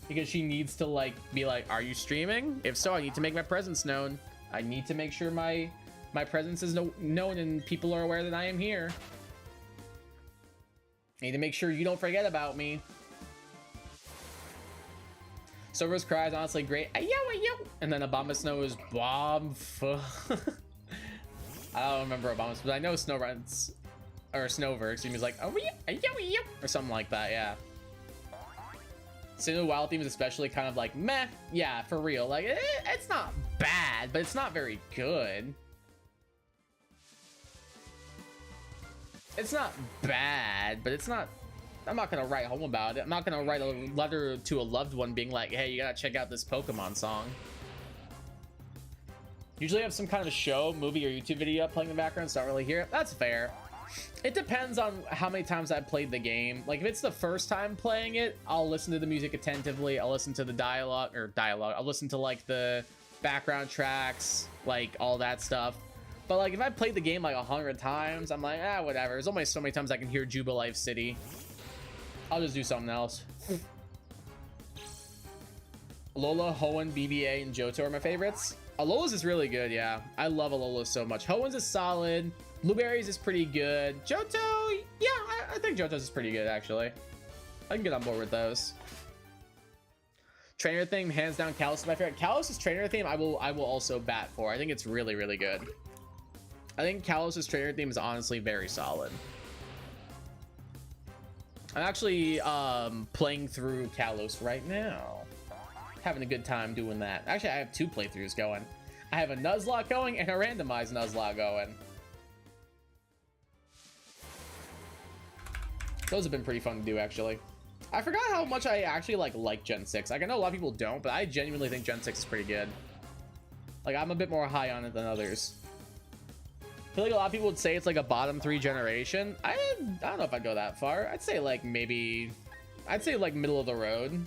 because she needs to like be like, are you streaming? If so, I need to make my presence known. I need to make sure my presence is known and people are aware that I am here. I need to make sure you don't forget about me. Silver's cry is honestly great. Ayo, ayo. And then Abomasnow is bomb. I don't remember Obama's, but I know Snowruns or Snover, excuse me, is like, oh, or something like that, yeah. Sinnoh Wild theme is especially kind of like meh, yeah, for real. Like it's not bad, but it's not very good. It's not bad, but it's not. I'm not gonna write home about it. I'm not gonna write a letter to a loved one being like, hey, you gotta check out this Pokemon song. Usually have some kind of a show, movie, or YouTube video playing in the background, so I don't really hear it. That's fair. It depends on how many times I've played the game. Like, if it's the first time playing it, I'll listen to the music attentively. I'll listen to the dialogue. I'll listen to, like, the background tracks, like, all that stuff. But like if I played the game like 100 times, I'm like, ah, whatever. There's only so many times I can hear Jubilife City. I'll just do something else. Alola, Hoenn, BBA, and Johto are my favorites. Alola's is really good, yeah. I love Alola so much. Hoenn's is solid. Blueberries is pretty good. Johto, yeah, I think Johto's is pretty good, actually. I can get on board with those. Trainer theme, hands down, Kalos is my favorite. Kalos' trainer theme, I will also bat for. I think it's really, really good. I think Kalos' trainer theme is honestly very solid. I'm actually playing through Kalos right now. Having a good time doing that. Actually, I have 2 playthroughs going. I have a Nuzlocke going and a randomized Nuzlocke going. Those have been pretty fun to do, actually. I forgot how much I actually like Gen 6. Like, I know a lot of people don't, but I genuinely think Gen 6 is pretty good. Like, I'm a bit more high on it than others. I feel like a lot of people would say it's like a bottom 3 generation. I don't know if I'd go that far. I'd say like maybe... I'd say like middle of the road.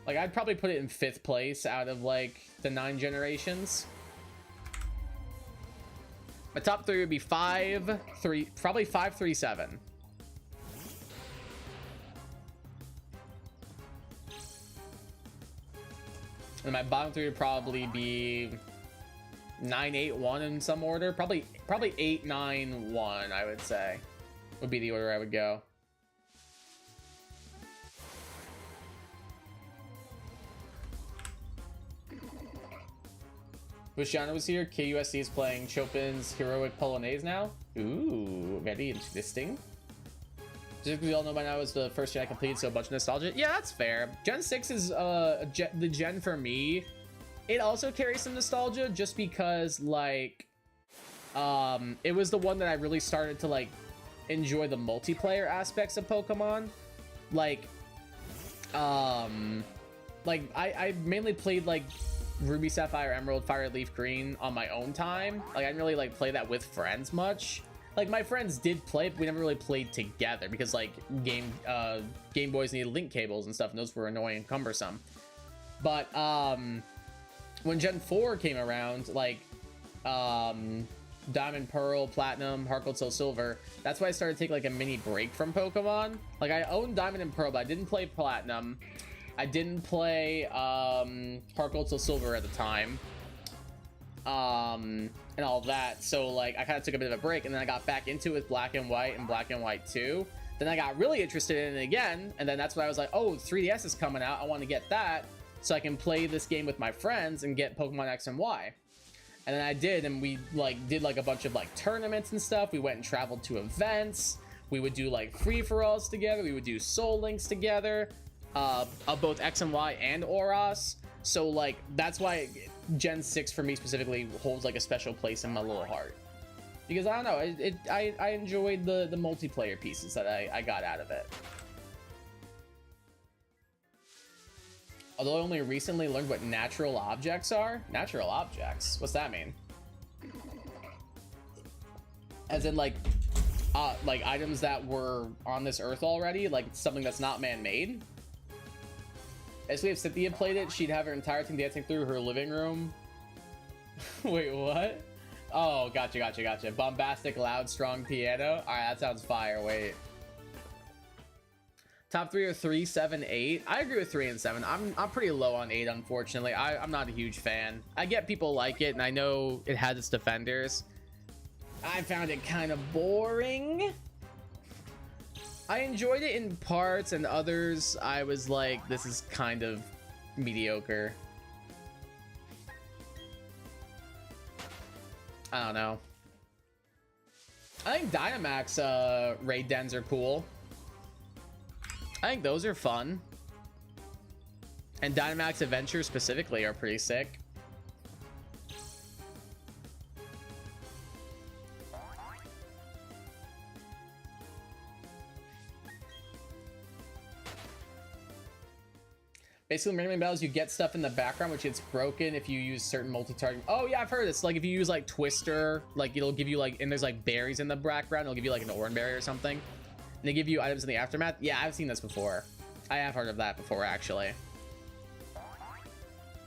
Like, I'd probably put it in 5th place out of like the 9 generations. My top 3 would be 5, 3, probably 5, 3, 7. And my bottom 3 would probably be 9, 8, 1 in some order. Probably 8, 9, 1, I would say. Would be the order I would go. Bushiana was here. KUSC is playing Chopin's Heroic Polonaise now. Ooh, very interesting. Just because we all know by now is the first gen I completed, so a bunch of nostalgia. Yeah, that's fair. Gen 6 is the gen for me. It also carries some nostalgia just because like it was the one that I really started to like enjoy the multiplayer aspects of Pokemon. Like I mainly played like Ruby, Sapphire, Emerald, Fire, Leaf, Green on my own time. Like I didn't really like play that with friends much. Like my friends did play, but we never really played together because like Game Boys needed link cables and stuff, and those were annoying and cumbersome. But when Gen 4 came around, like Diamond, Pearl, Platinum, Heart Gold, Soul Silver, that's why I started to take like a mini break from Pokemon. Like I owned Diamond and Pearl, but I didn't play Platinum. I didn't play Heart Gold, Soul Silver at the time. And all that, so like I kind of took a bit of a break, and then I got back into it with Black and White and Black and White 2. Then I got really interested in it again, and then that's when I was like, oh, 3DS is coming out, I want to get that so I can play this game with my friends and get Pokemon X and Y. And then I did, and we like did like a bunch of like tournaments and stuff. We went and traveled to events. We would do like free-for-alls together. We would do Soul Links together, of both X and Y and Oros. So like that's why Gen 6 for me specifically holds like a special place in my little heart, because I don't know, I enjoyed the multiplayer pieces that I got out of it. Although I only recently learned what natural objects are. Natural objects, what's that mean? As in like items that were on this earth already, like something that's not man-made. Basically, if Cynthia played it, she'd have her entire team dancing through her living room. Wait, what? Oh, gotcha. Bombastic, loud, strong piano. All right, that sounds fire. Wait. Top 3 are 3, 7, 8. I agree with 3 and 7. I'm pretty low on 8, unfortunately. I'm not a huge fan. I get people like it, and I know it has its defenders. I found it kind of boring. I enjoyed it in parts, and others I was like, this is kind of mediocre. I don't know. I think Dynamax raid dens are cool. I think those are fun. And Dynamax Adventures specifically are pretty sick. Basically, randomly battles, you get stuff in the background which gets broken if you use certain multi-targeting. Oh yeah, I've heard this. Like if you use like Twister, like it'll give you like, and there's like berries in the background, it'll give you like an orange berry or something. And they give you items in the aftermath. Yeah, I've seen this before. I have heard of that before, actually.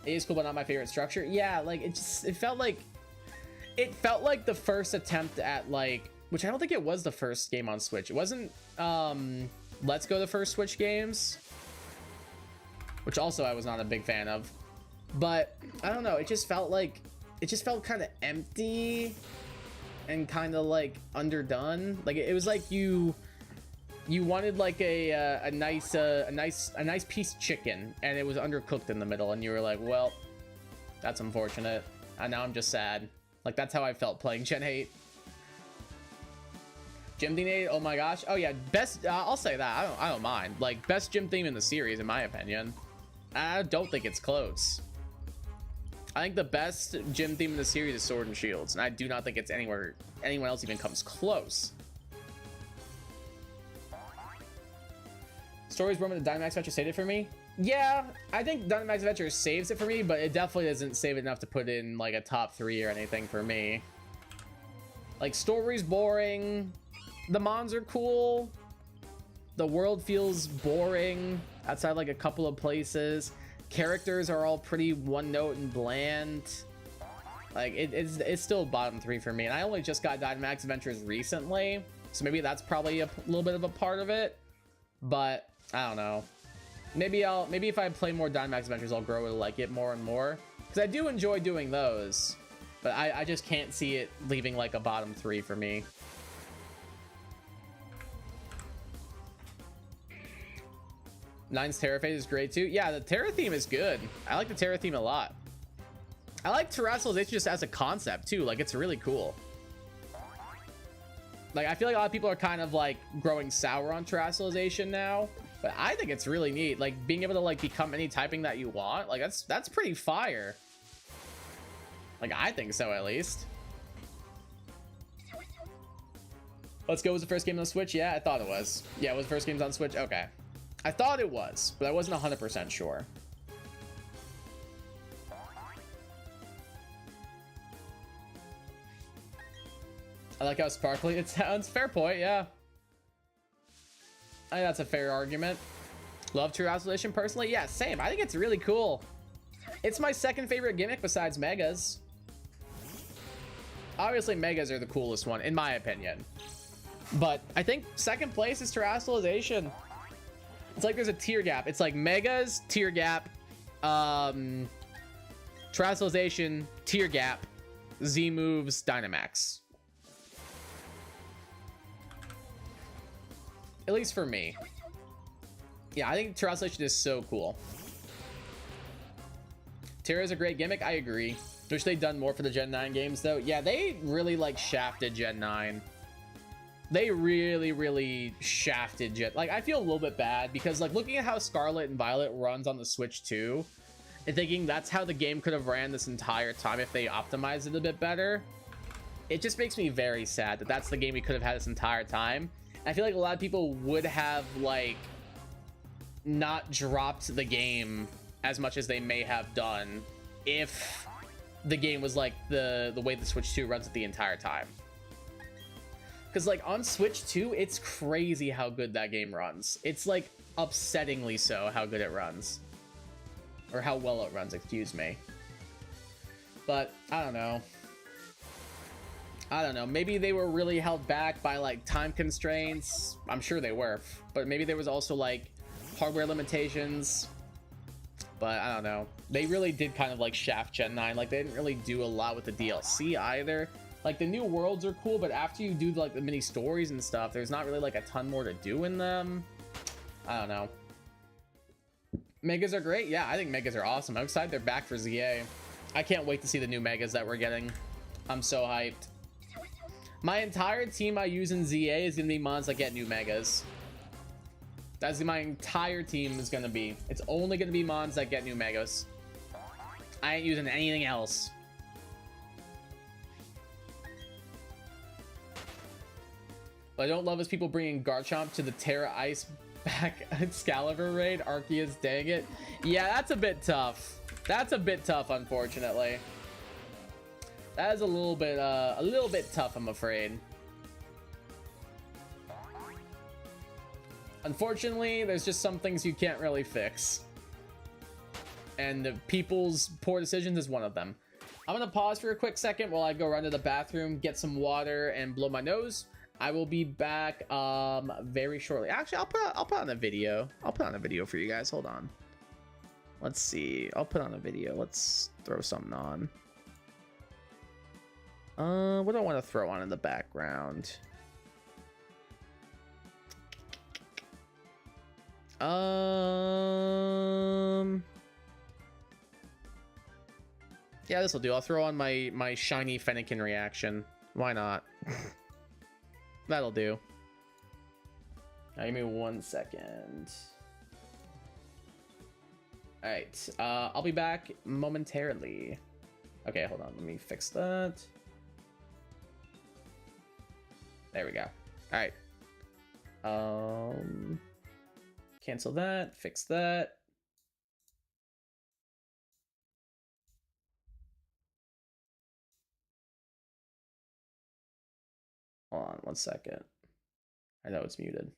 It is cool, but not my favorite structure. Yeah, like it felt like it felt like the first attempt at like, which I don't think it was the first game on Switch. It wasn't Let's Go the first Switch games, which also I was not a big fan of. But I don't know, it just felt kind of empty and kind of like underdone. Like it was like you wanted like a nice piece of chicken and it was undercooked in the middle, and you were like, well, that's unfortunate. And now I'm just sad. Like that's how I felt playing Gen 8. Gym theme 8, oh my gosh. Oh yeah, best, I'll say that. I don't mind. Like best gym theme in the series, in my opinion. I don't think it's close. I think the best gym theme in the series is Sword and Shields, and I do not think it's anyone else even comes close. Stories Roman the Dynamax Adventure saved it for me. Yeah, I think Dynamax Adventure saves it for me, but it definitely doesn't save it enough to put in like a top 3 or anything for me. Like story's boring, the mons are cool, the world feels boring outside like a couple of places, characters are all pretty one note and bland. Like it's still bottom 3 for me, and I only just got Dynamax Adventures recently, so maybe that's probably a little bit of a part of it. But I don't know. Maybe if I play more Dynamax Adventures, I'll grow to like it more and more, because I do enjoy doing those. But I just can't see it leaving like a bottom 3 for me. Nine's Terra phase is great too. Yeah, the Terra theme is good. I like the Terra theme a lot. I like terrestrialization just as a concept too. Like it's really cool. Like I feel like a lot of people are kind of like growing sour on terrestrialization now, but I think it's really neat. Like being able to like become any typing that you want. Like that's pretty fire. Like I think so, at least. Let's Go was the first game on the Switch. Yeah, I thought it was. Yeah, it was the first games on Switch. Okay, I thought it was, but I wasn't 100% sure. I like how sparkly it sounds. Fair point, yeah. I think that's a fair argument. Love True Isolation personally. Yeah, same. I think it's really cool. It's my second favorite gimmick besides Megas. Obviously, Megas are the coolest one, in my opinion. But I think second place is Terrestrialization. It's like there's a tier gap. It's like Megas, tier gap, Terrestrialization, tier gap, Z moves, Dynamax. At least for me. Yeah, I think Terrestrialization is so cool. Terra is a great gimmick. I agree. Wish they'd done more for the Gen 9 games, though. Yeah, they really, like, shafted Gen 9. They really shafted Gen... Like, I feel a little bit bad because, like, looking at how Scarlet and Violet runs on the Switch 2 and thinking that's how the game could have ran this entire time if they optimized it a bit better, it just makes me very sad that that's the game we could have had this entire time. I feel like a lot of people would have, like, not dropped the game as much as they may have done if the game was like the way the Switch 2 runs it the entire time. Because like on Switch 2, it's crazy how good that game runs. It's like upsettingly so how good it runs. Or how well it runs, excuse me. But I don't know. Maybe they were really held back by like time constraints. I'm sure they were. But maybe there was also like hardware limitations. But I don't know. They really did kind of like shaft Gen 9. Like they didn't really do a lot with the DLC either. Like the new worlds are cool, but after you do like the mini stories and stuff, there's not really like a ton more to do in them. I don't know. Megas are great. Yeah, I think Megas are awesome. I'm excited they're back for ZA. I can't wait to see the new Megas that we're getting. I'm so hyped. My entire team I use in ZA is gonna be mons that get new Megas. That's my entire team is gonna be. It's only gonna be mons that get new Megas. I ain't using anything else. What I don't love is people bringing Garchomp to the Terra Ice back Excalibur raid. Arceus, dang it. Yeah, that's a bit tough. That's a bit tough, unfortunately. That is a little bit tough, I'm afraid. Unfortunately, there's just some things you can't really fix. And the people's poor decisions is one of them. I'm gonna pause for a quick second while I go run to the bathroom, get some water, and blow my nose. I will be back very shortly. Actually, I'll put on a video. I'll put on a video for you guys. Hold on. Let's see. I'll put on a video. Let's throw something on. What do I want to throw on in the background? Yeah, this will do. I'll throw on my shiny Fennekin reaction. Why not? That'll do. Now, give me 1 second. All right, I'll be back momentarily. Okay, hold on. Let me fix that. There we go. All right. Cancel that. Fix that. Hold on 1 second. I know it's muted.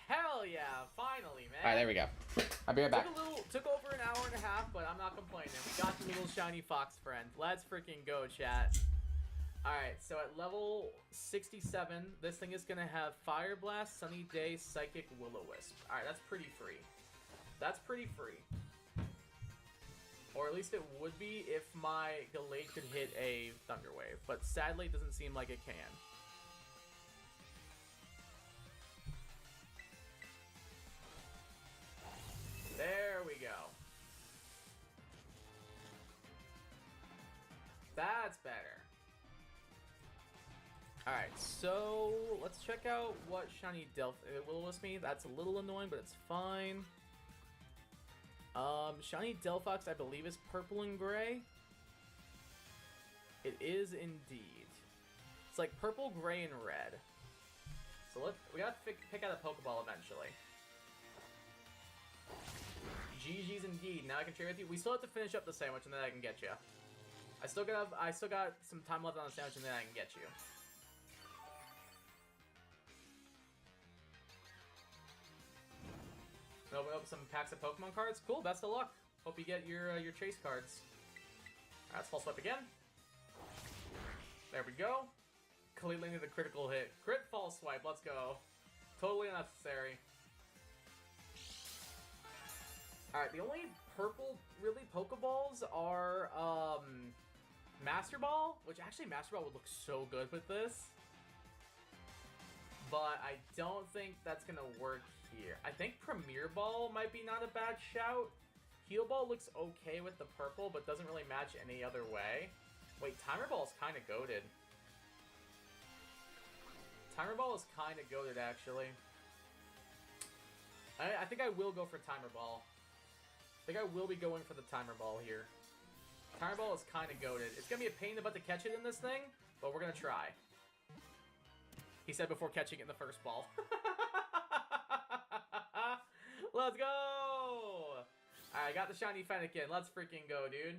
Hell yeah, finally, man. All right, there we go. I'll be right back. Took over an hour and a half, but I'm not complaining. We got the little shiny fox friend. Let's freaking go, chat. All right, so at level 67, this thing is going to have Fire Blast, Sunny Day, Psychic, Will-O-Wisp. All right, that's pretty free. That's pretty free. Or at least it would be if my Gallade could hit a Thunder Wave, but sadly it doesn't seem like it can. There we go. That's better. Alright, so let's check out what shiny Will-O-Wisp me. That's a little annoying, but it's fine. Shiny Delphox, I believe, is purple and gray. It is indeed. It's like purple, gray, and red. So we gotta pick out a Pokeball eventually. GG's indeed. Now I can share with you. We still have to finish up the sandwich, and then I can get you. I still got some time left on the sandwich, and then I can get you. Open up some packs of Pokemon cards. Cool, best of luck. Hope you get your chase cards. Alright, let's false swipe again. There we go. Completely into the critical hit. Crit false swipe, let's go. Totally unnecessary. Alright, the only purple, really, Pokeballs are, Master Ball, which actually Master Ball would look so good with this. But I don't think that's gonna work here. I think Premier Ball might be not a bad shout. Heal Ball looks okay with the purple, but doesn't really match any other way. Wait, Timer Ball is kind of goated. Timer Ball is kind of goated, actually. I think I will go for Timer Ball. I think I will be going for the Timer Ball here. Timer Ball is kind of goated. It's going to be a pain in the butt to catch it in this thing, but we're going to try. He said before catching it in the first ball. Let's go! Alright, I got the shiny Fennekin. Let's freaking go, dude.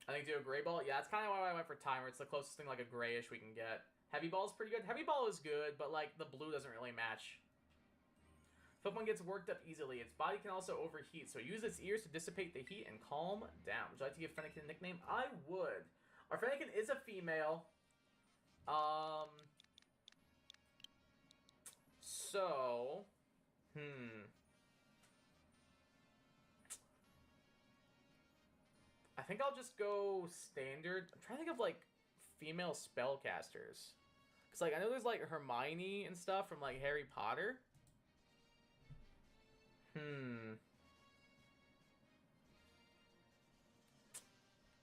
I think do a gray ball. Yeah, that's kind of why I went for Timer. It's the closest thing like a grayish we can get. Heavy ball is pretty good. Heavy ball is good, but like the blue doesn't really match. Pokemon gets worked up easily. Its body can also overheat, so use its ears to dissipate the heat and calm down. Would you like to give Fennekin a nickname? I would. Our Fennekin is a female. So, I think I'll just go standard. I'm trying to think of, like, female spellcasters. Because, like, I know there's, like, Hermione and stuff from, like, Harry Potter.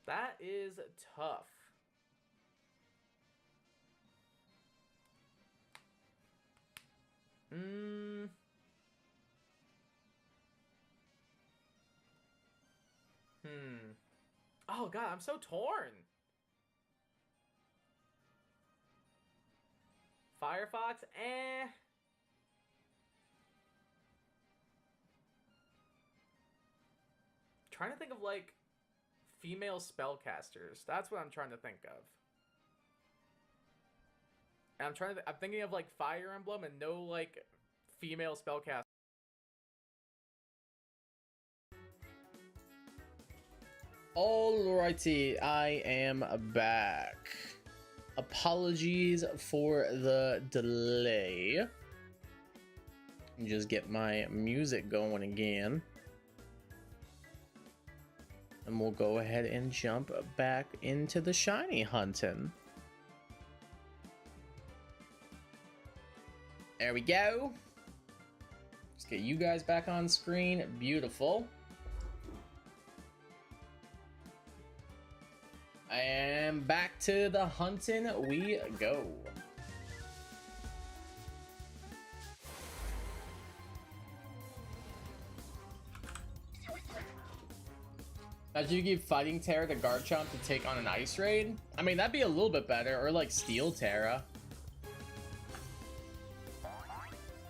That is tough. Oh god, I'm so torn. Firefox, eh. Trying to think of like female spellcasters. That's what I'm trying to think of. And I'm thinking of like Fire Emblem and no like female spellcasters. Alrighty, I am back. Apologies for the delay. Just get my music going again. And we'll go ahead and jump back into the shiny hunting. There we go. Let's get you guys back on screen. Beautiful. And back to the hunting we go. Imagine you give Fighting Terra to Garchomp to take on an Ice Raid. I mean, that'd be a little bit better. Or like Steel Terra.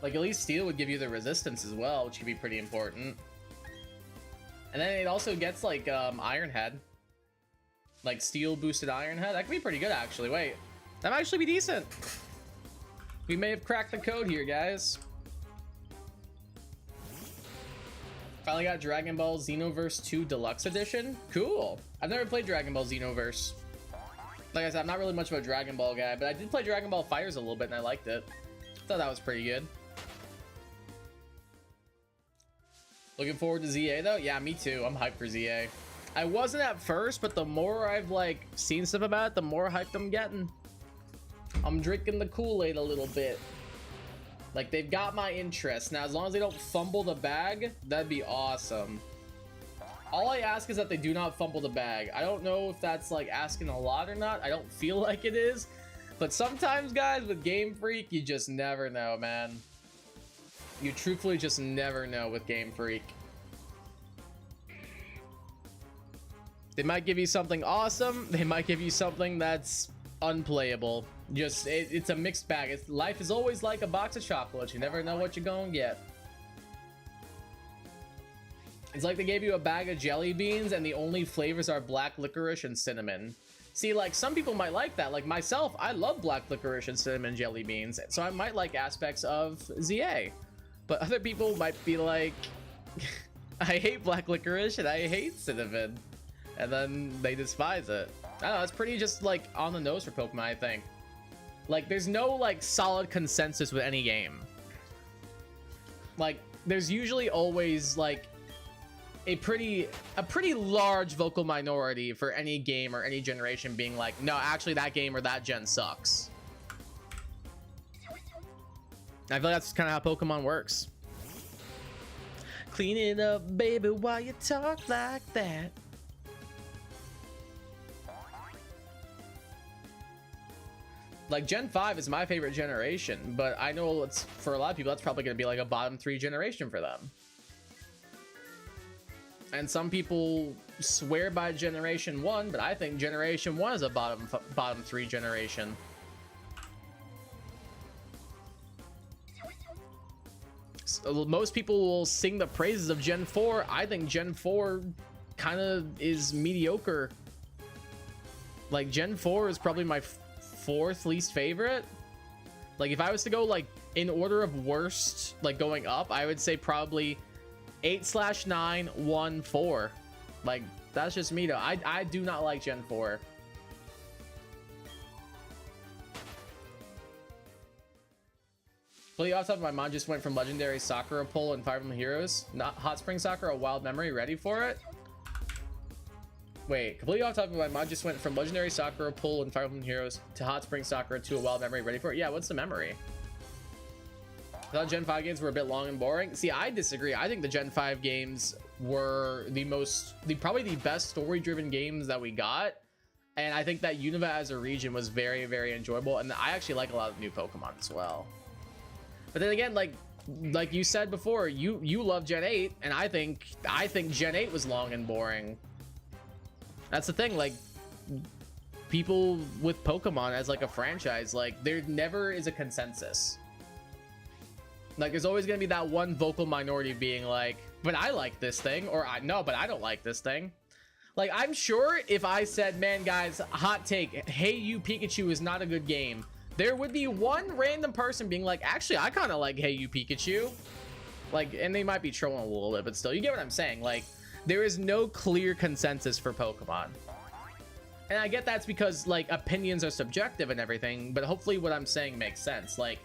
Like at least Steel would give you the resistance as well, which could be pretty important. And then it also gets like Iron Head. Like Steel boosted Iron Head. That could be pretty good actually. Wait, that might actually be decent. We may have cracked the code here, guys. Finally got Dragon Ball Xenoverse 2 Deluxe Edition. Cool. I've never played Dragon Ball Xenoverse. Like I said, I'm not really much of a Dragon Ball guy, but I did play Dragon Ball Fighters a little bit and I liked it. Thought that was pretty good. Looking forward to ZA though? Yeah, me too. I'm hyped for ZA. I wasn't at first, but the more I've like seen stuff about it, the more hyped I'm getting. I'm drinking the Kool-Aid a little bit. Like they've got my interest. Now, as long as they don't fumble the bag, that'd be awesome. All I ask is that they do not fumble the bag. I don't know if that's like asking a lot or not. I don't feel like it is. But sometimes, guys, with Game Freak, you just never know, man. You truthfully just never know with Game Freak. They might give you something awesome. They might give you something that's unplayable. Just, it's a mixed bag. Life is always like a box of chocolates. You never know what you're going to get. It's like they gave you a bag of jelly beans and the only flavors are black licorice and cinnamon. See, like, some people might like that. Like myself, I love black licorice and cinnamon jelly beans. So I might like aspects of ZA. But other people might be like, I hate black licorice and I hate cinnamon. And then they despise it. I don't know, it's pretty just like on the nose for Pokemon, I think. Like there's no like solid consensus with any game. Like there's usually always like a pretty large vocal minority for any game or any generation being like, no, actually that game or that gen sucks. I feel like that's kind of how Pokemon works. Clean it up, baby, while you talk like that. Like Gen 5 is my favorite generation, but I know it's for a lot of people that's probably going to be like a bottom 3 generation for them. And some people swear by Generation 1, but I think Generation 1 is a bottom 3 generation. So most people will sing the praises of Gen 4. I think Gen 4 kind of is mediocre. Like Gen 4 is probably my fourth least favorite. Like if I was to go like in order of worst, like going up, I would say probably 8/9 1 4. Like that's just me though. I do not like Gen 4. Fully off top of my mind just went from Legendary Sakura pull and Fire Emblem Heroes. Not Hot Spring Sakura, a Wild Memory. Ready for it? Wait, completely off top of my mind just went from Legendary Sakura pull and Fire Emblem Heroes to Hot Spring Sakura to a Wild Memory. Ready for it? Yeah, what's the memory? I thought Gen 5 games were a bit long and boring. See, I disagree. I think the Gen 5 games were probably the best story-driven games that we got. And I think that Unova as a region was very, very enjoyable. And I actually like a lot of new Pokemon as well. But then again, like you said before, you love Gen 8, and I think Gen 8 was long and boring. That's the thing, like people with Pokemon as like a franchise, like there never is a consensus. Like there's always gonna be that one vocal minority being like, but I like this thing, or no, but I don't like this thing. Like I'm sure if I said, man guys, hot take, Hey You Pikachu is not a good game, there would be one random person being like, actually I kind of like Hey You Pikachu. Like, and they might be trolling a little bit, but still, you get what I'm saying. Like there is no clear consensus for Pokemon. And I get that's because like opinions are subjective and everything, but hopefully what I'm saying makes sense. Like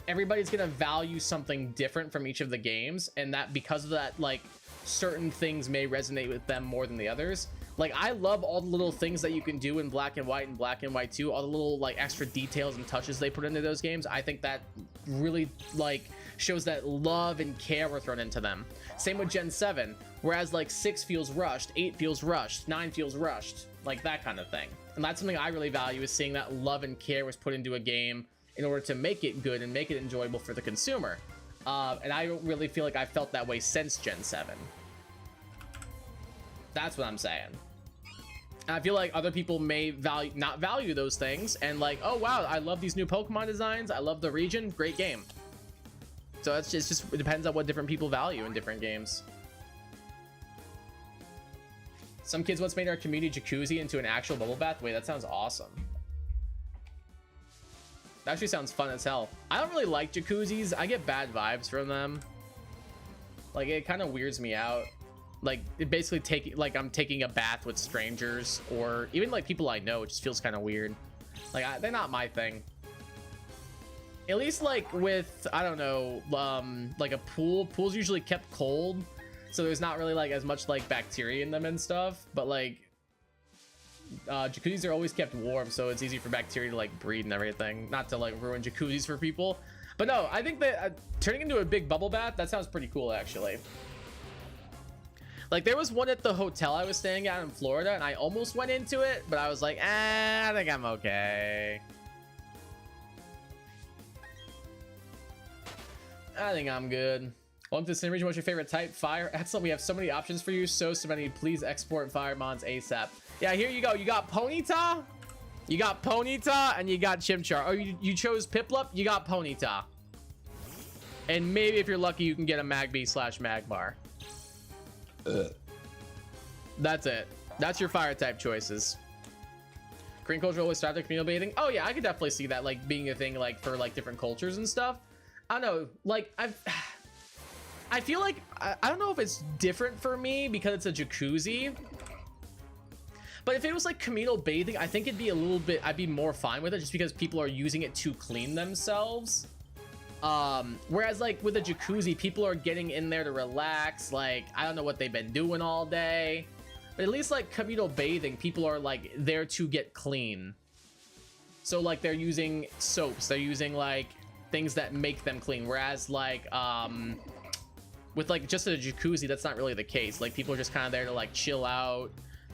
everybody's gonna value something different from each of the games, and that because of that, like certain things may resonate with them more than the others. Like I love all the little things that you can do in Black and White and Black and White 2, all the little like extra details and touches they put into those games. I think that really like shows that love and care were thrown into them. Same with Gen 7, whereas like 6 feels rushed, 8 feels rushed, 9 feels rushed, like that kind of thing. And that's something I really value, is seeing that love and care was put into a game in order to make it good and make it enjoyable for the consumer. And I don't really feel like I felt that way since Gen 7. That's what I'm saying. And I feel like other people may not value those things, and like, oh wow, I love these new Pokemon designs, I love the region, great game. So it's just it depends on what different people value in different games. Some kids once made our community jacuzzi into an actual bubble bath. Wait, that sounds awesome. That actually sounds fun as hell. I don't really like jacuzzis. I get bad vibes from them. Like it kind of weirds me out. Like it basically I'm taking a bath with strangers, or even like people I know. It just feels kind of weird. Like they're not my thing. At least like with, I don't know, like a pool's usually kept cold, so there's not really like as much like bacteria in them and stuff. But like jacuzzis are always kept warm, so it's easy for bacteria to like breed and everything. Not to like ruin jacuzzis for people, but no, I think that turning into a big bubble bath, that sounds pretty cool actually. Like there was one at the hotel I was staying at in Florida, and I almost went into it, but I was like, I think I'm okay. I think I'm good. Welcome to the Sin region. What's your favorite type? Fire. Excellent. We have so many options for you. So many. Please export fire mons ASAP. Yeah, here you go. You got Ponyta, you got Ponyta, and you got Chimchar. Oh, you chose Piplup. You got Ponyta. And maybe if you're lucky, you can get a Magby/Magmar. That's it. That's your fire type choices. Korean culture always started communal bathing. Oh yeah, I could definitely see that like being a thing like for like different cultures and stuff. I don't know, like I feel like I don't know if it's different for me because it's a jacuzzi, but if it was like communal bathing, I think it'd be a little bit, I'd be more fine with it, just because people are using it to clean themselves. Whereas like with a jacuzzi, people are getting in there to relax. Like I don't know what they've been doing all day, but at least like communal bathing, people are like there to get clean. So like they're using soaps, they're using like things that make them clean. Whereas like with like just a jacuzzi, that's not really the case. Like people are just kind of there to like chill out,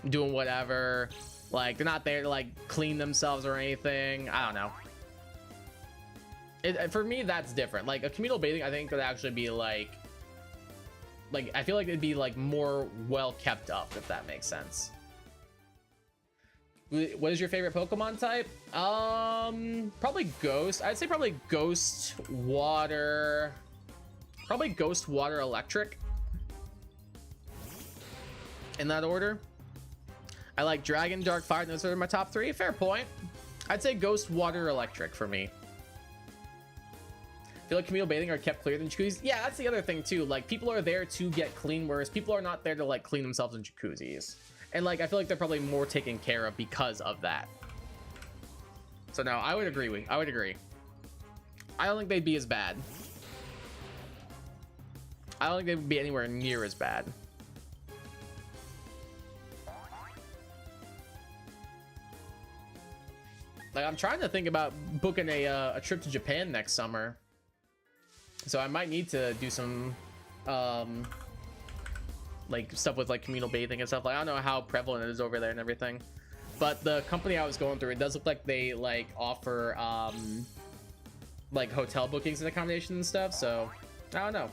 doing whatever. Like they're not there to like clean themselves or anything. I don't know. For me, that's different. Like a communal bathing, I think could actually be like I feel like it'd be like more well kept up, if that makes sense. What is your favorite Pokemon type? Probably Ghost. I'd say probably Ghost, Water. Probably Ghost, Water, Electric. In that order. I like Dragon, Dark, Fire. Those are my top 3. Fair point. I'd say Ghost, Water, Electric for me. I feel like communal bathing are kept clearer than jacuzzis. Yeah, that's the other thing too. Like people are there to get clean, whereas people are not there to like clean themselves in jacuzzis. And like I feel like they're probably more taken care of because of that. So no, I would agree. I would agree. I don't think they'd be as bad. I don't think they would be anywhere near as bad. Like I'm trying to think about booking a trip to Japan next summer. So I might need to do some like stuff with like communal bathing and stuff. Like I don't know how prevalent it is over there and everything, but the company I was going through, it does look like they like offer like hotel bookings and accommodations and stuff. So I don't know.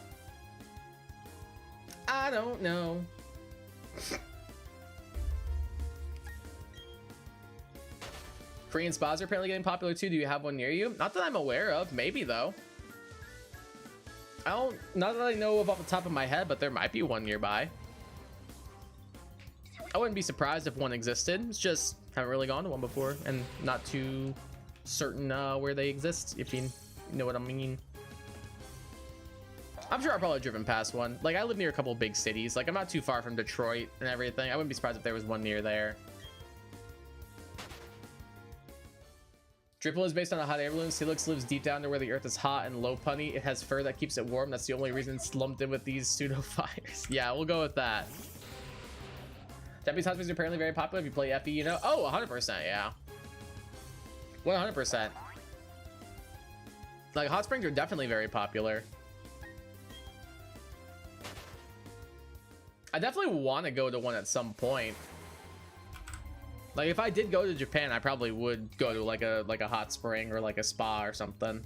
I don't know. Korean spas are apparently getting popular too. Do you have one near you? Not that I'm aware of. Maybe though. Not that I know of off the top of my head, but there might be one nearby. I wouldn't be surprised if one existed. It's just haven't really gone to one before and not too certain where they exist, if you know what I mean. I'm sure I've probably driven past one. Like, I live near a couple big cities. Like, I'm not too far from Detroit and everything. I wouldn't be surprised if there was one near there. Dripple is based on a hot air balloon. Celix lives deep down to where the earth is hot and low punny. It has fur that keeps it warm. That's the only reason it's lumped in with these pseudo fires. Yeah, we'll go with that. Japanese hot springs are apparently very popular if you play FE, you know? Oh, 100%, yeah. 100%. Like, hot springs are definitely very popular. I definitely want to go to one at some point. Like, if I did go to Japan, I probably would go to like a hot spring or like a spa or something.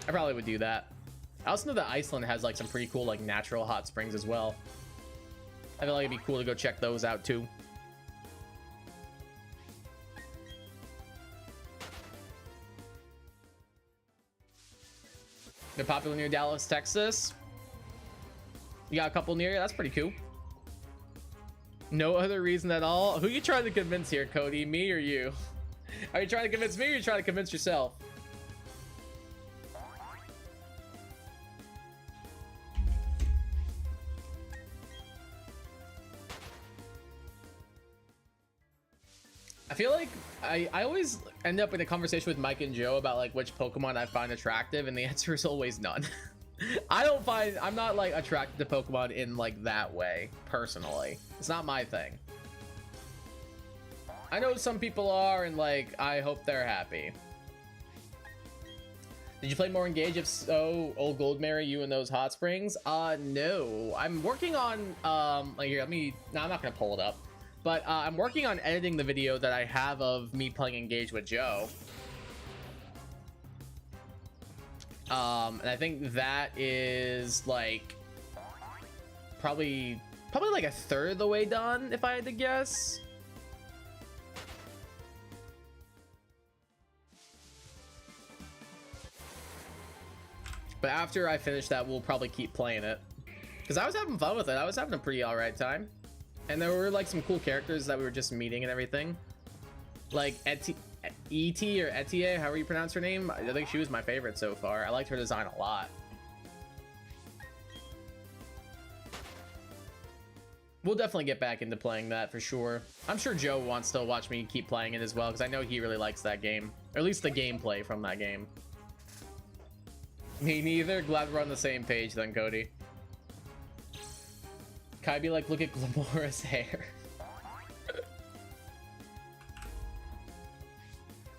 I probably would do that. I also know that Iceland has like some pretty cool like natural hot springs as well. I feel like it'd be cool to go check those out too. They're popular near Dallas, Texas. You got a couple near you? That's pretty cool. No other reason at all. Who you trying to convince here, Cody? Me or you? Are you trying to convince me or are you trying to convince yourself? I feel like I always end up in a conversation with Mike and Joe about like which Pokemon I find attractive, and the answer is always none. I'm not like attracted to Pokemon in like that way personally. It's not my thing. I know some people are, and like I hope they're happy. Did you play more Engage? If so, old Goldberry, you in those hot springs? No. I'm working on like here, no, I'm not gonna pull it up. But I'm working on editing the video that I have of me playing Engage with Joe. And I think that is like probably like a third of the way done, if I had to guess. But after I finish that, we'll probably keep playing it, because I was having fun with it. I was having a pretty alright time, and there were like some cool characters that we were just meeting and everything, like E.T. or Etie, however you pronounce her name. I think she was my favorite so far. I liked her design a lot. We'll definitely get back into playing that for sure. I'm sure Joe wants to watch me keep playing it as well, because I know he really likes that game, or at least the gameplay from that game. Me neither. Glad we're on the same page then, Cody. Kai be like, look at Glamora's hair.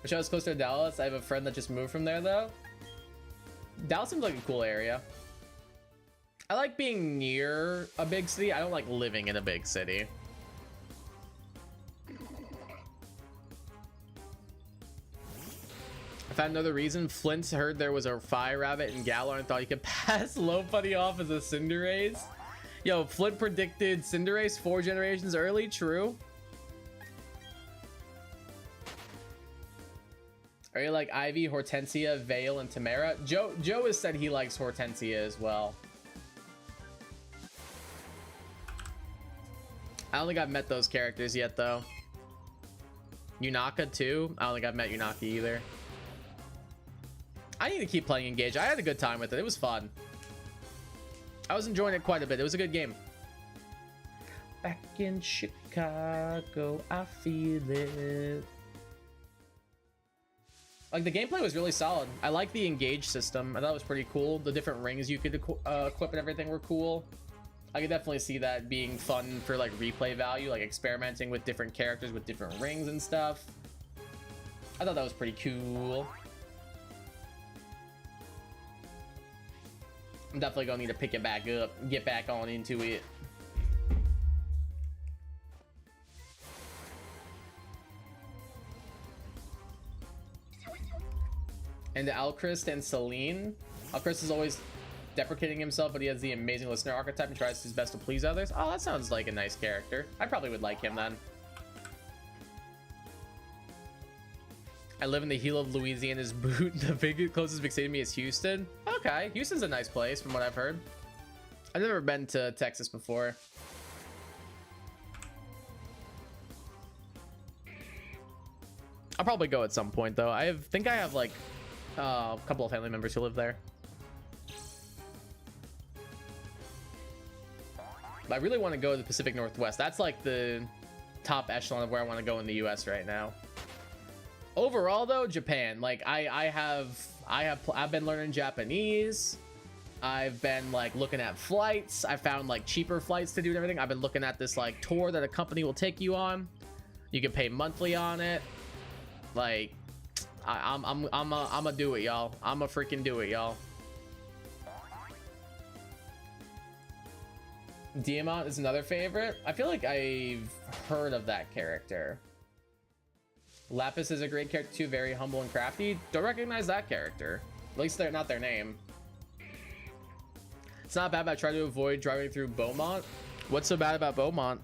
Wish I was closer to Dallas. I have a friend that just moved from there though. Dallas seems like a cool area. I like being near a big city. I don't like living in a big city. I found another reason. Flint heard there was a fire rabbit in Galar and thought he could pass Lopunny off as a Cinderace. Yo, Flint predicted Cinderace 4 generations early. True. Are you like Ivy, Hortensia, Vale, and Tamara? Joe has said he likes Hortensia as well. I don't think I've met those characters yet though. Yunaka too? I don't think I've met Yunaka either. I need to keep playing Engage. I had a good time with it. It was fun. I was enjoying it quite a bit. It was a good game. Back in Chicago, I feel it. Like, the gameplay was really solid. I like the Engage system. I thought it was pretty cool. The different rings you could equip and everything were cool. I could definitely see that being fun for like replay value, like experimenting with different characters with different rings and stuff. I thought that was pretty cool. I'm definitely gonna need to pick it back up, get back on into it. And Alchrist and Celine. Alchrist is always deprecating himself, but he has the amazing listener archetype and tries his best to please others. Oh, that sounds like a nice character. I probably would like him then. I live in the heel of Louisiana's boot. The closest big city to me is Houston. Okay, Houston's a nice place from what I've heard. I've never been to Texas before. I'll probably go at some point though. I think I have like a couple of family members who live there. But I really want to go to the Pacific Northwest. That's like the top echelon of where I want to go in the US right now. Overall though, Japan, like I've been learning Japanese. I've been like looking at flights. I found like cheaper flights to do and everything. I've been looking at this like tour that a company will take you on. You can pay monthly on it. Like I'm a do it, y'all. I'm a freaking do it, y'all. Diamond is another favorite. I feel like I've heard of that character. Lapis is a great character too, very humble and crafty. Don't recognize that character. At least they're not their name. It's not bad, but I try to avoid driving through Beaumont. What's so bad about Beaumont?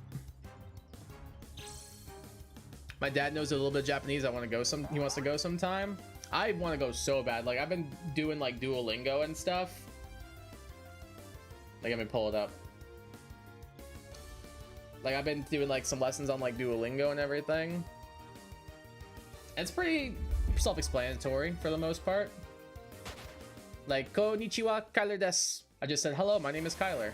My dad knows a little bit of Japanese. He wants to go sometime. I want to go so bad. Like I've been doing like Duolingo and stuff. Like let me pull it up. Like I've been doing like some lessons on like Duolingo and everything. It's pretty self-explanatory for the most part. Like konnichiwa, Kyler desu. I just said hello, my name is Kyler.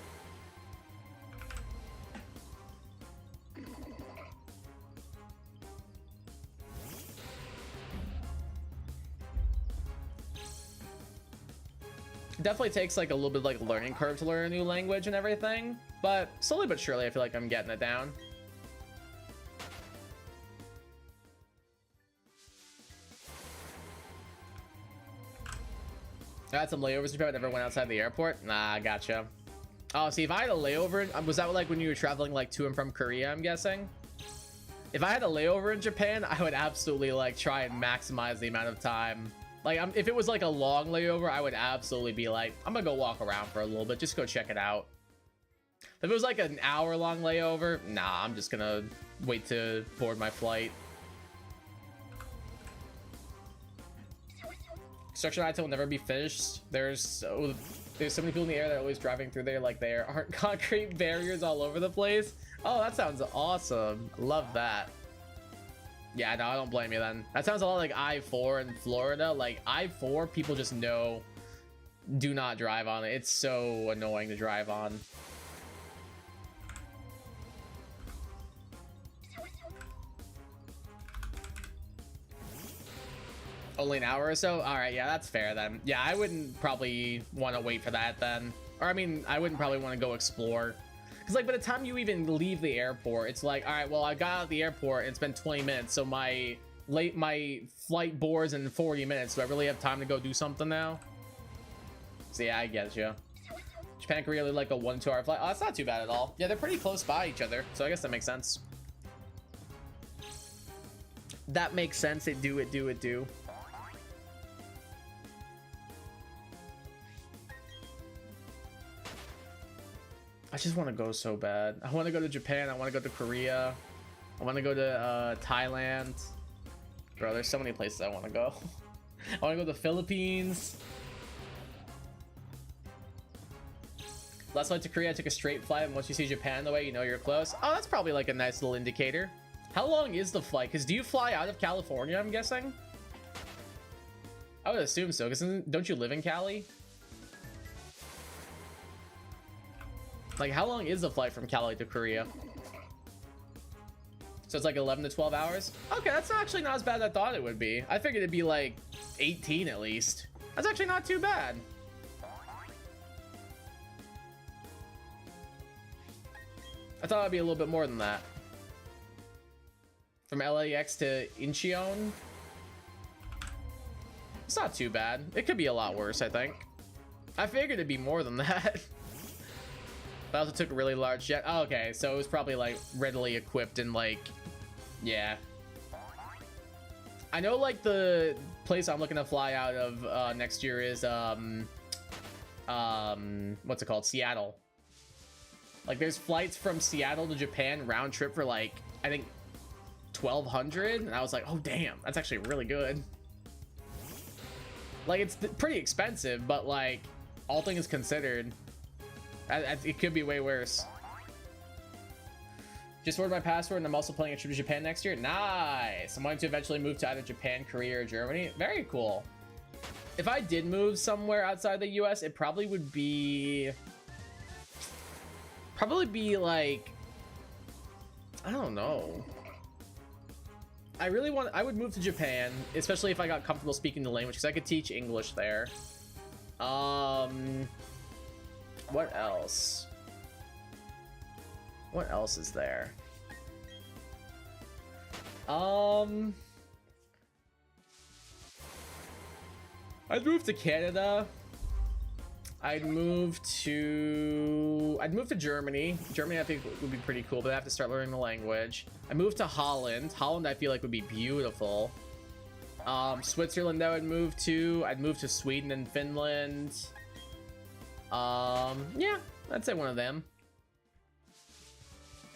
It definitely takes like a little bit like learning curve to learn a new language and everything, but slowly but surely I feel like I'm getting it down. I had some layovers in Japan, but never went outside the airport. Nah, gotcha. Oh, see, if I had a layover, was that like when you were traveling like to and from Korea, I'm guessing? If I had a layover in Japan, I would absolutely like try and maximize the amount of time. Like, if it was like a long layover, I would absolutely be like, I'm gonna go walk around for a little bit, just go check it out. If it was like an hour-long layover, nah, I'm just gonna wait to board my flight. Construction item will never be finished. There's so many people in the air that are always driving through there like there aren't concrete barriers all over the place. Oh, that sounds awesome. Love that. Yeah, no, I don't blame you then. That sounds a lot like I-4 in Florida. Like I-4, people just know, do not drive on it. It's so annoying to drive on. Only an hour or so? All right, yeah, that's fair then. Yeah, I wouldn't probably want to wait for that then. Or I mean, I wouldn't probably want to go explore. Because like by the time you even leave the airport, it's like, all right, well, I got out of the airport and it's been 20 minutes. So my flight boards in 40 minutes. Do I really have time to go do something now? So yeah, I get you. Japan, Korea, like a 1-2 hour flight. Oh, that's not too bad at all. Yeah, they're pretty close by each other. So I guess that makes sense. That makes sense. It do. I just want to go so bad. I want to go to Japan. I want to go to Korea. I want to go to Thailand. Bro, there's so many places I want to go. I want to go to the Philippines. Last flight to Korea, I took a straight flight, and once you see Japan the way, you know you're close. Oh, that's probably like a nice little indicator. How long is the flight? Because do you fly out of California, I'm guessing? I would assume so, because don't you live in Cali? Like, how long is the flight from Cali to Korea? So it's like 11 to 12 hours? Okay, that's actually not as bad as I thought it would be. I figured it'd be like 18 at least. That's actually not too bad. I thought it'd be a little bit more than that. From LAX to Incheon? It's not too bad. It could be a lot worse, I think. I figured it'd be more than that. But I also took a really large jet. Oh, okay, so it was probably like readily equipped and like, yeah. I know like the place I'm looking to fly out of next year is what's it called? Seattle. Like there's flights from Seattle to Japan round trip for like I think 1,200, and I was like, oh damn, that's actually really good. Like it's pretty expensive, but like all things considered. It could be way worse. Just ordered my passport and I'm also planning a trip to Japan next year. Nice. I'm wanting to eventually move to either Japan, Korea, or Germany. Very cool. If I did move somewhere outside the US, it probably would be Probably be like, I don't know. I would move to Japan, especially if I got comfortable speaking the language, because I could teach English there. What else? What else is there? I'd move to Canada. I'd move to Germany. Germany I think would be pretty cool, but I have to start learning the language. I moved to Holland. Holland I feel like would be beautiful. Switzerland I would move to. I'd move to Sweden and Finland. Yeah, I'd say one of them.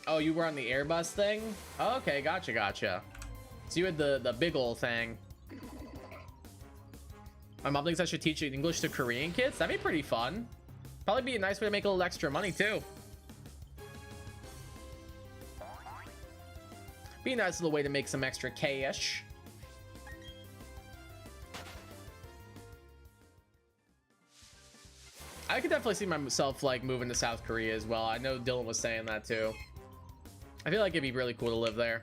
Oh, you were on the Airbus thing? Oh, okay, gotcha. So you had the big ol' thing. My mom thinks I should teach English to Korean kids. That'd be pretty fun. Probably be a nice way to make a little extra money too. Be a nice little way to make some extra cash. I could definitely see myself like moving to South Korea as well. I know Dylan was saying that too. I feel like it'd be really cool to live there.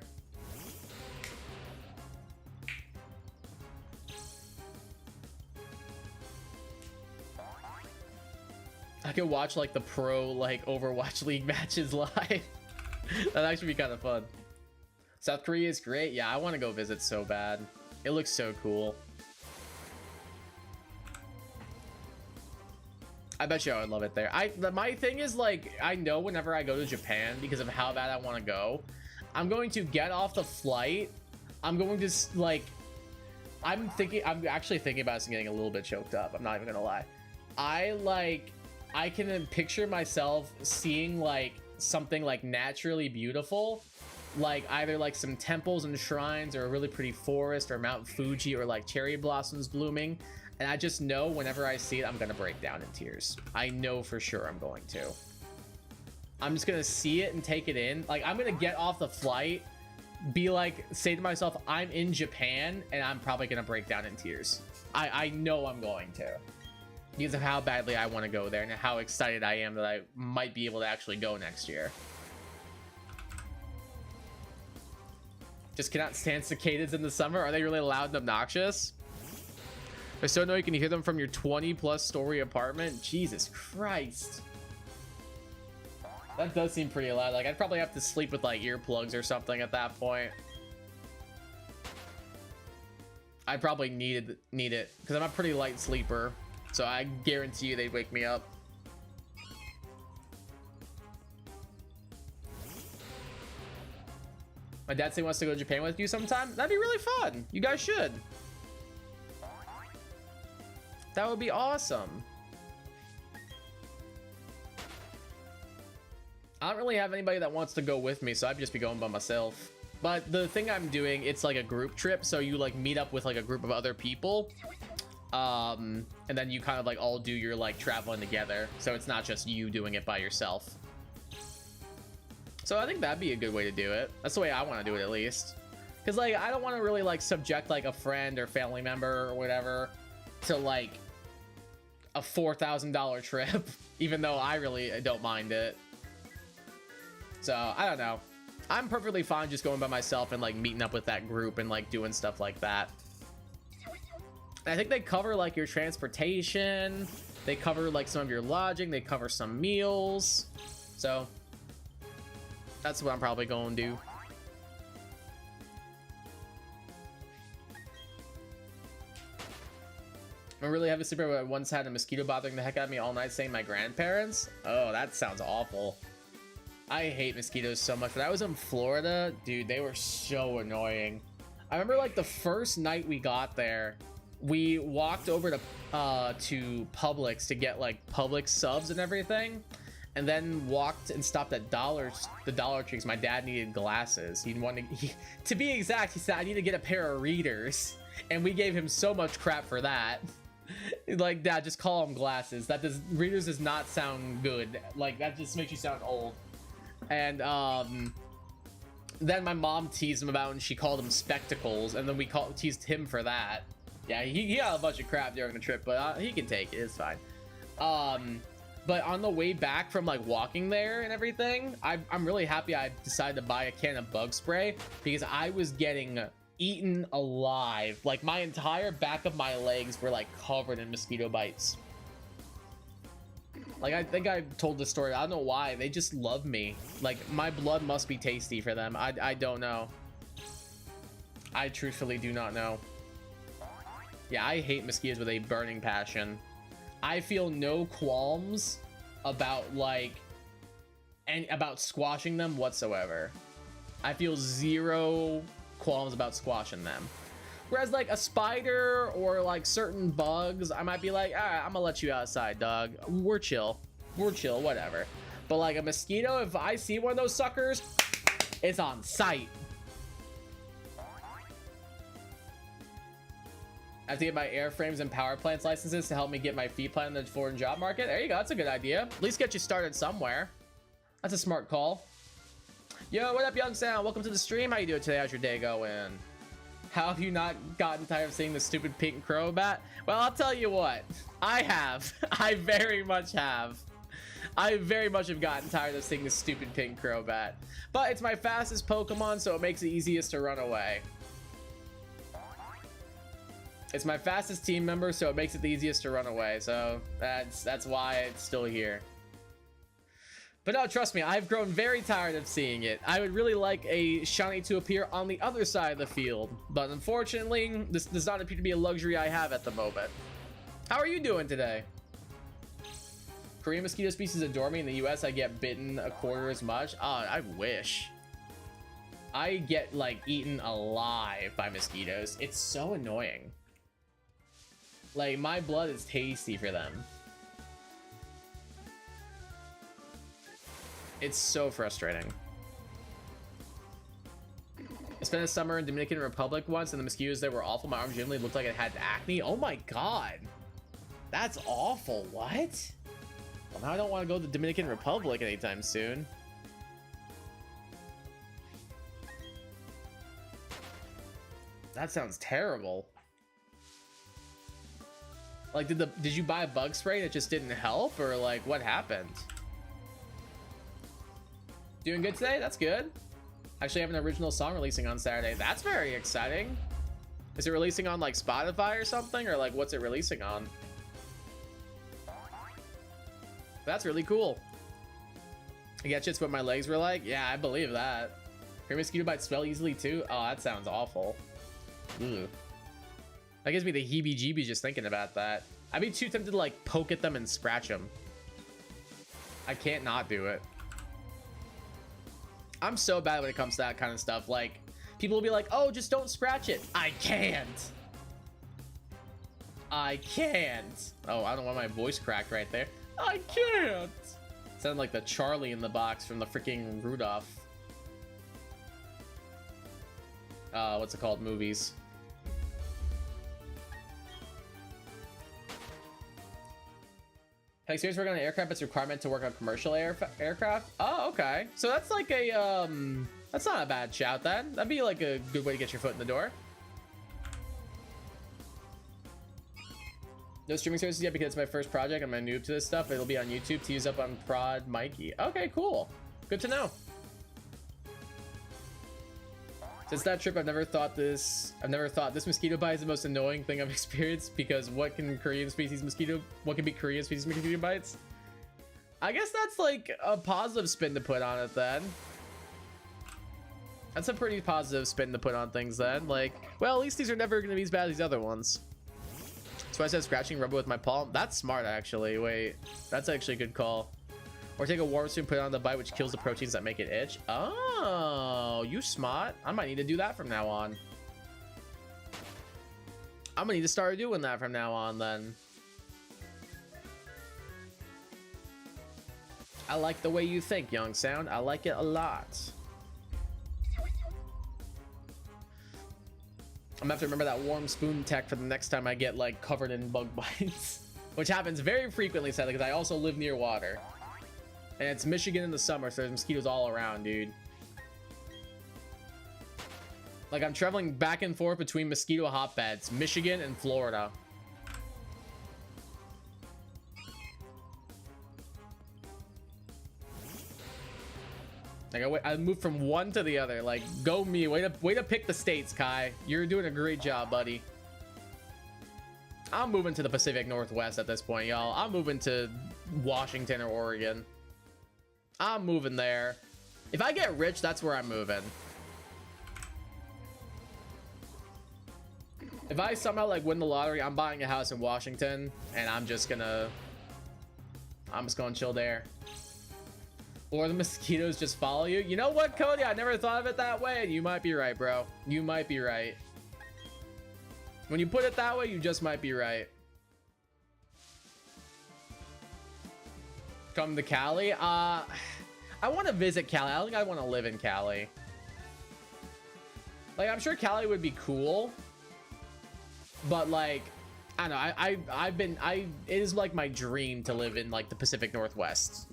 I could watch like the pro like Overwatch League matches live. That'd actually be kind of fun. South Korea is great. Yeah, I want to go visit so bad. It looks so cool. I bet you I would love it there. My thing is like, I know whenever I go to Japan, because of how bad I want to go, I'm going to get off the flight. I'm going to like, I'm actually thinking about this and getting a little bit choked up. I'm not even gonna lie. I can picture myself seeing like something like naturally beautiful, like either like some temples and shrines or a really pretty forest or Mount Fuji or like cherry blossoms blooming. And I just know whenever I see it, I'm gonna break down in tears. I know for sure I'm going to. I'm just gonna see it and take it in. Like I'm gonna get off the flight, be like, say to myself, I'm in Japan, and I'm probably gonna break down in tears. I know I'm going to. Because of how badly I want to go there and how excited I am that I might be able to actually go next year. Just cannot stand cicadas in the summer. Are they really loud and obnoxious? They're so annoying you can hear them from your 20+ story apartment. Jesus Christ. That does seem pretty loud. Like I'd probably have to sleep with like earplugs or something at that point. I probably need it because I'm a pretty light sleeper. So I guarantee you they'd wake me up. My dad said he wants to go to Japan with you sometime. That'd be really fun. You guys should. That would be awesome. I don't really have anybody that wants to go with me, so I'd just be going by myself. But the thing I'm doing, it's like a group trip, so you like meet up with like a group of other people. And then you kind of like all do your like traveling together, so it's not just you doing it by yourself. So I think that'd be a good way to do it. That's the way I want to do it, at least, because like I don't want to really like subject like a friend or family member or whatever to like a $4,000 trip, even though I really don't mind it. So I don't know, I'm perfectly fine just going by myself and like meeting up with that group and like doing stuff like that. I think they cover like your transportation, they cover like some of your lodging, they cover some meals, so that's what I'm probably going to do. I'm really heavy sleeper. I once had a mosquito bothering the heck out of me all night, saying my grandparents. Oh, that sounds awful. I hate mosquitoes so much. When I was in Florida, dude, they were so annoying. I remember like the first night we got there, we walked over to Publix to get like Publix subs and everything, and then walked and stopped at the Dollar Tree because my dad needed glasses. To be exact, he said I need to get a pair of readers, and we gave him so much crap for that. Like, Dad, just call them glasses. Readers does not sound good. Like, that just makes you sound old. And then my mom teased him about it, and she called them spectacles, and then we teased him for that. Yeah, he got a bunch of crap during the trip, but he can take it. It's fine. But on the way back from like walking there and everything, I'm really happy I decided to buy a can of bug spray because I was getting eaten alive. Like my entire back of my legs were like covered in mosquito bites. Like I think I told this story. I don't know why. They just love me. Like my blood must be tasty for them. I don't know. I truthfully do not know. Yeah, I hate mosquitoes with a burning passion. I feel no qualms about like about squashing them whatsoever. I feel zero qualms about squashing them. Whereas like a spider or like certain bugs, I might be like, all right, I'm gonna let you outside, dog. We're chill, whatever. But like a mosquito, if I see one of those suckers, it's on sight. I have to get my airframes and power plants licenses to help me get my feet planted in the foreign job market. There you go. That's a good idea. At least get you started somewhere. That's a smart call. Yo, what up, Young Sound? Welcome to the stream. How you doing today? How's your day going? How have you not gotten tired of seeing the stupid pink crow bat? Well, I'll tell you what. I have. I very much have. I very much have gotten tired of seeing the stupid pink crow bat. But it's my fastest Pokemon, so it makes it easiest to run away. It's my fastest team member, so it makes it the easiest to run away. So that's why it's still here. But no, trust me, I've grown very tired of seeing it. I would really like a shiny to appear on the other side of the field. But unfortunately, this does not appear to be a luxury I have at the moment. How are you doing today? Korean mosquito species adore me. In the US, I get bitten a quarter as much. Oh, I wish. I get like eaten alive by mosquitoes. It's so annoying. Like, my blood is tasty for them. It's so frustrating. I spent a summer in Dominican Republic once, and the mosquitoes there were awful. My arm generally looked like it had acne. Oh my god. That's awful. What? Well, now I don't want to go to the Dominican Republic anytime soon. That sounds terrible. Like, did you buy a bug spray and it just didn't help, or like what happened? Doing good today? That's good. Actually, I have an original song releasing on Saturday. That's very exciting. Is it releasing on like Spotify or something, or like what's it releasing on? That's really cool. I get shits what my legs were like. Yeah, I believe that. Your mosquito bites swell easily too. Oh, that sounds awful. Ooh. That gives me the heebie-jeebies just thinking about that. I'd be too tempted to like poke at them and scratch them. I can't not do it. I'm so bad when it comes to that kind of stuff. Like, people will be like, oh, just don't scratch it. I can't. I can't. Oh, I don't want my voice cracked right there. I can't. Sound like the Charlie in the box from the freaking Rudolph. What's it called? Movies. Like, seriously, working on an aircraft, it's a requirement to work on commercial aircraft. Oh, okay. So that's like a, that's not a bad shout then. That'd be like a good way to get your foot in the door. No streaming services yet because it's my first project. I'm a noob to this stuff. It'll be on YouTube to use up on Prod Mikey. Okay, cool. Good to know. Since that trip, I've never thought this mosquito bite is the most annoying thing I've experienced, because what can be Korean species mosquito bites? I guess that's like a positive spin to put on it then. That's a pretty positive spin to put on things then. Like, well, at least these are never going to be as bad as these other ones. So I said scratching rubber with my palm. That's smart, actually. Wait, that's actually a good call. Or take a warm spoon, put it on the bite, which kills the proteins that make it itch. Oh, you smart. I might need to do that from now on. I'm gonna need to start doing that from now on then. I like the way you think, Young Sound. I like it a lot. I'm gonna have to remember that warm spoon tech for the next time I get like covered in bug bites. Which happens very frequently, sadly, because I also live near water. And it's Michigan in the summer, so there's mosquitoes all around, dude. Like, I'm traveling back and forth between mosquito hotbeds, Michigan and Florida. Like I moved from one to the other. Like, go me. Way to pick the states, Kai. You're doing a great job, buddy. I'm moving to the Pacific Northwest at this point, y'all. I'm moving to Washington or Oregon. I'm moving there. If I get rich, that's where I'm moving. If I somehow like win the lottery, I'm buying a house in Washington, and I'm just gonna chill there. Or the mosquitoes just follow you. You know what, Cody? I never thought of it that way, and you might be right, bro. You might be right. When you put it that way, you just might be right. Come to Cali? I want to visit Cali. I don't think I want to live in Cali. Like, I'm sure Cali would be cool. But, like, I don't know. it is, like, my dream to live in, like, the Pacific Northwest.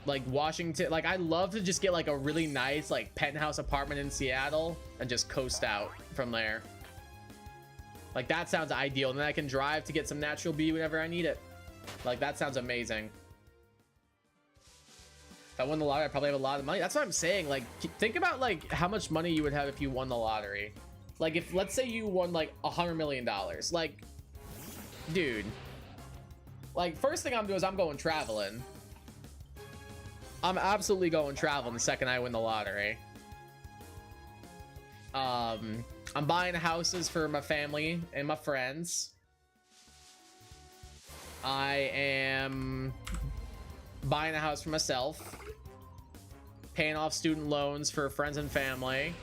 Like, Washington. Like, I'd love to just get, like, a really nice, like, penthouse apartment in Seattle and just coast out from there. Like, that sounds ideal. And then I can drive to get some natural beauty whenever I need it. Like, that sounds amazing. If I won the lottery, I'd probably have a lot of money. That's what I'm saying. Like, think about, like, how much money you would have if you won the lottery. Like, if, let's say you won, like, $100 million. Like, dude. Like, first thing I'm doing is I'm going traveling. I'm absolutely going traveling the second I win the lottery. I'm buying houses for my family and my friends. I am buying a house for myself. Paying off student loans for friends and family.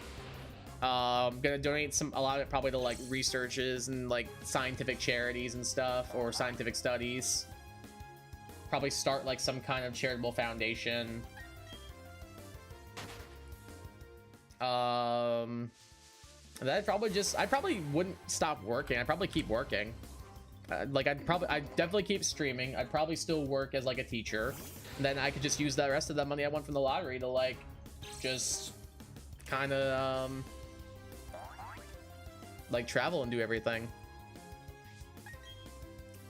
Gonna donate a lot of it probably to like researches and like scientific charities and stuff, or scientific studies. Probably start like some kind of charitable foundation. And I probably wouldn't stop working. I'd probably keep working. Like I'd definitely keep streaming. I'd probably still work as like a teacher. And then I could just use the rest of that money I won from the lottery to like just kind of like travel and do everything.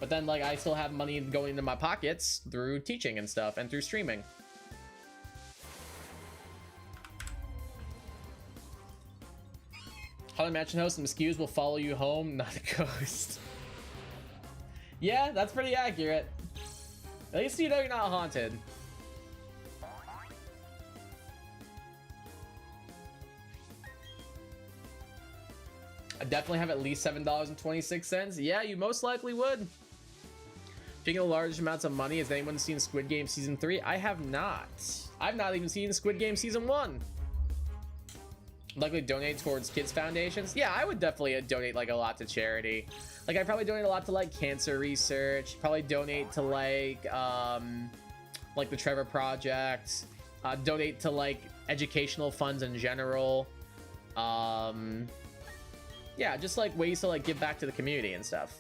But then like I still have money going into my pockets through teaching and stuff and through streaming. Haunted Mansion host and mosquitoes will follow you home, not a ghost. Yeah, that's pretty accurate. At least you know you're not haunted. I definitely have at least $7.26. Yeah, you most likely would. Speaking of large amounts of money, has anyone seen Squid Game Season 3? I have not. I've not even seen Squid Game Season 1. Likely donate towards kids foundations. Yeah, I would definitely donate like a lot to charity. Like I'd probably donate a lot to like cancer research. Probably donate to like the Trevor Project. Donate to like educational funds in general. Yeah, just like ways to like give back to the community and stuff.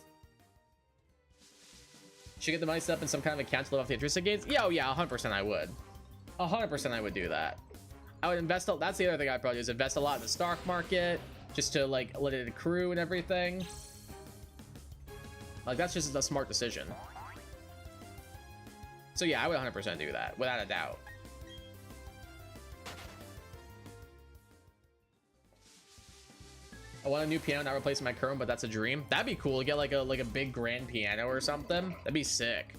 Should get the money set up in some kind of account to live off the interest it gains. Yeah, oh yeah, 100% I would. 100% I would do that. I would invest. That's the other thing I'd probably do is invest a lot in the stock market just to like let it accrue and everything. Like that's just a smart decision. So yeah, I would 100% do that without a doubt. I want a new piano, not replacing my current, but that's a dream. That'd be cool to get like a big grand piano or something. That'd be sick.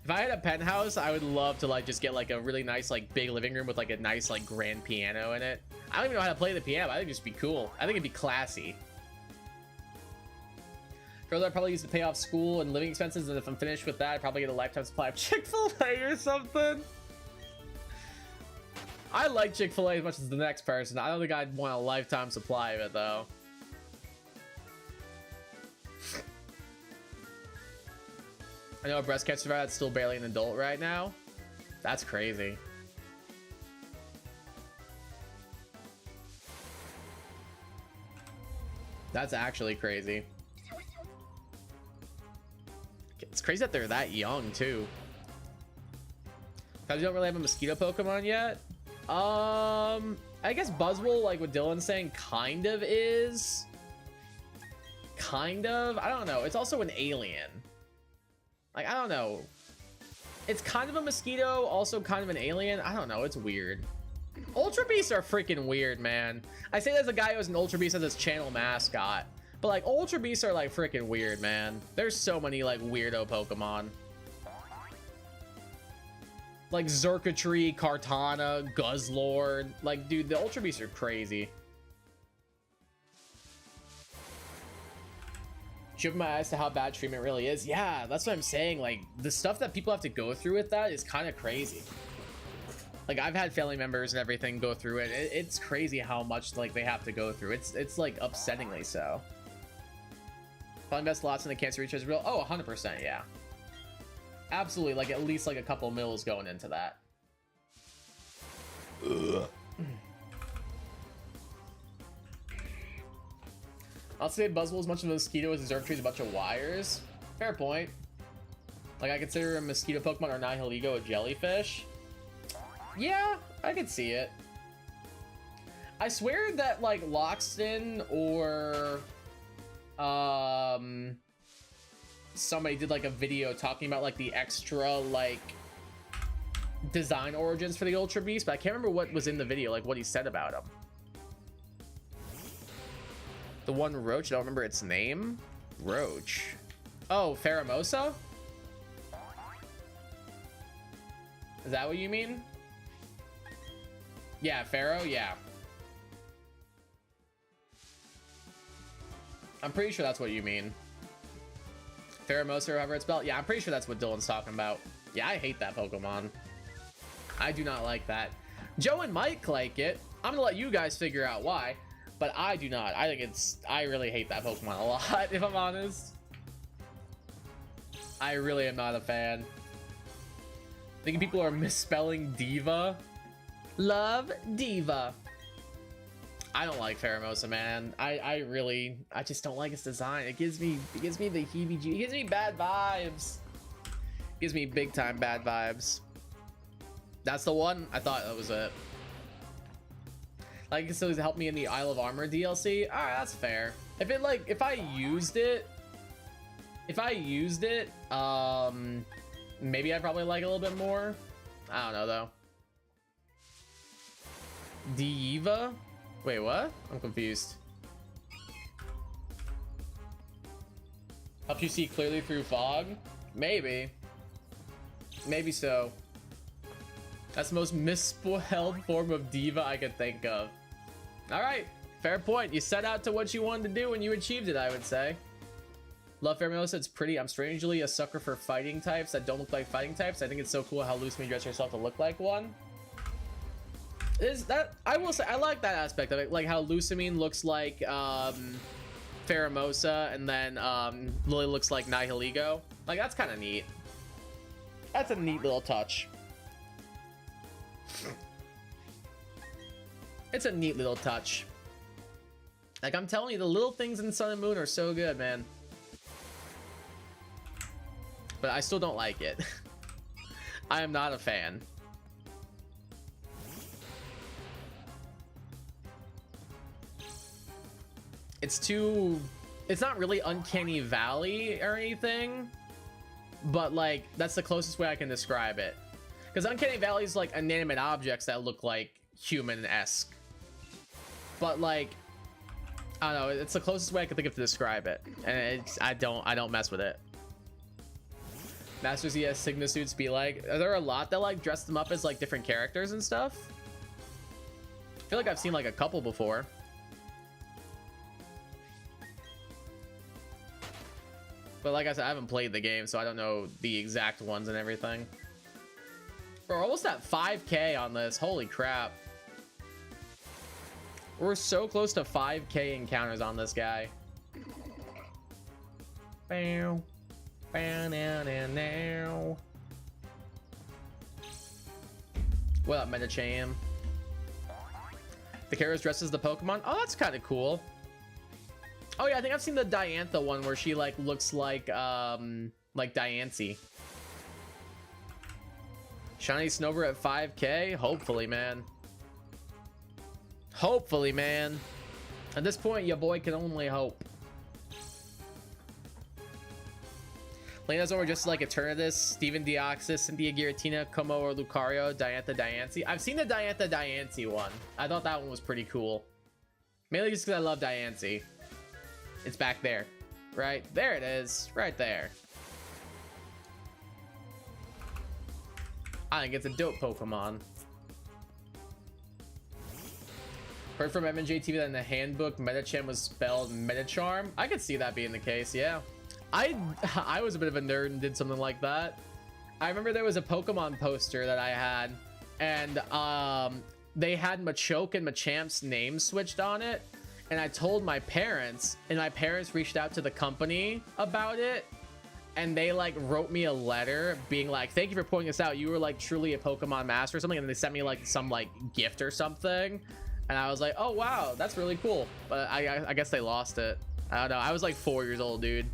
If I had a penthouse, I would love to like just get like a really nice like big living room with like a nice like grand piano in it. I don't even know how to play the piano. I think it'd just be cool. I think it'd be classy. Further, I'd probably use to pay off school and living expenses, and if I'm finished with that, I'd probably get a lifetime supply of Chick-fil-A or something. I like Chick-fil-A as much as the next person. I don't think I'd want a lifetime supply of it though. I know a breast cancer survivor that's still barely an adult right now. That's crazy. That's actually crazy. It's crazy that they're that young too. Because you don't really have a mosquito Pokemon yet. I guess Buzzwole, like what Dylan's saying, kind of is. Kind of. I don't know. It's also an alien. Like, I don't know. It's kind of a mosquito, also kind of an alien. I don't know. It's weird. Ultra Beasts are freaking weird, man. I say that as a guy who has an Ultra Beast as his channel mascot. But like Ultra Beasts are like freaking weird, man. There's so many like weirdo Pokemon. Like Xurkitree, Kartana, Guzzlord. Like, dude, the Ultra Beasts are crazy. She opened my eyes to how bad treatment really is. Yeah, that's what I'm saying. Like, the stuff that people have to go through with that is kind of crazy. Like, I've had family members and everything go through it. It's crazy how much like they have to go through. It's like upsettingly so. Fun best lots in the cancer reach is real. Oh, 100%, yeah. Absolutely, like at least like a couple mils going into that. Ugh. I'll say Buzzwole as much of a mosquito as a Xurkitree is a bunch of wires. Fair point. Like I consider a mosquito Pokemon or Nihilego a jellyfish. Yeah, I could see it. I swear that like Loxton or somebody did like a video talking about like the extra like design origins for the Ultra Beast, but I can't remember what was in the video, like what he said about them. The one Roach, I don't remember its name. Roach. Oh, Pheromosa? Is that what you mean? Yeah, Pharaoh, yeah. I'm pretty sure that's what you mean. Pheromosa or however it's spelled. Yeah, I'm pretty sure that's what Dylan's talking about. Yeah, I hate that Pokemon. I do not like that. Joe and Mike like it. I'm gonna let you guys figure out why, but I do not. I think it's... I really hate that Pokemon a lot, if I'm honest. I really am not a fan. Thinking people are misspelling Diva. Love Diva. I don't like Pheromosa, man. I just don't like its design. It gives me the heebie-jeebies. It gives me bad vibes. It gives me big time bad vibes. That's the one. I thought that was it. Like, it still helped me in the Isle of Armor DLC. All right, that's fair. If I used it, maybe I'd probably like it a little bit more. I don't know though. Diva? Wait, what? I'm confused. Helps you see clearly through fog? Maybe. Maybe so. That's the most misspelled form of diva I could think of. Alright, fair point. You set out to what you wanted to do and you achieved it, I would say. Love Pheromosa, it's pretty. I'm strangely a sucker for fighting types that don't look like fighting types. I think it's so cool how Lucy dress yourself to look like one. Is that, I will say, I like that aspect of it, like how Lusamine looks like Pheromosa, and then Lily looks like Nihilego. Like, that's kind of neat. That's a neat little touch. It's a neat little touch. Like, I'm telling you, the little things in Sun and Moon are so good, man. But I still don't like it. I am not a fan. It's not really Uncanny Valley or anything, but like that's the closest way I can describe it, because Uncanny Valley is like inanimate objects that look like human-esque, but like I don't know, it's the closest way I can think of to describe it, and I don't mess with it. Masters ES Sigma suits be like, are there a lot that like dress them up as like different characters and stuff? I feel like I've seen like a couple before. But like I said, I haven't played the game, so I don't know the exact ones and everything. We're almost at 5K on this. Holy crap. We're so close to 5K encounters on this guy. Bow. Bow, now, now, now. What up, Metacham? The character dresses the Pokemon. Oh, that's kind of cool. Oh yeah, I think I've seen the Diantha one where she like looks like Diancie. Shiny Snover at 5K? Hopefully, man. Hopefully, man. At this point, your boy can only hope. Lena's over just like Eternatus, Steven Deoxys, Cynthia Giratina, Como or Lucario, Diantha Diancie. I've seen the Diantha Diancie one. I thought that one was pretty cool. Mainly just because I love Diancie. It's back there. Right? There it is. Right there. I think it's a dope Pokemon. Heard from MNJ TV that in the handbook, Metachan was spelled Metacharm. I could see that being the case, yeah. I was a bit of a nerd and did something like that. I remember there was a Pokemon poster that I had, and they had Machoke and Machamp's names switched on it, and I told my parents, and my parents reached out to the company about it, and they like wrote me a letter being like, thank you for pointing this out, you were like truly a Pokemon master or something, and they sent me like some like gift or something, and I was like, oh wow, that's really cool. But I guess they lost it. I don't know, I was like 4 years old, dude.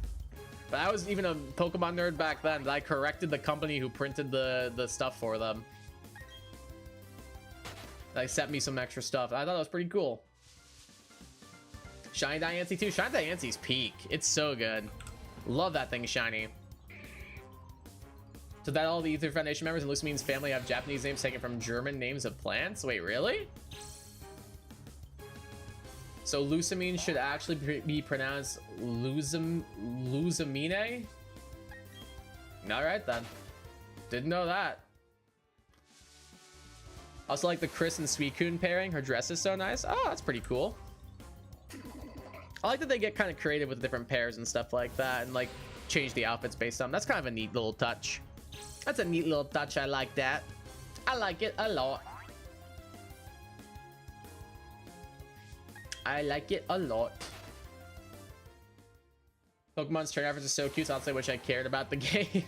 But I was even a Pokemon nerd back then. I corrected the company who printed the stuff for them. They sent me some extra stuff. I thought that was pretty cool. Shiny Diancie too. Shiny Diancie's peak. It's so good. Love that thing shiny. So that all the Ether Foundation members and Lucamine's family have Japanese names taken from German names of plants? Wait, really? So Lucamine should actually be pronounced Luzamine? All right then. Didn't know that. Also like the Chris and Suicune pairing. Her dress is so nice. Oh, that's pretty cool. I like that they get kind of creative with different pairs and stuff like that, and like change the outfits based on. That's kind of a neat little touch. That's a neat little touch. I like that. I like it a lot. I like it a lot. Pokemon's turn efforts are so cute, so honestly I wish I cared about the game.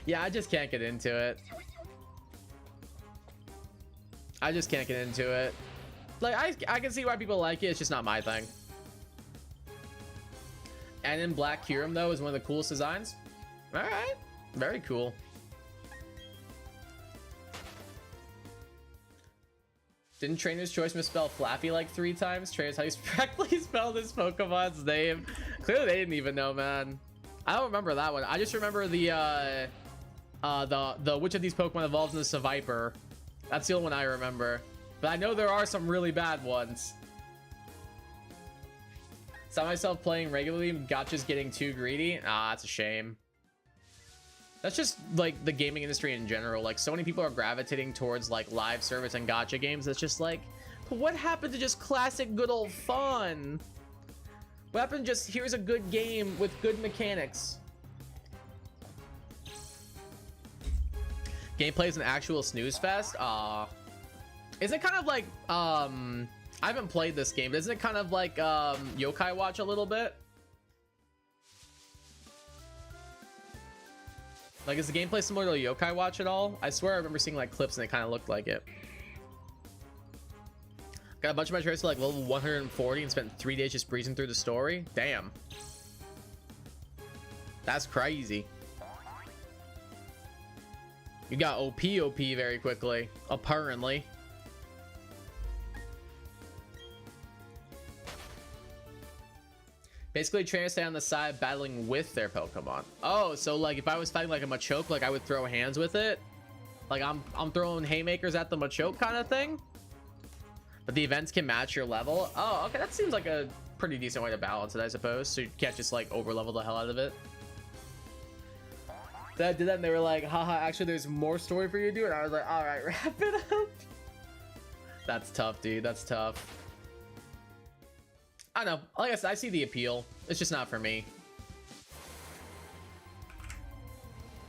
Yeah, I just can't get into it. I just can't get into it. Like, I can see why people like it, it's just not my thing. And in Black Kyurem, though, is one of the coolest designs. Alright, very cool. Didn't Trainer's Choice misspell Flappy like 3 times? Trainers, how you correctly spell this Pokemon's name? Clearly they didn't even know, man. I don't remember that one. I just remember the which of these Pokemon evolves into Seviper. That's the only one I remember. But I know there are some really bad ones. Saw myself playing regularly, gotcha's getting too greedy. Ah, that's a shame. That's just like the gaming industry in general. Like, so many people are gravitating towards like live service and gacha games. It's just like, but what happened to just classic good old fun? What happened to just here's a good game with good mechanics? Gameplay is an actual snooze fest. Is it kind of like I haven't played this game, but isn't it kind of like Yokai Watch a little bit? Like, is the gameplay similar to Yokai Watch at all? I swear I remember seeing like clips and it kind of looked like it. Got a bunch of my traits to like level 140 and spent 3 days just breezing through the story. Damn. That's crazy. You got OP very quickly, apparently. Basically, trainers stay on the side battling with their Pokemon. Oh, so like if I was fighting like a Machoke, like I would throw hands with it. Like I'm throwing haymakers at the Machoke kind of thing. But the events can match your level. Oh, okay, that seems like a pretty decent way to balance it, I suppose. So you can't just like over level the hell out of it. Then I did that and they were like, haha, actually there's more story for you to do. And I was like, all right, wrap it up. That's tough, dude. That's tough. I don't know. Like I said, I see the appeal. It's just not for me.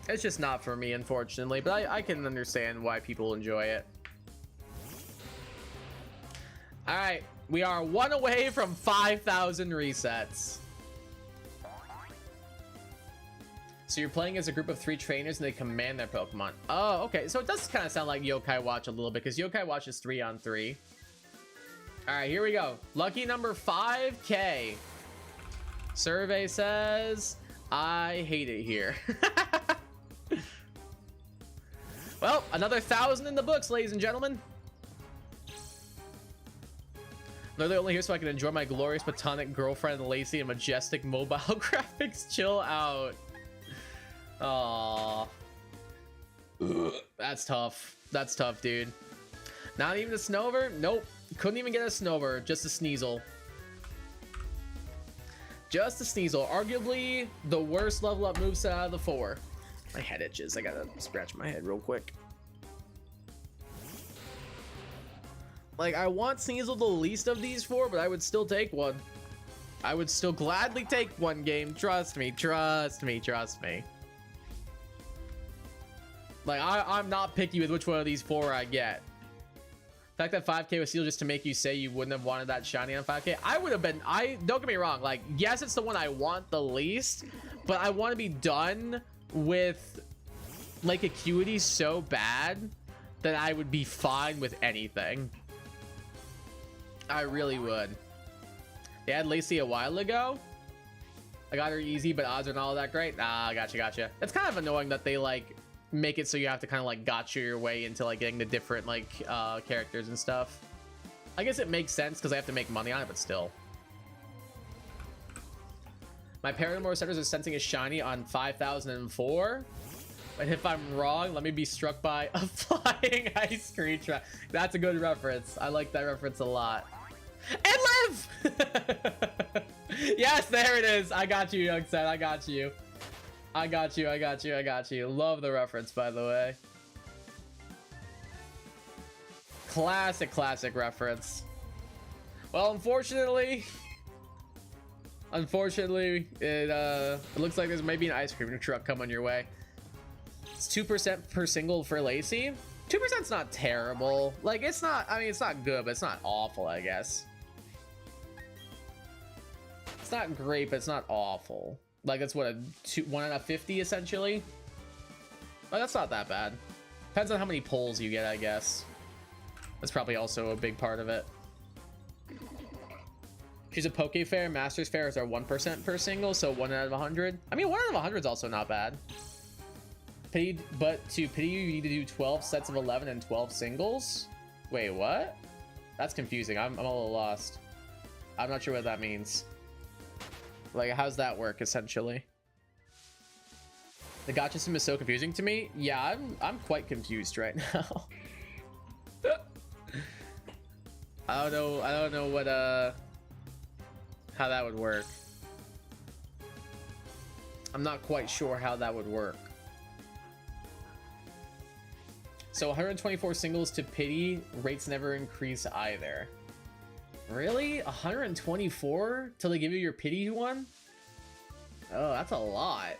It's just not for me, unfortunately. But I can understand why people enjoy it. Alright. We are 1 away from 5,000 resets. So you're playing as a group of 3 trainers and they command their Pokemon. Oh, okay. So it does kind of sound like Yokai Watch a little bit, because Yokai Watch is 3-on-3. All right, here we go. Lucky number 5K. Survey says, I hate it here. Well, another 1,000 in the books, ladies and gentlemen. Literally only here so I can enjoy my glorious platonic girlfriend, Lacey, and majestic mobile graphics. Chill out. Aww. That's tough. That's tough, dude. Not even a Snover? Nope. Couldn't even get a Snover. Just a Sneasel. Just a Sneasel. Arguably the worst level up moveset out of the 4. My head itches. I gotta scratch my head real quick. Like, I want Sneasel the least of these 4, but I would still take one. I would still gladly take one game. Trust me. Trust me. Trust me. Like, I'm not picky with which one of these 4 I get. The fact that 5k was sealed just to make you say you wouldn't have wanted that shiny on 5k, I would have been. Don't get me wrong, like, yes, it's the one I want the least, but I want to be done with like Acuity so bad that I would be fine with anything. I really would. They had Lacey a while ago. I got her easy, but odds are not all that great. Nah, gotcha. It's kind of annoying that they like make it so you have to kind of like gotcha your way into like getting the different like characters and stuff. I guess it makes sense because I have to make money on it, but still. My Paramore setters are sensing a shiny on 5004. And if I'm wrong, let me be struck by a flying ice cream truck. That's a good reference. I like that reference a lot. And live! Yes, there it is. I got you, young son. I got you. I got you. Love the reference, by the way. Classic reference. Well, unfortunately, it looks like there's maybe an ice cream truck coming your way. It's 2% per single for Lacey. 2%'s not terrible. Like, it's not, I mean, it's not good, but it's not awful, I guess. It's not great, but it's not awful. Like, that's what, 1 out of 50 essentially. But that's not that bad. Depends on how many pulls you get, I guess. That's probably also a big part of it. She's a Poke Fair. Masters Fairs are 1% per single, so 1 out of 100. I mean, 1 out of 100 is also not bad. But to pity you need to do 12 sets of 11 and 12 singles. Wait, what? That's confusing. I'm a little lost. I'm not sure what that means. Like, how's that work, essentially? The gacha system is so confusing to me. Yeah, I'm quite confused right now. I don't know what how that would work. I'm not quite sure how that would work. So 124 singles to pity, rates never increase either. Really? 124 till they give you your pity one? Oh, that's a lot.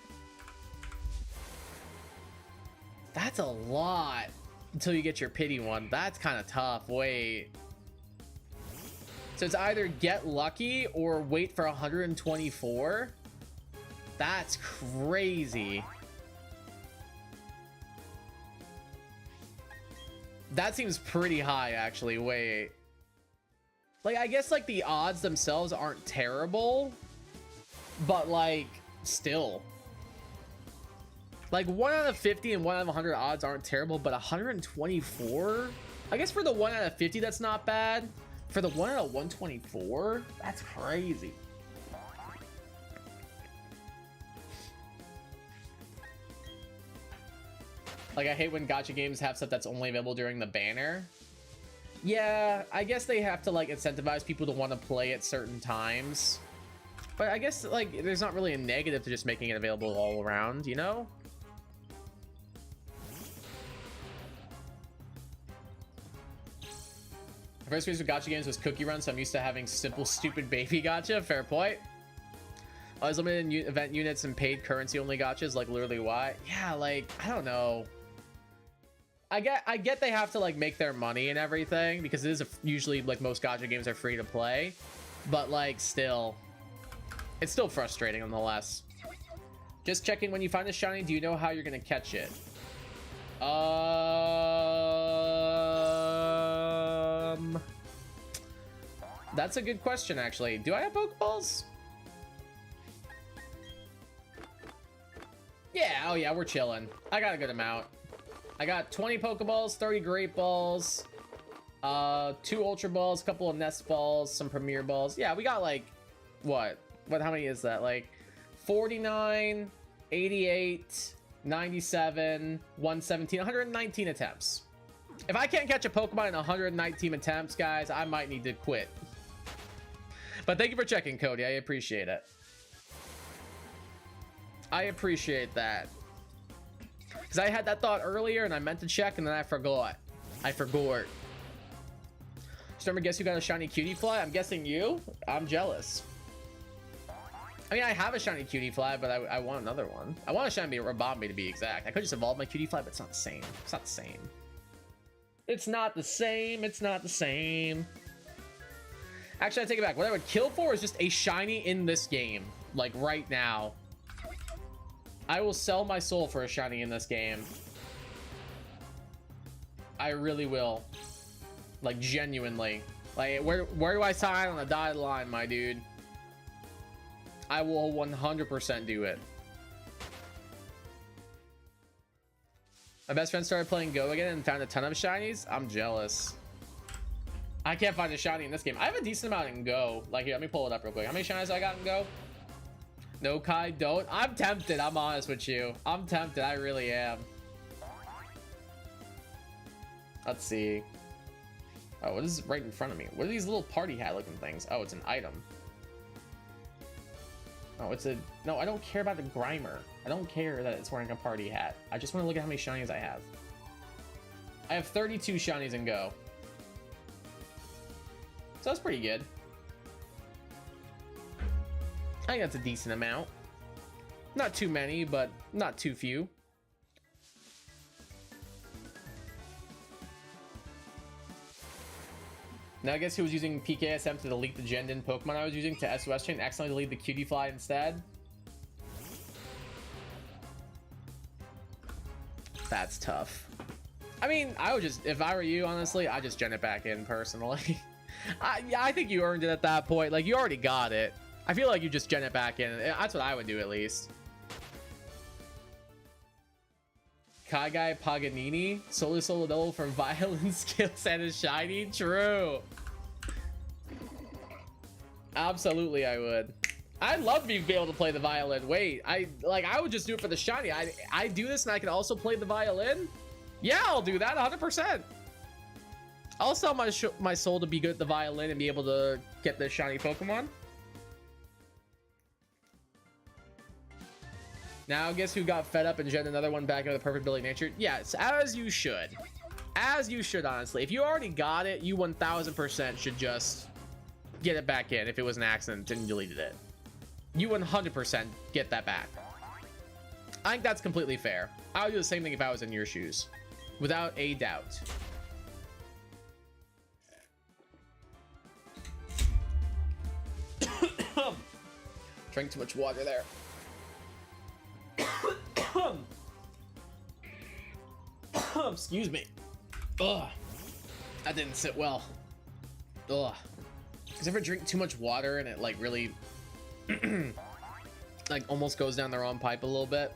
That's a lot until you get your pity one. That's kind of tough. Wait. So it's either get lucky or wait for 124? That's crazy. That seems pretty high, actually. Wait. Like, I guess, like, the odds themselves aren't terrible, but, like, still. Like, 1 out of 50 and 1 out of 100 odds aren't terrible, but 124? I guess for the 1 out of 50, that's not bad. For the 1 out of 124, that's crazy. Like, I hate when gacha games have stuff that's only available during the banner. Yeah, I guess they have to, like, incentivize people to want to play at certain times. But I guess, like, there's not really a negative to just making it available all around, you know? My first experience with gacha games was Cookie Run, so I'm used to having simple, stupid baby gacha. Fair point. I was limited in event units and paid currency only gachas, like, literally why? Yeah, like, I don't know. I get they have to, like, make their money and everything, because it is usually, like, most gacha games are free to play, but, like, still, it's still frustrating nonetheless. Just checking, when you find a shiny, do you know how you're gonna catch it? That's a good question, actually. Do I have Pokeballs? Yeah, oh yeah, we're chilling. I got a good amount. I got 20 Pokeballs, 30 Great Balls, 2 Ultra Balls, a couple of Nest Balls, some Premier Balls. Yeah, we got, like, what? How many is that? Like, 49, 88, 97, 117, 119 attempts. If I can't catch a Pokemon in 119 attempts, guys, I might need to quit. But thank you for checking, Cody. I appreciate it. I appreciate that. Because I had that thought earlier and I meant to check and then I forgot. Just remember, guess who got a shiny cutie fly? I'm guessing you? I'm jealous. I mean, I have a shiny cutie fly, but I want another one. I want a shiny Rabombi to be exact. I could just evolve my cutie fly, but it's not the same. It's not the same. It's not the same. It's not the same. Actually, I take it back. What I would kill for is just a shiny in this game. Like, right now. I will sell my soul for a shiny in this game. I really will. Like, genuinely. Like, where do I sign on the dotted line, my dude? I will 100% do it. My best friend started playing Go again and found a ton of shinies. I'm jealous. I can't find a shiny in this game. I have a decent amount in Go. Like, here, let me pull it up real quick. How many shinies I got in Go? No, Kai, don't. I'm tempted. I'm honest with you. I'm tempted. I really am. Let's see. Oh, what is right in front of me? What are these little party hat looking things? Oh, it's an item. Oh, it's a... No, I don't care about the Grimer. I don't care that it's wearing a party hat. I just want to look at how many shinies I have. I have 32 shinies in Go. So that's pretty good. I think that's a decent amount. Not too many, but not too few. Now I guess he was using PKSM to delete the Gendin Pokemon I was using to SOS chain, accidentally delete the Cutie Fly instead. That's tough. I mean, I would just, if I were you, honestly, I'd just gen it back in personally. Yeah, I think you earned it at that point. Like, you already got it. I feel like you just gen it back in. That's what I would do, at least. Kai Guy Paganini, Solo Double from Violin Skills and his shiny. True. Absolutely, I would. I'd love to be able to play the violin. Wait, I would just do it for the shiny. I do this and I can also play the violin. Yeah, I'll do that 100%. I'll sell my soul to be good at the violin and be able to get the shiny Pokemon. Now, guess who got fed up and gen another one back into the perfect ability nature? Yes, as you should. As you should, honestly. If you already got it, you 1000% should just get it back in if it was an accident and deleted it. You 100% get that back. I think that's completely fair. I would do the same thing if I was in your shoes. Without a doubt. Drink too much water there. Excuse me. Ugh. That didn't sit well. Ugh. Because if I drink too much water and it like really like almost goes down the wrong pipe a little bit.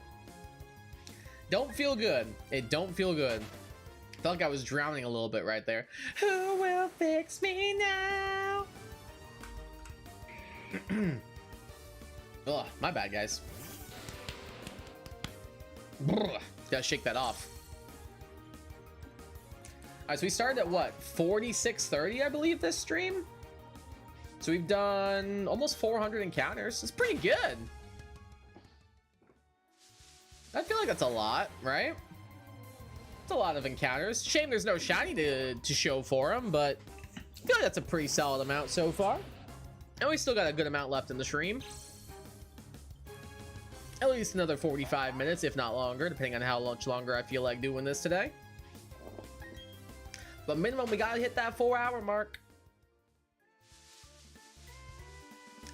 Don't feel good. It don't feel good. Felt like I was drowning a little bit right there. Who will fix me now? Ugh, my bad, guys. Brr, gotta shake that off. Alright, so we started at what? 46:30, I believe, this stream? So we've done almost 400 encounters. It's pretty good. I feel like that's a lot, right? It's a lot of encounters. Shame there's no shiny to show for them, but I feel like that's a pretty solid amount so far. And we still got a good amount left in the stream. At least another 45 minutes, if not longer, depending on how much longer I feel like doing this today. But minimum, we gotta hit that 4-hour mark.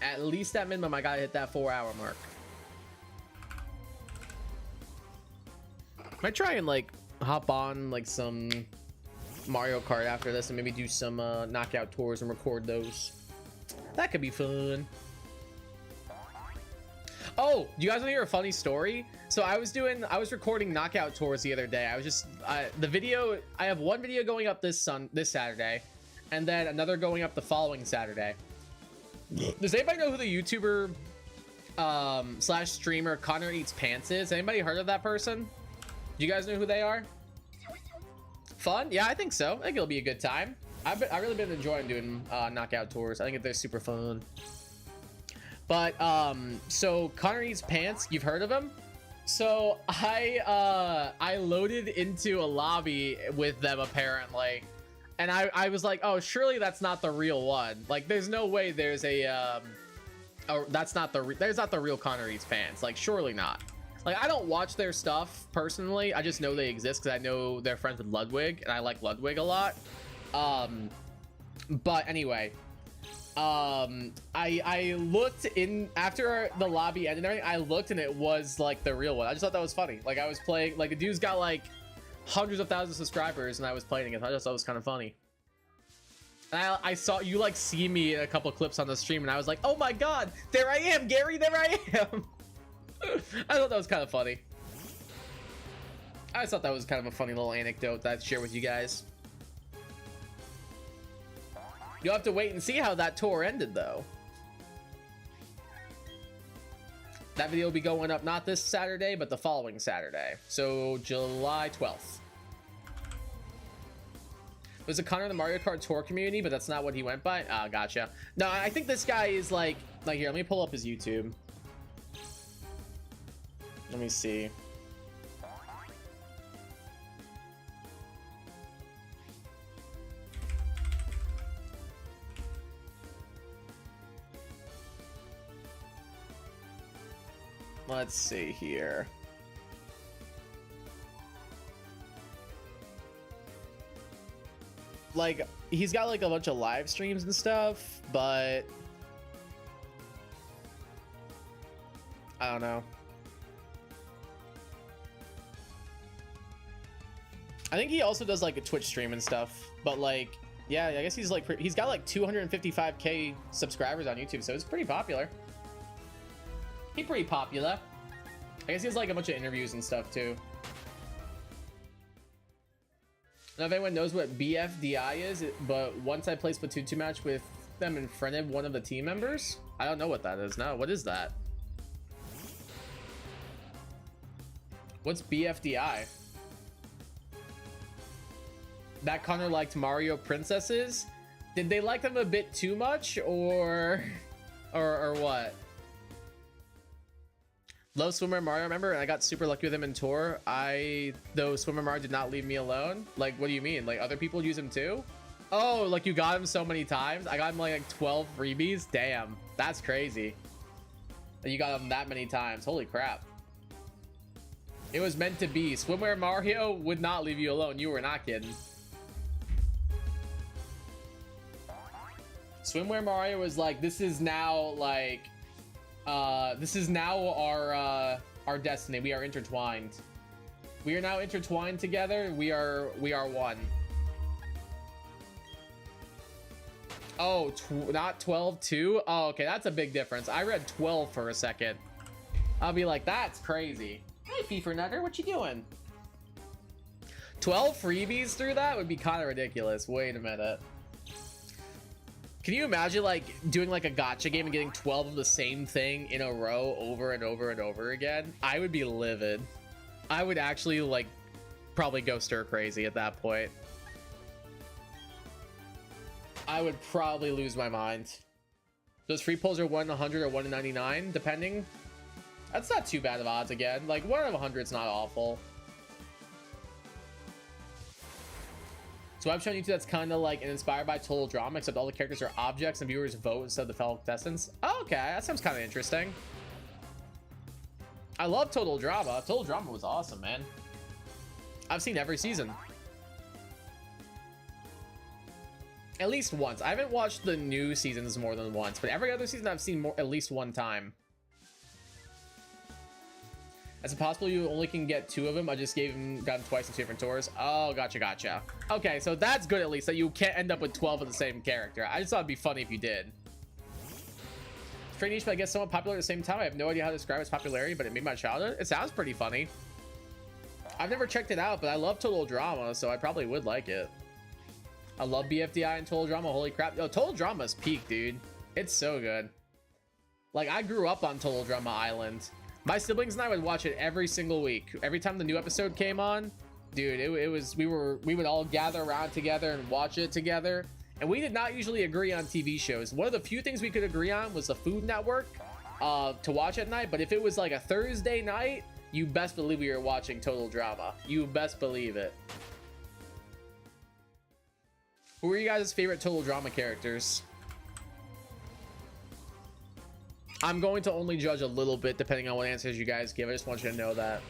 At least at minimum, I gotta hit that 4-hour mark. Might try and like hop on like some Mario Kart after this and maybe do some knockout tours and record those. That could be fun. Oh, do you guys want to hear a funny story? So I was recording knockout tours the other day. I have one video going up this Saturday, and then another going up the following Saturday. Does anybody know who the YouTuber slash streamer Connor Eats Pants is. Anybody heard of that person? Do you guys know who they are? Fun? Yeah, I think so. I think it'll be a good time. I've really been enjoying doing knockout tours. I think they're super fun. But so Connor Eats Pants, you've heard of him? So I loaded into a lobby with them apparently, and I was like, oh, surely that's not the real one. Like, there's no way there's a there's not the real Connor Eats Pants. Like, surely not. Like, I don't watch their stuff personally. I just know they exist because I know they're friends with Ludwig, and I like Ludwig a lot. But anyway, I looked in after the lobby ended and everything. I looked and it was like the real one. I just thought that was funny. Like, I was playing, like, the dude's got like hundreds of thousands of subscribers, and I was playing it. I just thought it was kind of funny. And I saw you like see me in a couple clips on the stream, and I was like, oh my god, there I am, Gary, there I am. I thought that was kind of funny. I just thought that was kind of a funny little anecdote that I'd share with you guys. You'll have to wait and see how that tour ended, though. That video will be going up not this Saturday, but the following Saturday. So, July 12th. There's a Connor in the Mario Kart Tour community, but that's not what he went by. Ah, gotcha. No, I think this guy is like here, let me pull up his YouTube. Let me see. Let's see here. Like, he's got like a bunch of live streams and stuff, but I don't know. I think he also does like a Twitch stream and stuff, but like, yeah, I guess he's like, he's got like 255k subscribers on YouTube, so it's pretty popular. He's pretty popular. I guess he has like a bunch of interviews and stuff too. I don't know if anyone knows what BFDI is, but once I played Splatoon 2 match with them and friended one of the team members. I don't know what that is now. What is that? What's BFDI? That Connor liked Mario princesses? Did they like them a bit too much, or what? Love Swimmer Mario, remember? And I got super lucky with him in tour. Though Swimmer Mario did not leave me alone. Like, what do you mean? Like, other people use him too? Oh, like you got him so many times? I got him like 12 freebies? Damn, that's crazy. You got him that many times. Holy crap. It was meant to be. Swimwear Mario would not leave you alone. You were not kidding. Swimwear Mario was like, this is now like, this is now our destiny. We are intertwined. We are now intertwined together. We are one. Oh, not 12 too? Oh, okay, that's a big difference. I read 12 for a second. I'll be like, that's crazy. Hey, FIFA Nutter, what you doing? 12 freebies through that would be kind of ridiculous. Wait a minute. Can you imagine like doing like a gacha game and getting 12 of the same thing in a row over and over and over again? I would be livid. I would actually like probably go stir crazy at that point. I would probably lose my mind. Those free pulls are 1 in 100 or 1 in 99, depending. That's not too bad of odds again. Like 1 out of 100 is not awful. So I've shown YouTube that's kind of like an inspired by Total Drama, except all the characters are objects and viewers vote instead of the fellow contestants. Oh, okay, that sounds kind of interesting. I love Total Drama. Total Drama was awesome, man. I've seen every season. At least once. I haven't watched the new seasons more than once, but every other season I've seen at least one time. Is it possible you only can get 2 of them? I just got them twice in 2 different tours. Oh, gotcha. Okay, so that's good at least, that you can't end up with 12 of the same character. I just thought it'd be funny if you did. It's pretty niche, but I guess somewhat popular at the same time. I have no idea how to describe its popularity, but it made my childhood. It sounds pretty funny. I've never checked it out, but I love Total Drama, so I probably would like it. I love BFDI and Total Drama. Holy crap. Yo, Total Drama's peak, dude. It's so good. Like, I grew up on Total Drama Island. My siblings and I would watch it every single week. Every time the new episode came on, dude, it was, we would all gather around together and watch it together. And we did not usually agree on TV shows. One of the few things we could agree on was the Food Network to watch at night. But if it was like a Thursday night, you best believe we were watching Total Drama. You best believe it. Who are you guys' favorite Total Drama characters? I'm going to only judge a little bit depending on what answers you guys give. I just want you to know that.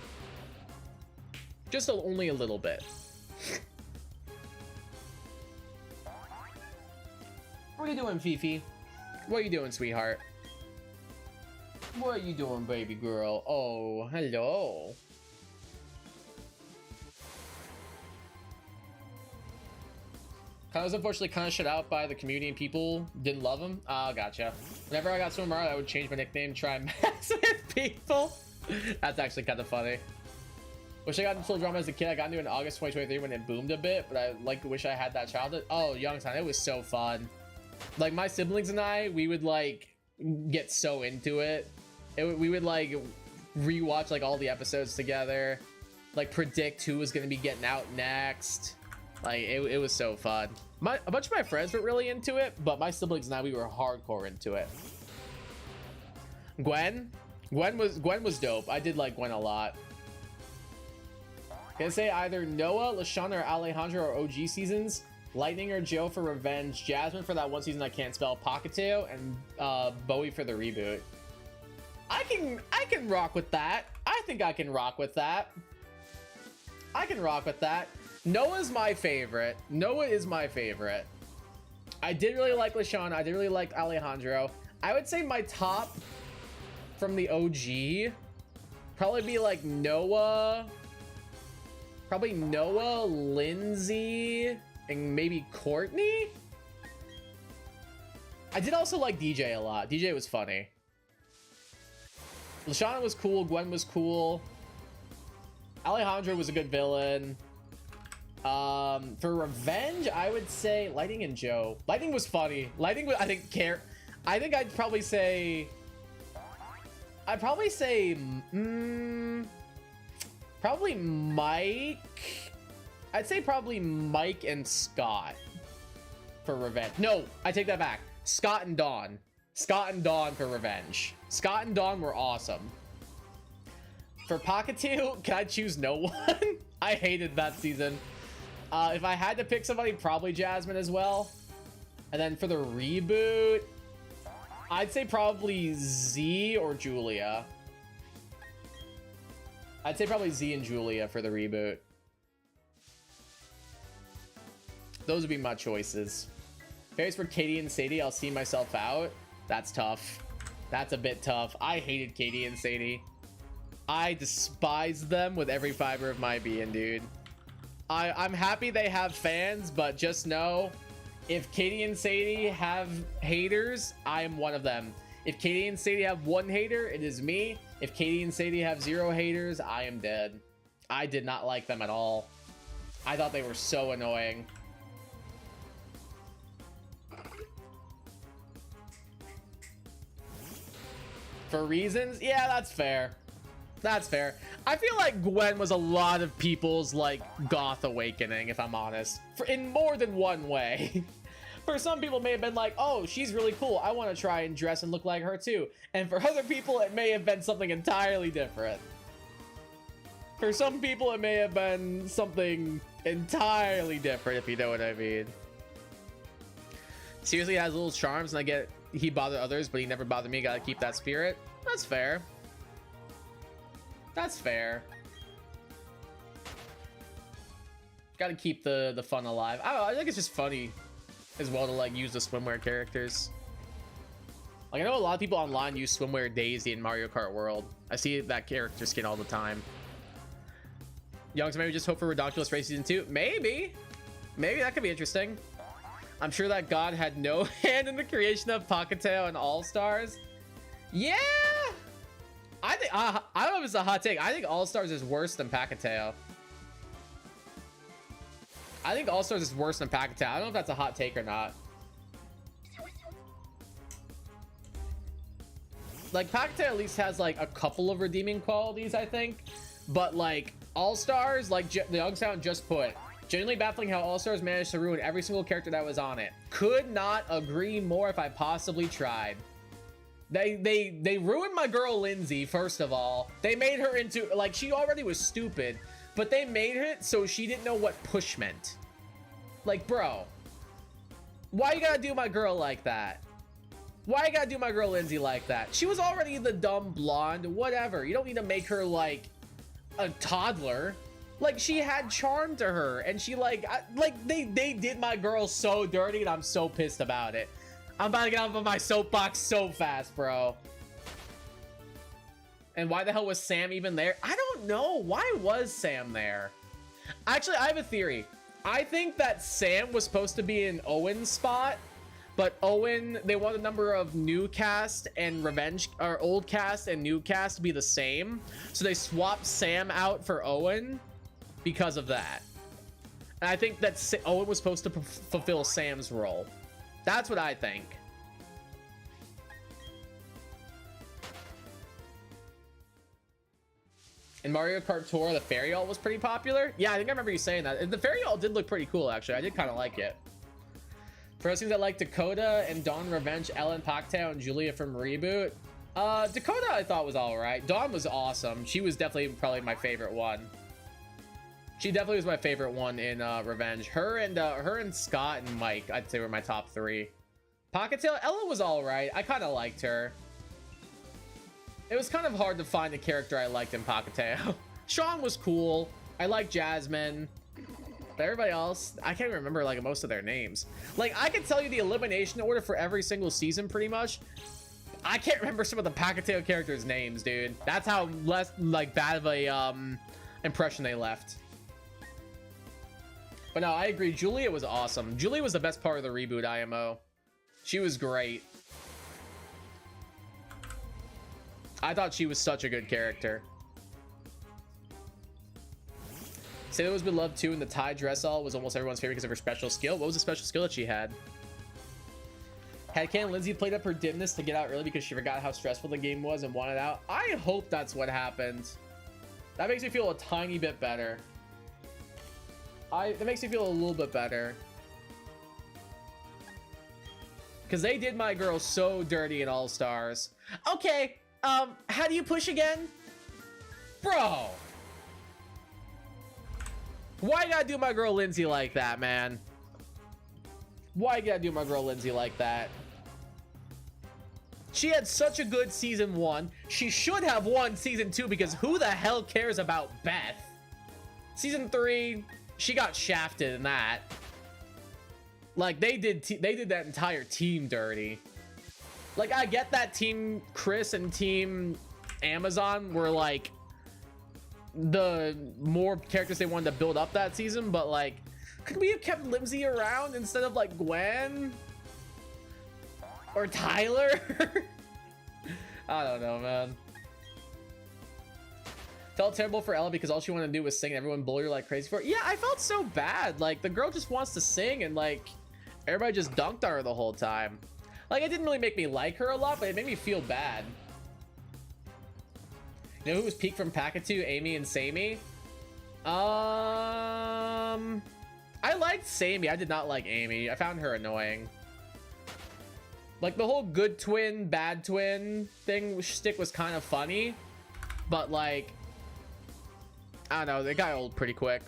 Just only a little bit. What are you doing, Fifi? What are you doing, sweetheart? What are you doing, baby girl? Oh, hello. I was unfortunately kind of shut out by the community and people didn't love him. Oh, gotcha. Whenever I got Swimmer, I would change my nickname, try and mess with people. That's actually kind of funny. Wish I got into Total Drama as a kid. I got into it in August 2023 when it boomed a bit, but I wish I had that childhood. Oh, Youngstown, it was so fun. Like, my siblings and I, we would like get so into it. We would like rewatch like all the episodes together, like predict who was gonna be getting out next. Like, it was so fun. A bunch of my friends were really into it, but my siblings and I, we were hardcore into it. Gwen was dope. I did like Gwen a lot. Gonna say either Noah, LaShawn, or Alejandro or OG seasons. Lightning or Joe for Revenge. Jasmine for that one season I can't spell. Pocketeo, and Bowie for the reboot. I can rock with that. I think I can rock with that. I can rock with that. Noah's my favorite. Noah is my favorite. I did really like LaShawn. I did really like Alejandro. I would say my top from the OG probably be like Noah. Probably Noah, Lindsay, and maybe Courtney. I did also like DJ a lot. DJ was funny. LaShawn was cool. Gwen was cool. Alejandro was a good villain. For Revenge, I would say Lightning and Joe. Lightning was funny. Lightning was, I think I'd probably say probably Mike. I'd say probably Mike and Scott for Revenge. No, I take that back. Scott and Dawn. Scott and Dawn for Revenge. Scott and Dawn were awesome. For Pocketoo, can I choose no one? I hated that season. If I had to pick somebody, probably Jasmine as well. And then for the reboot, I'd say probably Z or Julia. I'd say probably Z and Julia for the reboot. Those would be my choices. Fairies for Katie and Sadie, I'll see myself out. That's tough. That's a bit tough. I hated Katie and Sadie. I despise them with every fiber of my being, dude. I'm happy they have fans, but just know, if Katie and Sadie have haters, I am one of them. If Katie and Sadie have one hater, it is me. If Katie and Sadie have 0 haters, I am dead. I did not like them at all. I thought they were so annoying. For reasons? Yeah, that's fair. That's fair. I feel like Gwen was a lot of people's like goth awakening, if I'm honest, in more than one way. For some people, it may have been like, oh, she's really cool, I want to try and dress and look like her too. And for other people, it may have been something entirely different. For some people, it may have been something entirely different, if you know what I mean. Seriously, he has little charms, and I get he bothered others, but he never bothered me. Gotta keep that spirit. That's fair. That's fair. Gotta keep the fun alive. I don't know, I think it's just funny as well to like use the swimwear characters. Like, I know a lot of people online use swimwear Daisy in Mario Kart World. I see that character skin all the time. Young, so maybe just hope for Redonkulous Race Season 2. Maybe that could be interesting. I'm sure that God had no hand in the creation of Pocketeo and All Stars. Yeah, I think I don't know if it's a hot take. I think All Stars is worse than Pocketeo. I think All Stars is worse than Pocketeo. I don't know if that's a hot take or not. like Pacta at least has like a couple of redeeming qualities, I think. But like All-Stars, like the Youngstown just put, genuinely baffling how All-Stars managed to ruin every single character that was on it. Could not agree more if I possibly tried. They ruined my girl Lindsay, first of all. They made her into, like, she already was stupid, but they made it so she didn't know what push meant. Like, bro, why you gotta do my girl like that? Why you gotta do my girl Lindsay like that? She was already the dumb blonde, whatever. You don't need to make her like a toddler. Like, she had charm to her, and she like they did my girl so dirty, and I'm so pissed about it. I'm about to get off of my soapbox so fast, bro. And why the hell was Sam even there? I don't know. Why was Sam there? Actually, I have a theory. I think that Sam was supposed to be in Owen's spot, but Owen, they want a number of new cast and revenge, or old cast and new cast to be the same. So they swapped Sam out for Owen because of that. And I think that Owen was supposed to fulfill Sam's role. That's what I think. In Mario Kart Tour, the fairy alt was pretty popular. Yeah, I think I remember you saying that. The fairy alt did look pretty cool, actually. I did kind of like it. First things I like, Dakota and Dawn Revenge, Ellen Pactao and Julia from Reboot. Dakota I thought was all right. Dawn was awesome. She was definitely probably my favorite one. She definitely was my favorite one in Revenge. Her and Scott and Mike, I'd say, were my top three. Pocketail, Ella was all right. I kind of liked her. It was kind of hard to find a character I liked in Pocketail. Sean was cool. I like Jasmine. But everybody else, I can't remember like most of their names. Like, I could tell you the elimination order for every single season pretty much. I can't remember some of the Pocketail characters' names, dude. That's how less like bad of a impression they left. But no, I agree. Julia was awesome. Julia was the best part of the Reboot IMO. She was great. I thought she was such a good character. Sailor was beloved too, and the tie dress all was almost everyone's favorite because of her special skill. What was the special skill that she had? Had Ken Lindsay played up her dimness to get out early because she forgot how stressful the game was and wanted out? I hope that's what happened. That makes me feel a tiny bit better. That makes me feel a little bit better. Because they did my girl so dirty in All Stars. Okay, how do you push again? Bro! Why you gotta do my girl Lindsay like that, man? Why you gotta do my girl Lindsay like that? She had such a good season 1. She should have won season 2 because who the hell cares about Beth? Season 3, she got shafted in that. Like, they did that entire team dirty. Like, I get that Team Chris and Team Amazon were like the more characters they wanted to build up that season, but like, could we have kept Lindsay around instead of like Gwen or Tyler? I don't know, man. Felt terrible for Ella because all she wanted to do was sing and everyone bullied her like crazy for it. Yeah, I felt so bad. Like, the girl just wants to sing and like everybody just dunked on her the whole time. Like, it didn't really make me like her a lot, but it made me feel bad. You know who was peak from Packatu? Amy and Sammy? I liked Sammy. I did not like Amy. I found her annoying. Like, the whole good twin, bad twin thing shtick was kind of funny, but like, I don't know, they got old pretty quick.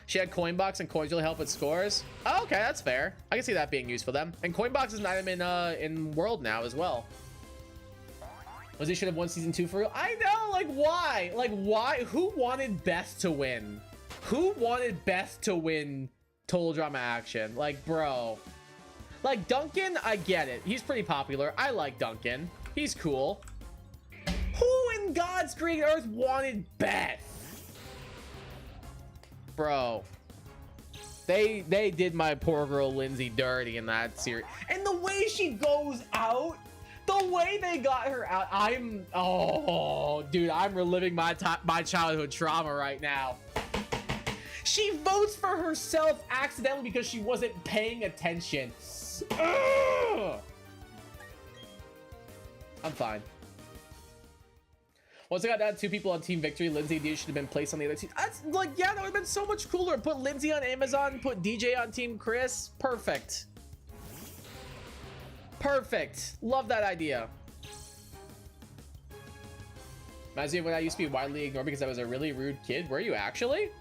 She had Coinbox and coins really help with scores. Oh, okay, that's fair. I can see that being used for them. And Coinbox is an item in World now as well. Was they should have won season 2 for real? I know, like, why? Like, why? Who wanted Beth to win? Who wanted Beth to win Total Drama Action? Like, bro. Like, Duncan, I get it. He's pretty popular. I like Duncan. He's cool. Who in God's green earth wanted Beth? Bro. They did my poor girl Lindsay dirty in that series. And the way she goes out, the way they got her out, oh, dude, I'm reliving my childhood trauma right now. She votes for herself accidentally because she wasn't paying attention. Ugh! I'm fine. Once I got down 2 people on Team Victory, Lindsay and DJ should have been placed on the other team. That's like, yeah, that would have been so much cooler. Put Lindsay on Amazon, put DJ on Team Chris. Perfect. Perfect. Love that idea. Reminds me of when I used to be widely ignored because I was a really rude kid. Were you actually?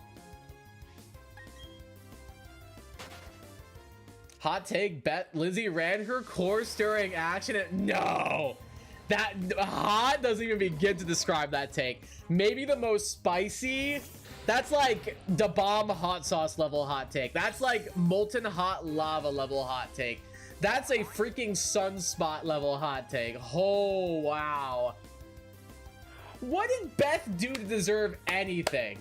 Hot take, bet Lindsay ran her course during action. No, that hot doesn't even begin to describe that take. Maybe the most spicy. That's like the bomb hot sauce level hot take. That's like molten hot lava level hot take. That's a freaking sunspot level hot take. Oh, wow. What did Beth do to deserve anything?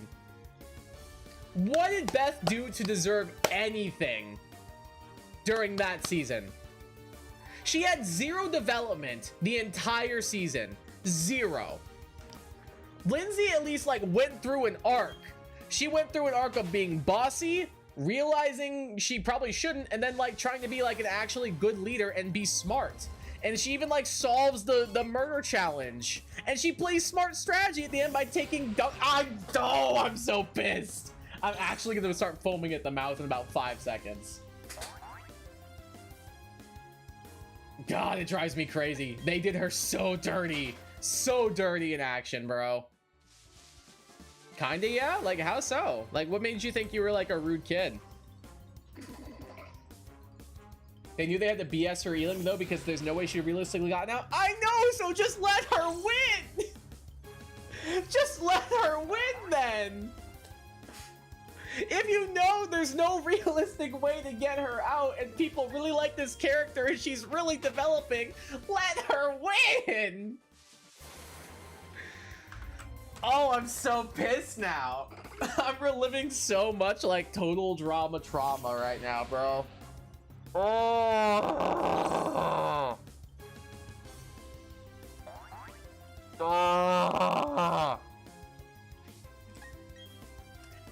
What did Beth do to deserve anything during that season? She had 0 development the entire season. 0. Lindsay at least like went through an arc. She went through an arc of being bossy, realizing she probably shouldn't, and then like trying to be like an actually good leader and be smart. And she even like solves the murder challenge, and she plays smart strategy at the end by taking I'm so pissed. I'm actually gonna start foaming at the mouth in about 5 seconds. God, it drives me crazy. They did her so dirty in action, bro. Kinda, yeah. Like, how so? Like, what made you think you were like a rude kid? They knew they had to BS her Elam though, because there's no way she realistically got out. I know, so just let her win. Just let her win then. If you know there's no realistic way to get her out and people really like this character and she's really developing, let her win. Oh, I'm so pissed now. I'm reliving so much like total drama trauma right now, bro. Oh.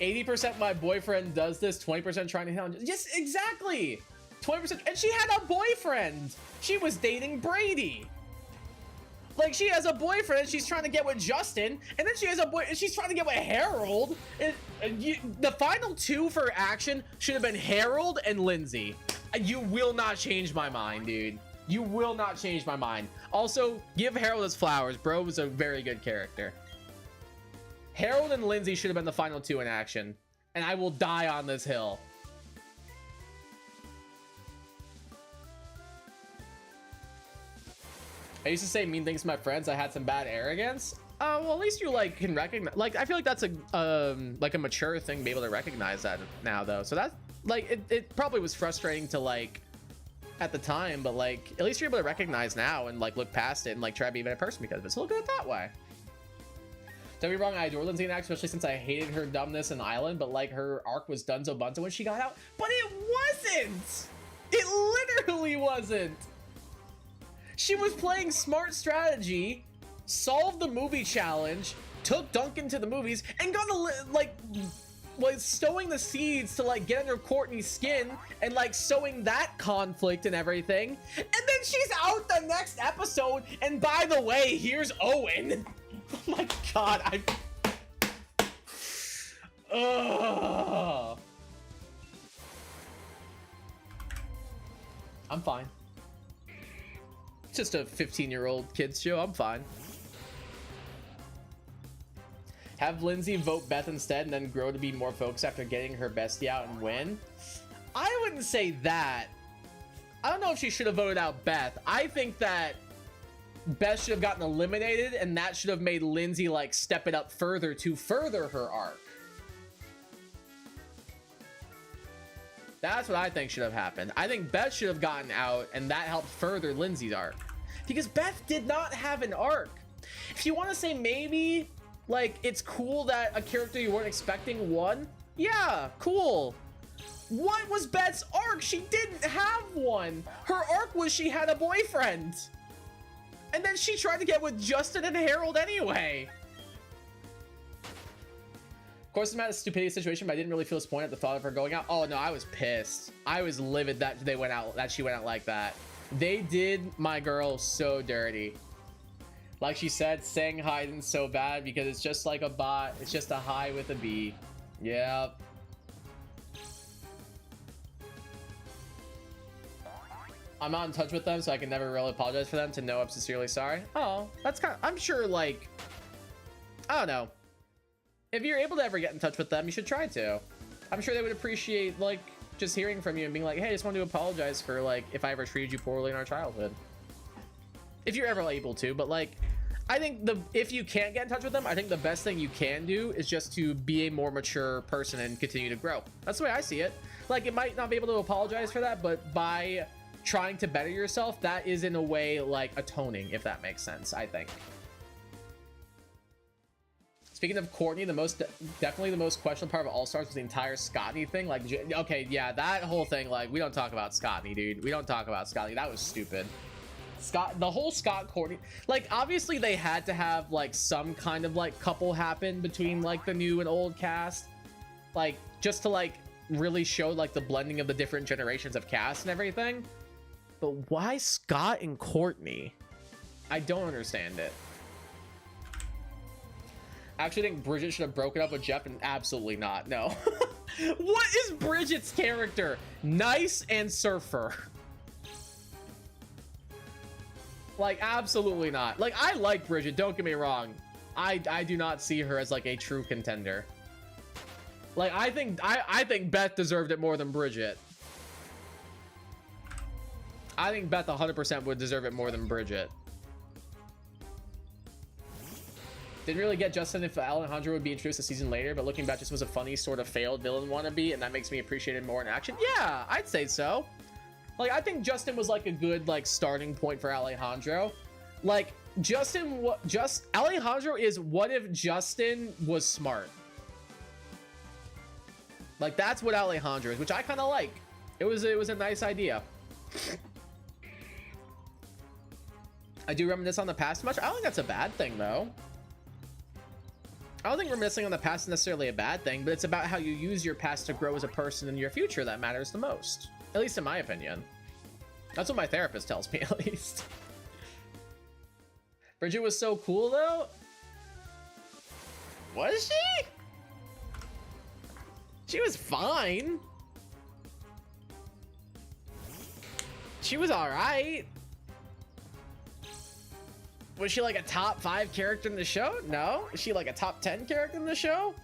80% my boyfriend does this, 20% trying to hit on. Yes, exactly. 20%. And she had a boyfriend. She was dating Brady. Like, she has a boyfriend and she's trying to get with Justin, and then she has a boy and she's trying to get with Harold. The final 2 for action should have been Harold and Lindsay. You will not change my mind, dude. You will not change my mind. Also, give Harold his flowers. Bro was a very good character. Harold and Lindsay should have been the final 2 in action, and I will die on this hill. I used to say mean things to my friends. I had some bad arrogance. Well, at least you like can recognize. Like, I feel like that's a like a mature thing to be able to recognize that now, though. So that's like it probably was frustrating to like at the time, but like at least you're able to recognize now and like look past it and like try to be a better person because of it. So look at it that way. Don't be wrong, I adore Lindsay in act, especially since I hated her dumbness in Island, but like her arc was Dunzo Bunzo when she got out. But it wasn't! It literally wasn't! She was playing smart strategy, solved the movie challenge, took Duncan to the movies, and got a like was sowing the seeds to like get under Courtney's skin and like sowing that conflict and everything. And then she's out the next episode, and by the way, here's Owen. Oh my god, I'm fine. It's just a 15-year-old kids show. I'm fine. Have Lindsay vote Beth instead and then grow to be more focused after getting her bestie out and win? I wouldn't say that. I don't know if she should have voted out Beth. I think that Beth should have gotten eliminated, and that should have made Lindsay like step it up further to further her arc. That's what I think should have happened. I think Beth should have gotten out, and that helped further Lindsay's arc. Because Beth did not have an arc. If you want to say maybe like it's cool that a character you weren't expecting won, yeah, cool. What was Beth's arc? She didn't have one. Her arc was she had a boyfriend. And then she tried to get with Justin and Harold anyway. Of course, it's not a stupidity situation, but I didn't really feel disappointed at the thought of her going out. Oh no, I was pissed. I was livid that they went out, that she went out like that. They did my girl so dirty. Like she said, saying hi isn't so bad because it's just like a bot. It's just a hi with a B. Yeah. I'm not in touch with them, so I can never really apologize for them. To know I'm sincerely sorry. Oh, that's kind of, I'm sure, like, I don't know. If you're able to ever get in touch with them, you should try to. I'm sure they would appreciate, like, just hearing from you and being like, hey, I just want to apologize for, like, if I ever treated you poorly in our childhood. If you're ever able to, but, like, I think if you can't get in touch with them, I think the best thing you can do is just to be a more mature person and continue to grow. That's the way I see it. Like, it might not be able to apologize for that, but by trying to better yourself, that is in a way like atoning, if that makes sense, I think. Speaking of Courtney, definitely the most questionable part of All-Stars was the entire Scottney thing. Like, okay, yeah, that whole thing, like, we don't talk about Scottney, dude. We don't talk about Scottney. That was stupid. The whole Scott Courtney, like, obviously they had to have like some kind of like couple happen between like the new and old cast, like just to like really show like the blending of the different generations of cast and everything. But why Scott and Courtney? I don't understand it. I actually think Bridget should have broken up with Jeff, and absolutely not. No. What is Bridget's character? Nice and surfer. Like, absolutely not. Like, I like Bridget, don't get me wrong. I do not see her as like a true contender. Like, I think Beth deserved it more than Bridget. I think Beth 100% would deserve it more than Bridget. Didn't really get Justin if Alejandro would be introduced a season later, but looking back, just was a funny sort of failed villain wannabe, and that makes me appreciate it more in action. Yeah, I'd say so. Like, I think Justin was like a good like starting point for Alejandro. Like, Alejandro is what if Justin was smart. Like, that's what Alejandro is, which I kind of like. It was a nice idea. I do reminisce on the past much. I don't think that's a bad thing, though. I don't think reminiscing on the past is necessarily a bad thing, but it's about how you use your past to grow as a person in your future that matters the most. At least in my opinion. That's what my therapist tells me, at least. Bridget was so cool, though. Was she? She was fine. She was all right. Was she like a top 5 character in the show? No. Is she like a top 10 character in the show?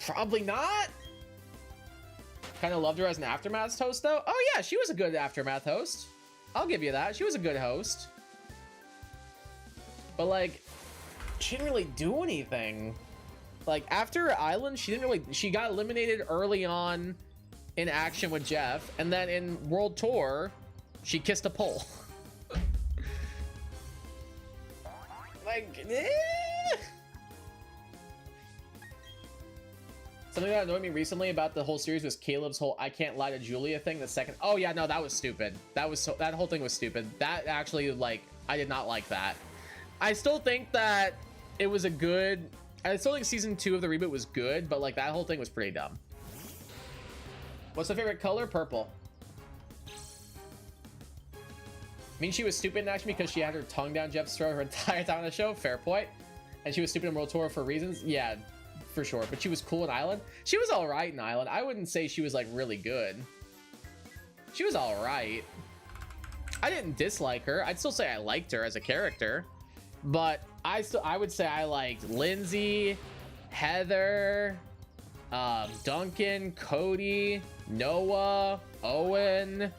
Probably not. Kind of loved her as an Aftermath host, though. Oh, yeah, she was a good Aftermath host. I'll give you that. She was a good host. But, like, she didn't really do anything. Like, after Island, she got eliminated early on in action with Jeff. And then in World Tour, she kissed a pole. Like, Something that annoyed me recently about the whole series was Caleb's whole "I can't lie to Julia" thing. The second, oh yeah, no, that was stupid. That whole thing was stupid. That actually, like, I did not like that. I still think that it was I still think season 2 of the reboot was good, but like that whole thing was pretty dumb. What's the favorite color? Purple. I mean, she was stupid in action because she had her tongue down Jeff's throat her entire time on the show. Fair point. And she was stupid in World Tour for reasons. Yeah, for sure. But she was cool in Island. She was all right in Island. I wouldn't say she was like really good. She was all right. I didn't dislike her. I'd still say I liked her as a character. But I would say I liked Lindsay, Heather, Duncan, Cody, Noah, Owen,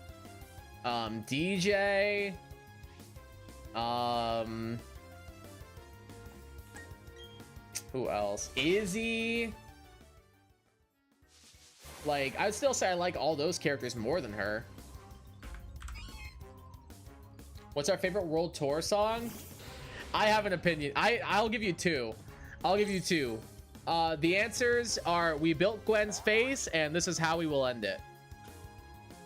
DJ, who else? Izzy. Like, I'd still say I like all those characters more than her. What's our favorite World Tour song? I have an opinion. I'll give you two. I'll give you two. The answers are "We Built Gwen's Face" and "This Is How We Will End It."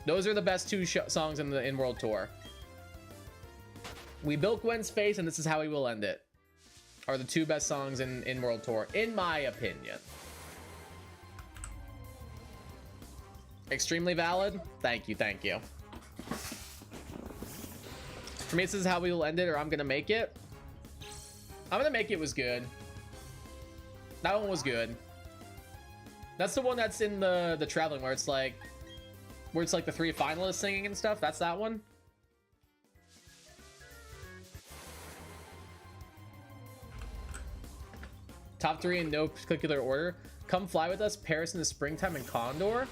Those are the best two songs in World Tour. "We Built Gwen's Face" and "This Is How We Will End It" are the two best songs in World Tour, in my opinion. Extremely valid. Thank you, thank you. For me, "This Is How We Will End It" or "I'm Gonna Make It." I'm gonna make it was good. That one was good. That's the one that's in the traveling where it's like the 3 finalists singing and stuff. That's that one. Top 3 in no particular order. Come Fly With Us, Paris in the Springtime, and Condor.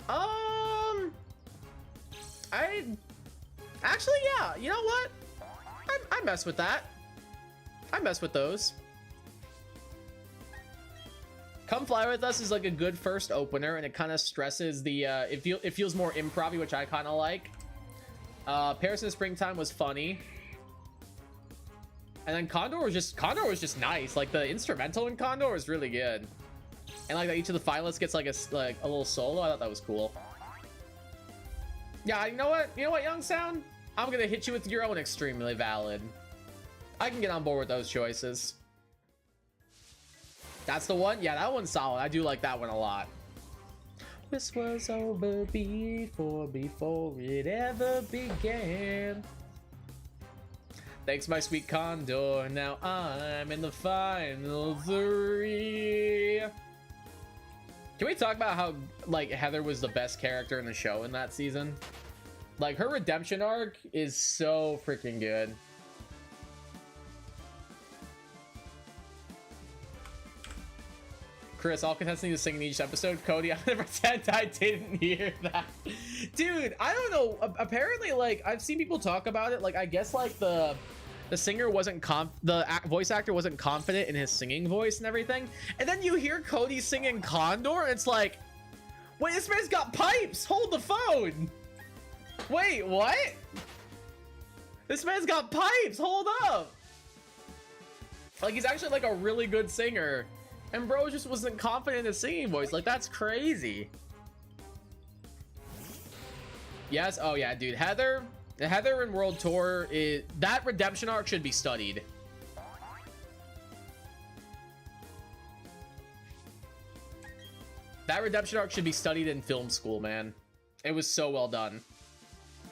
I actually, yeah. You know what? I mess with that. I mess with those. Come Fly With Us is like a good first opener, and it kind of stresses the it feels more improv-y, which I kind of like. Paris in the Springtime was funny. And then Condor was just nice. Like the instrumental in Condor was really good. And like that each of the finalists gets like a little solo. I thought that was cool. Yeah, you know what? You know what, Young Sound? I'm gonna hit you with your own extremely valid. I can get on board with those choices. That's the one? Yeah, that one's solid. I do like that one a lot. This was over before it ever began. Thanks, my sweet Condor. Now I'm in the final 3. Can we talk about how like Heather was the best character in the show in that season? Like her redemption arc is so freaking good. Chris, all contestants need to sing in each episode. Cody, I'm gonna pretend I didn't hear that. Dude, I don't know. Apparently, like, I've seen people talk about it. Like, I guess, like, the singer wasn't voice actor wasn't confident in his singing voice and everything. And then you hear Cody singing Condor, and it's like, wait, this man's got pipes. Hold the phone. Wait, what? This man's got pipes. Hold up. Like, he's actually, like, a really good singer. And bro just wasn't confident in his singing voice. Like, that's crazy. Yes. Oh, yeah, dude. Heather in World Tour, that redemption arc should be studied. That redemption arc should be studied in film school, man. It was so well done.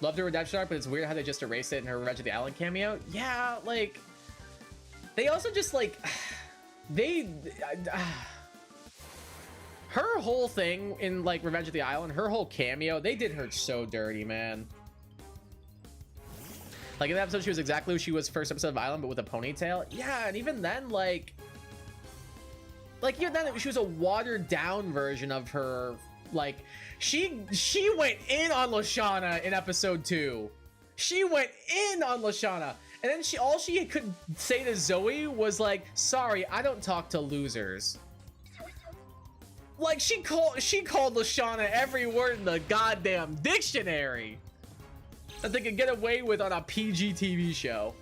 Loved her redemption arc, but it's weird how they just erased it in her Revenge of the Island cameo. Yeah, like... They also just, like... her whole thing in like Revenge of the Island, her whole cameo, they did her so dirty, man. Like in the episode, she was exactly who she was first episode of Island, but with a ponytail. Yeah, and even then, like even then, she was a watered down version of her. Like she went in on Lashana in episode 2. She went in on Lashana. And then all she could say to Zoe was like, sorry, I don't talk to losers. Like she called Lashana every word in the goddamn dictionary that they could get away with on a PG TV show.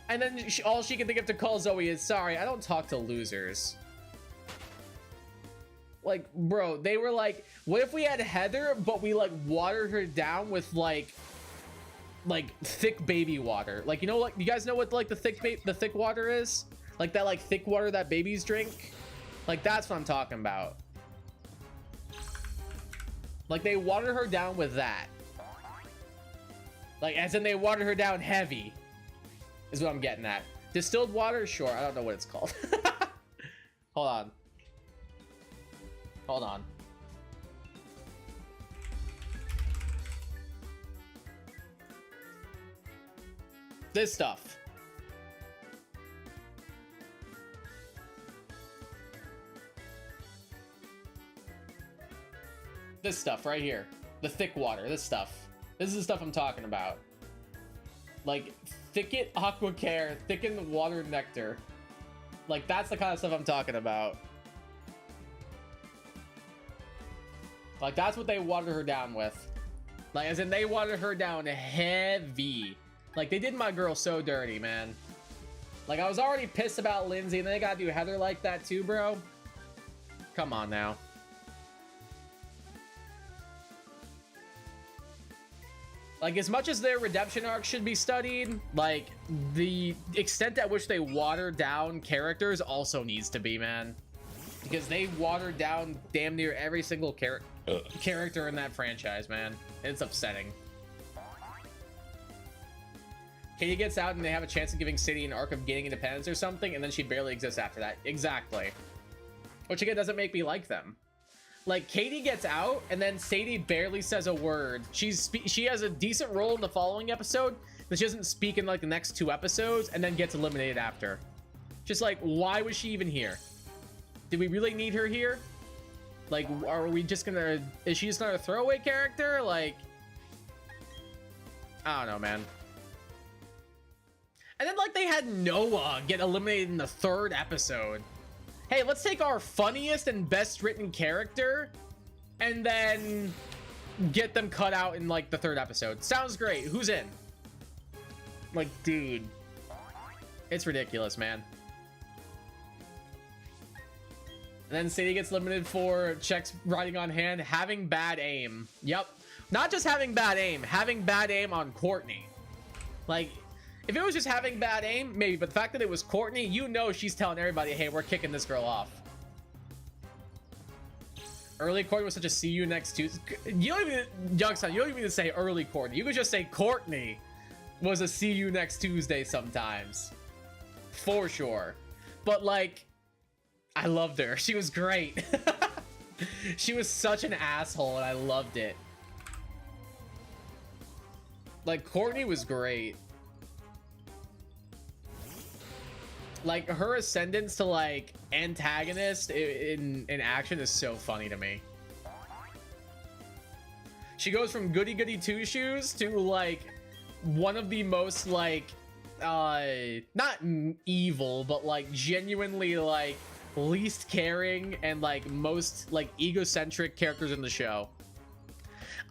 And then all she can think of to call Zoe is, sorry, I don't talk to losers. Like, bro, they were like, what if we had Heather, but we like watered her down with like thick baby water? Like, you know, like, you guys know what like the thick water is? Like that like thick water that babies drink? Like that's what I'm talking about. Like they watered her down with that. Like as in they watered her down heavy. Is what I'm getting at. Distilled water? Sure, I don't know what it's called. Hold on. Hold on. This stuff. This stuff right here. The thick water. This stuff. This is the stuff I'm talking about. Like, thicken aqua care, thicken water nectar. Like, that's the kind of stuff I'm talking about. Like, that's what they watered her down with. Like, as in, they watered her down heavy. Like, they did my girl so dirty, man. Like, I was already pissed about Lindsay, and then they gotta do Heather like that too, bro. Come on now. Like, as much as their redemption arc should be studied, like, the extent at which they water down characters also needs to be, man. Because they watered down damn near every single character in that franchise, man. It's upsetting. Katie gets out and they have a chance of giving Sadie an arc of gaining independence or something, and then she barely exists after that. Exactly. Which again doesn't make me like them. Like, Katie gets out and then Sadie barely says a word. She has a decent role in the following episode, but she doesn't speak in like the next 2 episodes and then gets eliminated after. Just like, why was she even here? Did we really need her here? Like, are we just gonna... Is she just not a throwaway character? Like... I don't know, man. And then, like, they had Noah get eliminated in the 3rd episode. Hey, let's take our funniest and best written character and then get them cut out in, like, the 3rd episode. Sounds great. Who's in? Like, dude. It's ridiculous, man. And then Sadie gets limited for checks riding on hand, having bad aim. Yep. Not just having bad aim on Courtney. Like, if it was just having bad aim, maybe. But the fact that it was Courtney, you know she's telling everybody, hey, we're kicking this girl off. Early Courtney was such a see you next Tuesday. You don't even, Youngstown, you don't even need to say early Courtney. You could just say Courtney was a see you next Tuesday sometimes. For sure. But, like... I loved her. She was great. She was such an asshole and I loved it. Like, Courtney was great. Like, her ascendance to, like, antagonist in action is so funny to me. She goes from goody goody two shoes to, like, one of the most, like, not evil, but, like, genuinely, like, least caring and like most like egocentric characters in the show.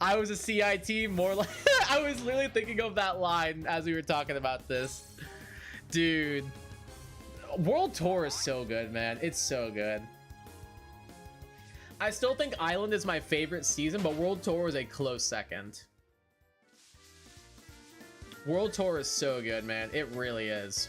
I was a CIT, more like I was literally thinking of that line as we were talking about this. Dude, World Tour is so good, man. It's so good. I still think Island is my favorite season, but World Tour is a close second. World Tour is so good, man. It really is.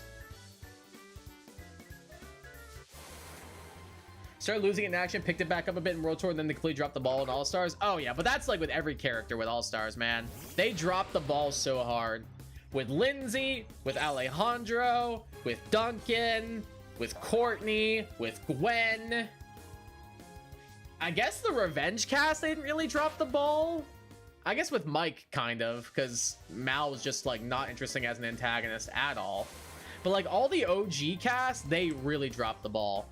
Started losing it in action, picked it back up a bit in World Tour, and then they completely dropped the ball in All-Stars. Oh, yeah, but that's like with every character with All-Stars, man. They drop the ball so hard. With Lindsay, with Alejandro, with Duncan, with Courtney, with Gwen. I guess the Revenge cast, they didn't really drop the ball. I guess with Mike, kind of, because Mal was just, like, not interesting as an antagonist at all. But, like, all the OG cast, they really dropped the ball.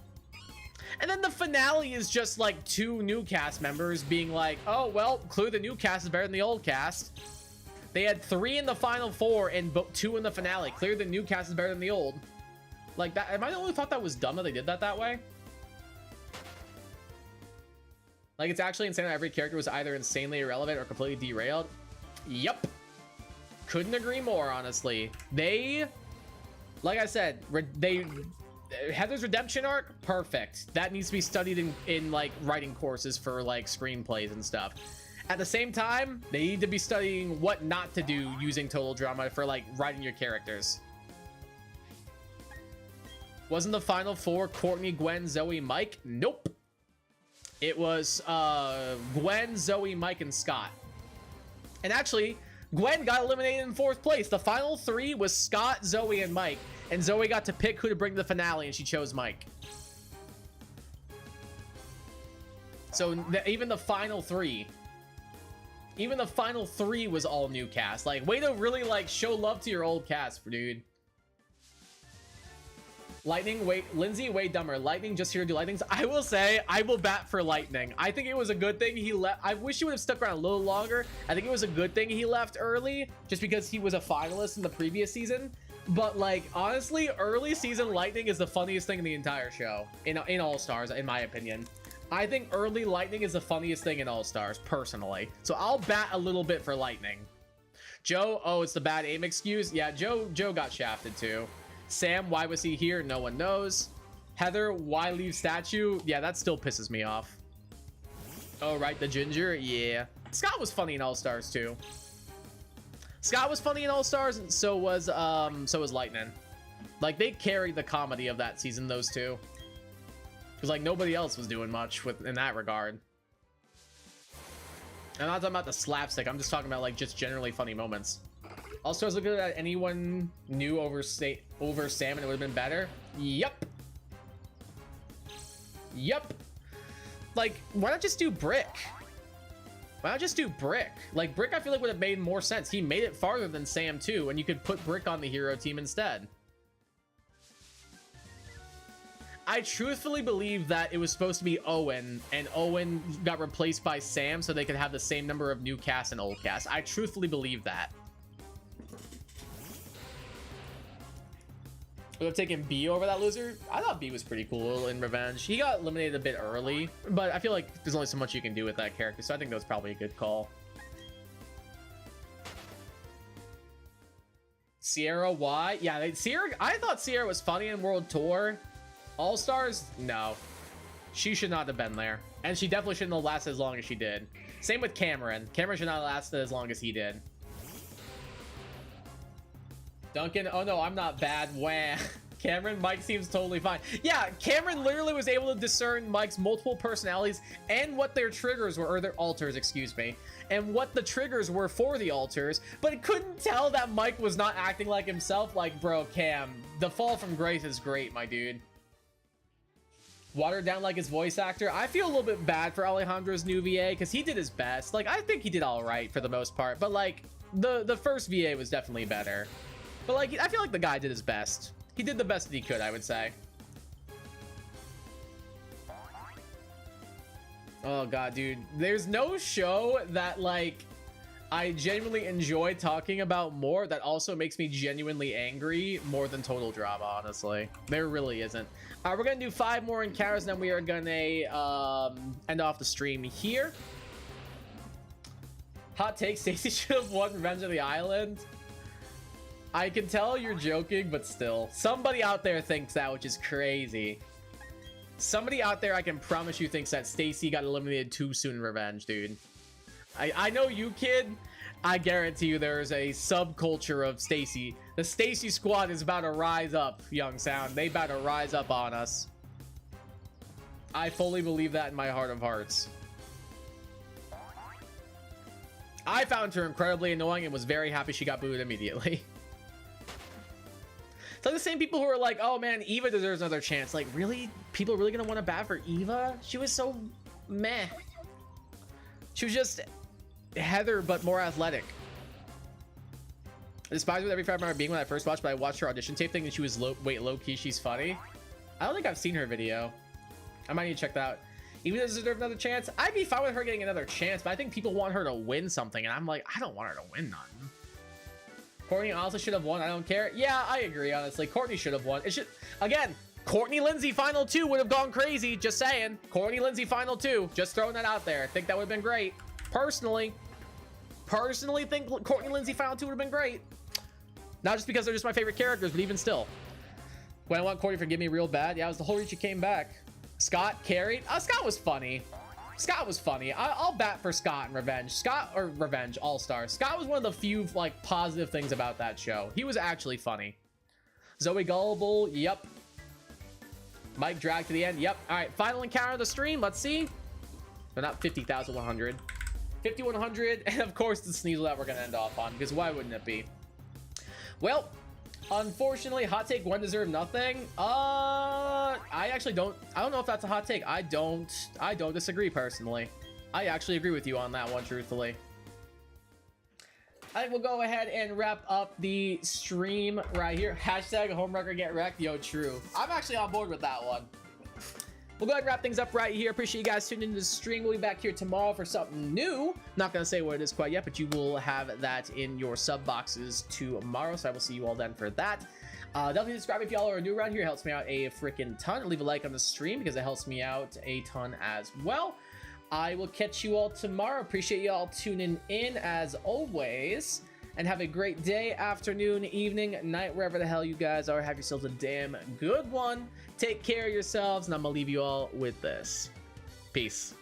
And then the finale is just like 2 new cast members being like, oh, well, clearly the new cast is better than the old cast. They had 3 in the final 4 and 2 in the finale. Clearly the new cast is better than the old. Like, that, am I the only thought that was dumb that they did that way? Like, it's actually insane that every character was either insanely irrelevant or completely derailed. Yep. Couldn't agree more, honestly. They, like I said, Heather's redemption arc, perfect. That needs to be studied in like writing courses for like screenplays and stuff. At the same time, they need to be studying what not to do using total drama for like writing your characters. Wasn't the final 4 Courtney, Gwen, Zoe, Mike? Nope. It was Gwen, Zoe, Mike, and Scott. And actually, Gwen got eliminated in 4th place. The final 3 was Scott, Zoe, and Mike. And Zoe got to pick who to bring to the finale, and she chose Mike. So even the final 3 was all new cast. Like, way to really like show love to your old cast, dude. Lightning, Lindsay, way dumber. Lightning just here to do lightnings. I will say, I will bat for Lightning. I think it was a good thing he left. I wish he would have stuck around a little longer. I think it was a good thing he left early, just because he was a finalist in the previous season. But like, honestly, early season Lightning is the funniest thing in the entire show in All-Stars, in my opinion. I think early Lightning is the funniest thing in All-Stars, personally. So I'll bat a little bit for Lightning. Joe, oh, it's the bad aim excuse. Yeah, Joe got shafted too. Sam, why was he here? No one knows. Heather, why leave statue? Yeah, that still pisses me off. Oh, right, the ginger. Yeah. Scott was funny in All-Stars too. Scott was funny in All-Stars, and so was Lightning. Like, they carried the comedy of that season, those two. Because, like, nobody else was doing much in that regard. I'm not talking about the slapstick. I'm just talking about, like, just generally funny moments. Also, I was looking at anyone new over Sam, and it would have been better. Yep. Yep. Like, why not just do Brick? Why not just do Brick? Like, Brick, I feel like would have made more sense. He made it farther than Sam too, and you could put Brick on the hero team instead. I truthfully believe that it was supposed to be Owen, and Owen got replaced by Sam so they could have the same number of new cast and old cast. I truthfully believe that. Would have taken B over that loser. I thought B was pretty cool in Revenge. He got eliminated a bit early, but I feel like there's only so much you can do with that character, so I think that was probably a good call. Sierra, why? Yeah, Sierra. I thought Sierra was funny in World Tour. All Stars, no. She should not have been there, and she definitely shouldn't have lasted as long as she did. Same with Cameron. Cameron should not have lasted as long as he did. Duncan, oh no, I'm not bad. Wah. Cameron, Mike seems totally fine. Yeah, Cameron literally was able to discern Mike's multiple personalities and what their triggers were, or their alters, excuse me, and what the triggers were for the alters, but it couldn't tell that Mike was not acting like himself. Like, bro, Cam, the fall from grace is great, my dude. Watered down like his voice actor. I feel a little bit bad for Alejandro's new VA because he did his best. Like, I think he did all right for the most part, but like the first VA was definitely better. But like, I feel like the guy did his best. He did the best that he could, I would say. Oh god, dude. There's no show that like I genuinely enjoy talking about more that also makes me genuinely angry more than Total Drama, honestly. There really isn't. We're gonna do 5 more encounters, and then we are gonna end off the stream here. Hot take, Stacey should have won Revenge of the Island. I can tell you're joking, but still. Somebody out there thinks that, which is crazy. Somebody out there, I can promise you, thinks that Stacey got eliminated too soon in Revenge, dude. I know you, kid. I guarantee you there is a subculture of Stacey. The Stacey squad is about to rise up, Young Sound. They about to rise up on us. I fully believe that in my heart of hearts. I found her incredibly annoying and was very happy she got booed immediately. It's like the same people who are like, oh man, Eva deserves another chance. Like, really? People are really gonna want to bat for Eva? She was so meh. She was just Heather, but more athletic. I despise with every five member being when I first watched, but I watched her audition tape thing and she was low-key, she's funny. I don't think I've seen her video. I might need to check that out. Eva doesn't deserve another chance. I'd be fine with her getting another chance, but I think people want her to win something, and I'm like, I don't want her to win nothing. Courtney honestly should have won. I don't care. Yeah, I agree, honestly. Courtney should have won. It should, again, Courtney Lindsay Final 2 would have gone crazy. Just saying. Courtney Lindsay Final 2. Just throwing that out there. I think that would have been great. Personally think Courtney Lindsay Final 2 would have been great. Not just because they're just my favorite characters, but even still. When I want Courtney forgive me real bad. Yeah, it was the whole reason she came back. Scott carried. Scott was funny. Scott was funny. I'll bat for Scott in Revenge. Revenge All-Star. Scott was one of the few like positive things about that show. He was actually funny. Zoe Gullible. Yep. Mike dragged to the end. Yep. All right. Final encounter of the stream. Let's see. They're not 50,100. 5,100. And of course the Sneasel that we're going to end off on, because why wouldn't it be? Well, unfortunately, hot take, one deserved nothing. I actually don't know if that's a hot take. I don't disagree personally. I actually agree with you on that one, truthfully. I think we'll go ahead and wrap up the stream right here. Hashtag homewrecker get wrecked. Yo, true. I'm actually on board with that one. We'll go ahead and wrap things up right here. Appreciate you guys tuning into the stream. We'll be back here tomorrow for something new. Not going to say what it is quite yet, but you will have that in your sub boxes tomorrow. So I will see you all then for that. Definitely subscribe if y'all are new around here. It helps me out a freaking ton. Leave a like on the stream because it helps me out a ton as well. I will catch you all tomorrow. Appreciate y'all tuning in as always. And have a great day, afternoon, evening, night, wherever the hell you guys are. Have yourselves a damn good one. Take care of yourselves, and I'm gonna leave you all with this. Peace.